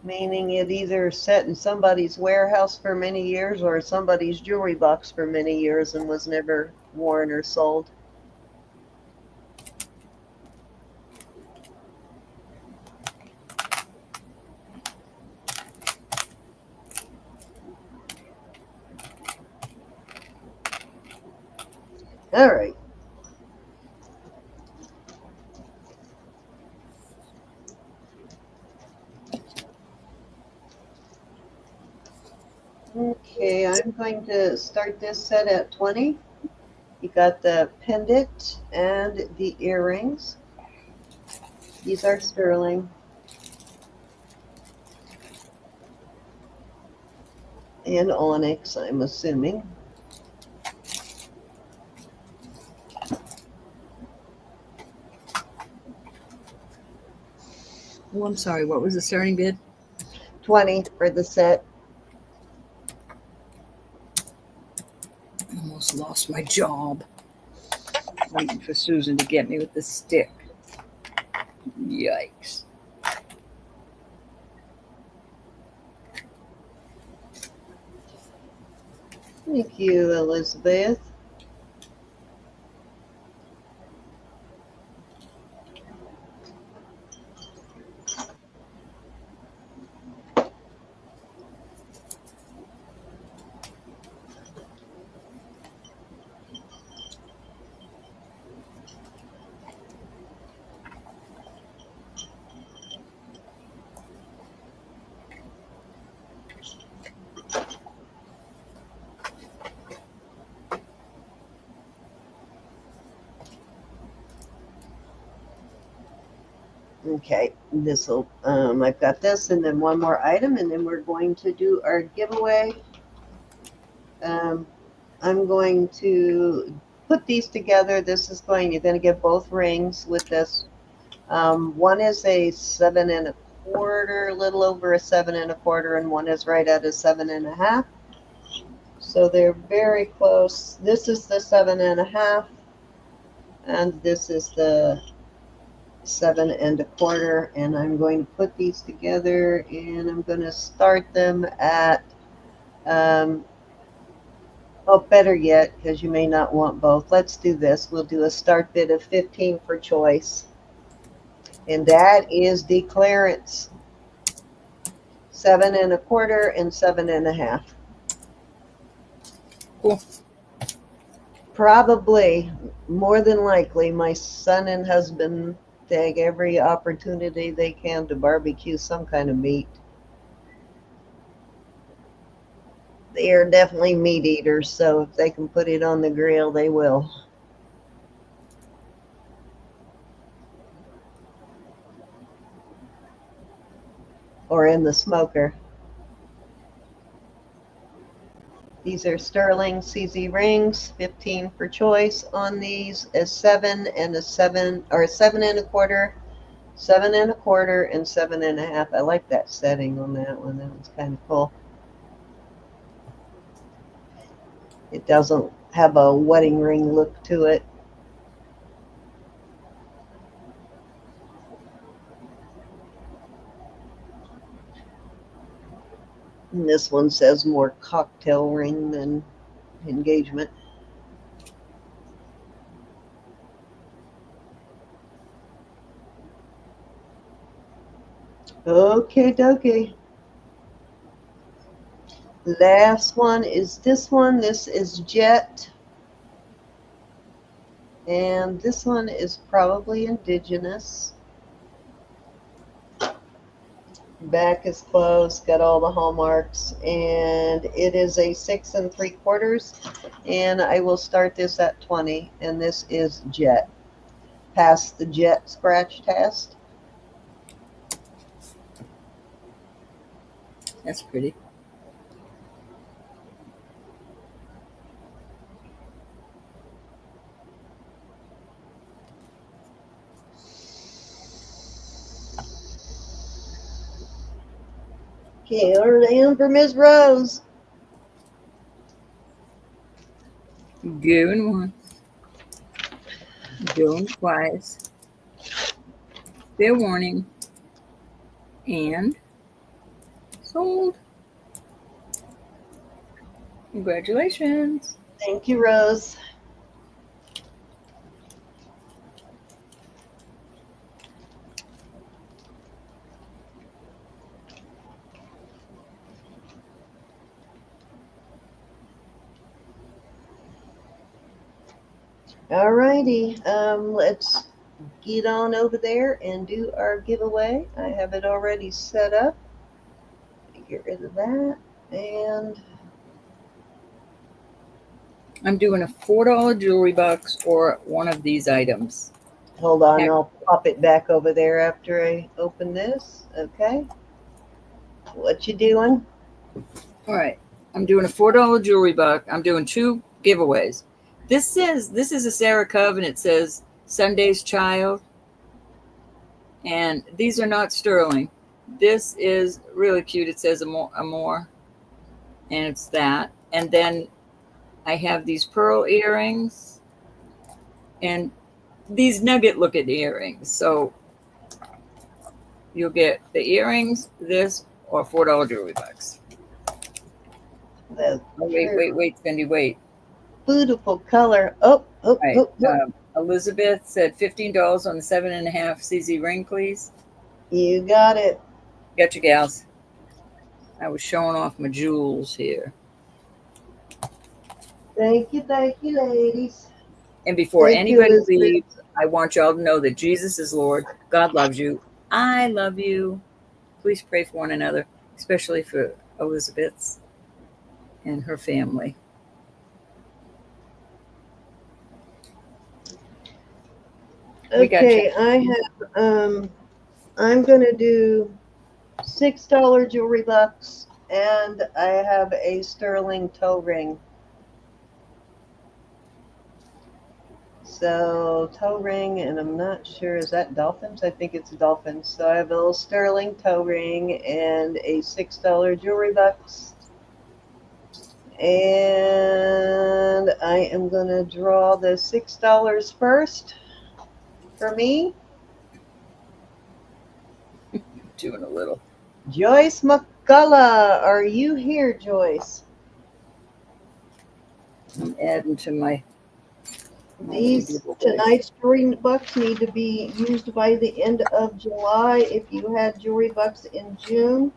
Meaning it either sat in somebody's warehouse for many years or somebody's jewelry box for many years and was never worn or sold. All right. Okay, I'm going to start this set at 20. You got the pendant and the earrings. These are sterling. And onyx, I'm assuming. Oh, I'm sorry. What was the starting bid? 20 for the set. Almost lost my job. Waiting for Susan to get me with the stick. Yikes. Thank you, Elizabeth. Okay, this will, I've got this and then one more item, and then we're going to do our giveaway. I'm going to put these together. This is going, you're going to get both rings with this. One is a 7 1/4, a little over a 7 1/4, and one is right at a 7 1/2. So they're very close. This is the 7 1/2, and this is the 7 1/4, and I'm going to put these together, and I'm going to start them at oh, better yet, because you may not want both, let's do this. We'll do a start bid of 15 for choice, and that is the clearance. 7 1/4 and 7 1/2. Cool. Probably, more than likely, my son and husband take every opportunity they can to barbecue some kind of meat. They are definitely meat eaters, so if they can put it on the grill, they will. Or in the smoker. These are sterling CZ rings, 15 for choice on these, a 7 and a 7, or a 7 1/4, 7 1/4, and 7 1/2. I like that setting on that one. That one's kind of cool. It doesn't have a wedding ring look to it. And this one says more cocktail ring than engagement. Okay, dokie. Last one is this one. This is Jet. And this one is probably indigenous. Back is closed, got all the hallmarks, and it is a 6 3/4. And I will start this at 20, and this is Jet. Pass the Jet scratch test. That's pretty. Okay, order in for Miss Rose. Going once, going twice. Fair warning. And sold. Congratulations. Thank you, Rose. All righty. Let's get on over there and do our giveaway. I have it already set up. Get rid of that. And I'm doing a $4 jewelry box or one of these items. hold on, I'll pop it back over there after I open this. Okay. What you doing? All right. I'm doing a $4 jewelry box. I'm doing 2 giveaways. This is a Sarah Cove, and it says Sunday's Child. And these are not sterling. This is really cute. It says Amore, and it's that. And then I have these pearl earrings and these nugget looking earrings. So you'll get the earrings, this, or $4 jewelry box. The Wait, Cindy, wait. beautiful color. Oh. Right. Elizabeth said $15 on the 7.5 CZ ring, please. You got it. Got you, gals. I was showing off my jewels here. Thank you, ladies. And before Thank you, anybody Elizabeth. leaves, I want y'all to know that Jesus is Lord. God loves you. I love you. Please pray for one another, especially for Elizabeth's and her family. Okay, I have I'm gonna do $6 jewelry box, and I have a sterling toe ring. So toe ring, and I'm not sure, is that dolphins? I think it's dolphins. So I have a little sterling toe ring and a $6 jewelry box. And I am gonna draw the $6 first for me. Doing a little. Joyce McCullough, are you here, Joyce? I'm adding to my. These tonight's jewelry bucks need to be used by the end of July. If you had jewelry bucks in June,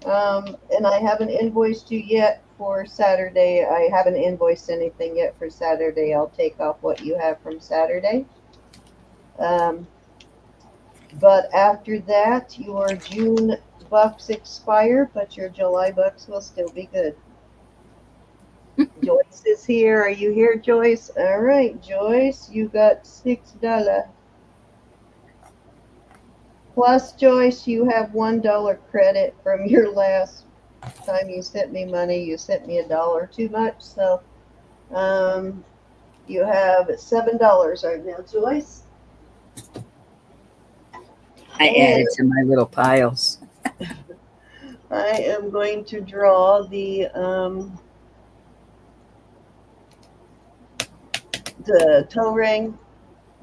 and I haven't invoiced you yet for Saturday. I haven't invoiced anything yet for Saturday. I'll take off what you have from Saturday. But after that, your June bucks expire, but your July bucks will still be good. Joyce is here. Are you here, Joyce? All right, Joyce, you got $6. Plus, Joyce, you have $1 credit from your last time you sent me money. You sent me $1 too much, so you have $7 right now, Joyce. I added to my little piles. I am going to draw the toe ring,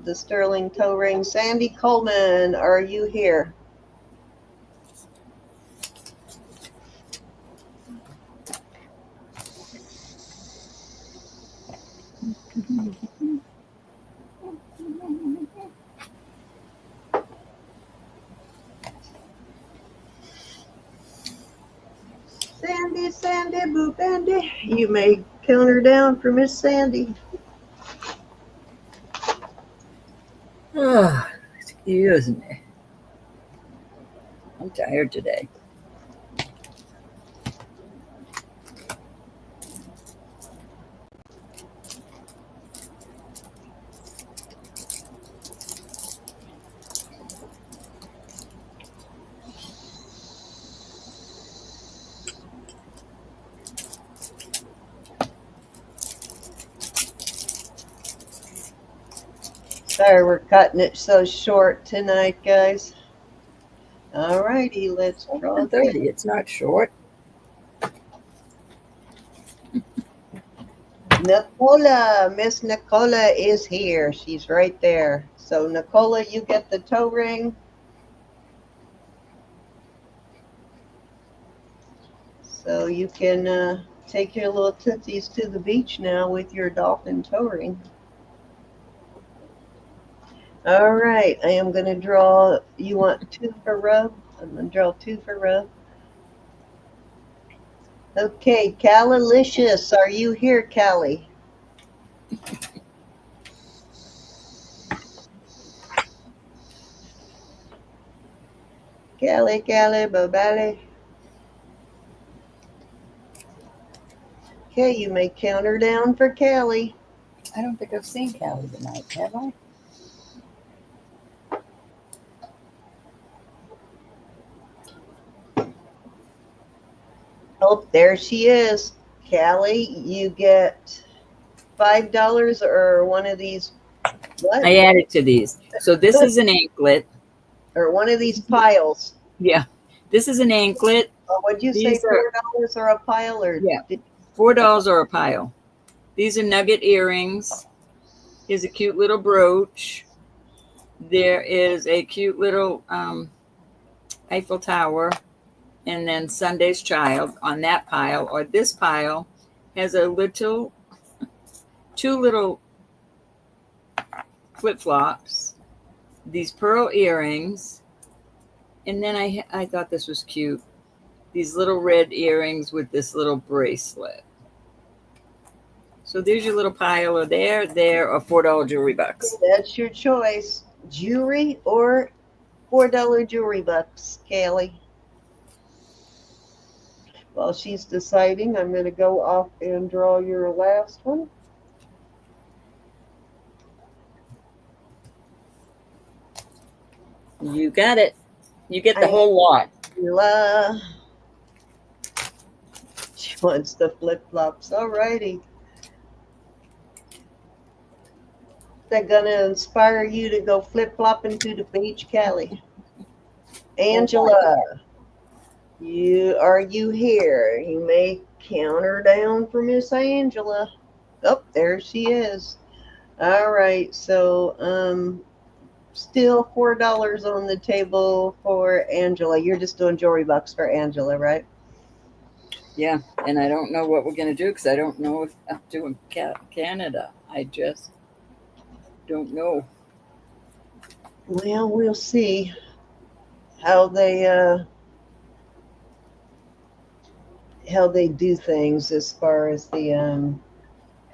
the sterling toe ring. Sandy Coleman, are you here? Sandy, Boo Bandy. You may count her down for Miss Sandy. Oh, excuse me. I'm tired today. Sorry, we're cutting it so short tonight, guys. All righty, let's draw 30. It's not short. Nicola, Miss Nicola is here. She's right there. So Nicola, you get the toe ring. So you can take your little tootsies to the beach now with your dolphin toe ring. All right, I am going to draw. You want two for rub? I'm going to draw two for rub. Okay, Calilicious, are you here, Callie? Callie, Babali. Okay, you may count her down for Callie. I don't think I've seen Callie tonight, have I? Oh, there she is. Callie, you get $5 or one of these, what? I added to these. So this is an anklet. Or one of these piles. Yeah. This is an anklet. Would you say These are- $4 or a pile? Or Yeah. $4 or a pile. These are nugget earrings. Here's a cute little brooch. There is a cute little Eiffel Tower. And then Sunday's Child on that pile. Or this pile has a little, two little flip-flops. These pearl earrings. And then I thought this was cute. These little red earrings with this little bracelet. So there's your little pile of there, or $4 jewelry bucks. That's your choice. Jewelry or $4 jewelry bucks, Callie. While she's deciding, I'm going to go off and draw your last one. You got it. You get the whole lot. She wants the flip-flops. Alrighty. They're going to inspire you to go flip-flopping to the beach, Callie. Angela, are you here? You may count her down for Miss Angela. Oh, there she is. All right, so still $4 on the table for Angela. You're just doing jewelry bucks for Angela, right? Yeah, and I don't know what we're going to do because I don't know if I'm doing Canada. I just don't know. Well, we'll see how they do things as far as the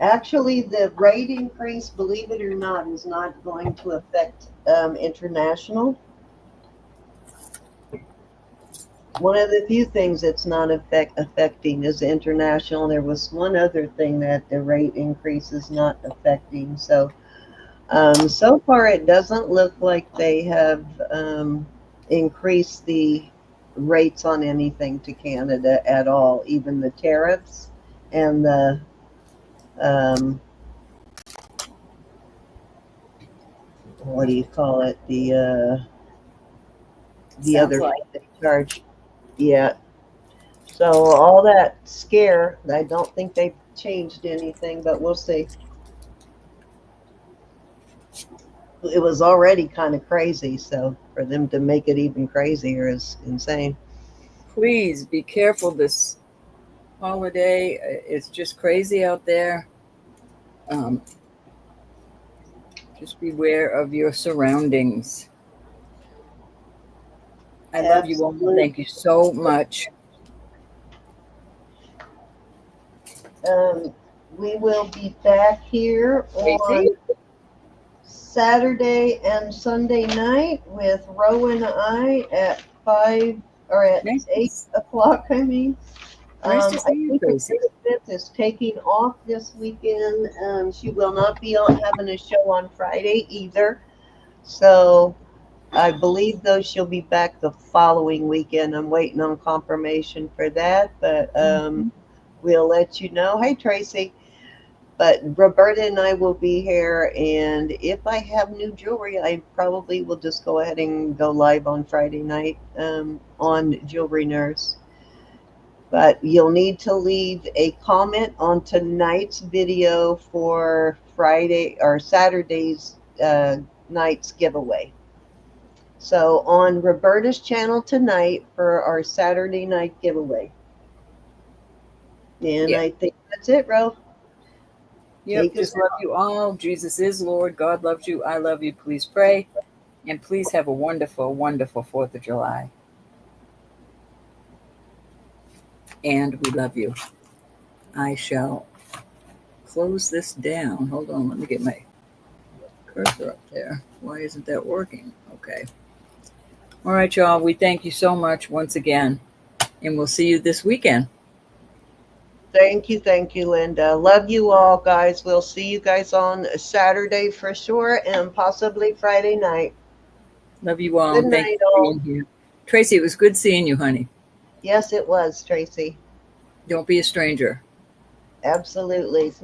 actually the rate increase, believe it or not, is not going to affect international. One of the few things that's not affecting is international. There was one other thing that the rate increase is not affecting. So so far it doesn't look like they have increased the rates on anything to Canada at all, even the tariffs and the what do you call it? The other Sounds thing they charge. Yeah. So all that scare, I don't think they've changed anything, but we'll see. It was already kind of crazy, so for them to make it even crazier is insane. Please be careful this holiday. It's just crazy out there. Just beware of your surroundings. I love you all. Thank you so much. We will be back here on Saturday and Sunday night with Ro and I at 5 or at 8 o'clock. I mean, Nice to see I you, think Tracy. Elizabeth is taking off this weekend. She will not be on having a show on Friday either. So I believe though she'll be back the following weekend. I'm waiting on confirmation for that, but we'll let you know. Hey, Tracy. But Roberta and I will be here, and if I have new jewelry, I probably will just go ahead and go live on Friday night on Jewelry Nurse. But you'll need to leave a comment on tonight's video for Friday or Saturday's night's giveaway. So on Roberta's channel tonight for our Saturday night giveaway. And Yeah. I think that's it, Ro. Yep, Take us just love you all. Jesus is Lord. God loves you. I love you. Please pray. And please have a wonderful, wonderful 4th of July. And we love you. I shall close this down. Hold on, let me get my cursor up there. Why isn't that working? Okay. All right, y'all. We thank you so much once again. And we'll see you this weekend. Thank you, Linda. Love you all, guys. We'll see you guys on Saturday for sure and possibly Friday night. Love you all. Good Thank you night, for all. being here. Tracy, it was good seeing you, honey. Yes, it was, Tracy. Don't be a stranger. Absolutely. It's nice.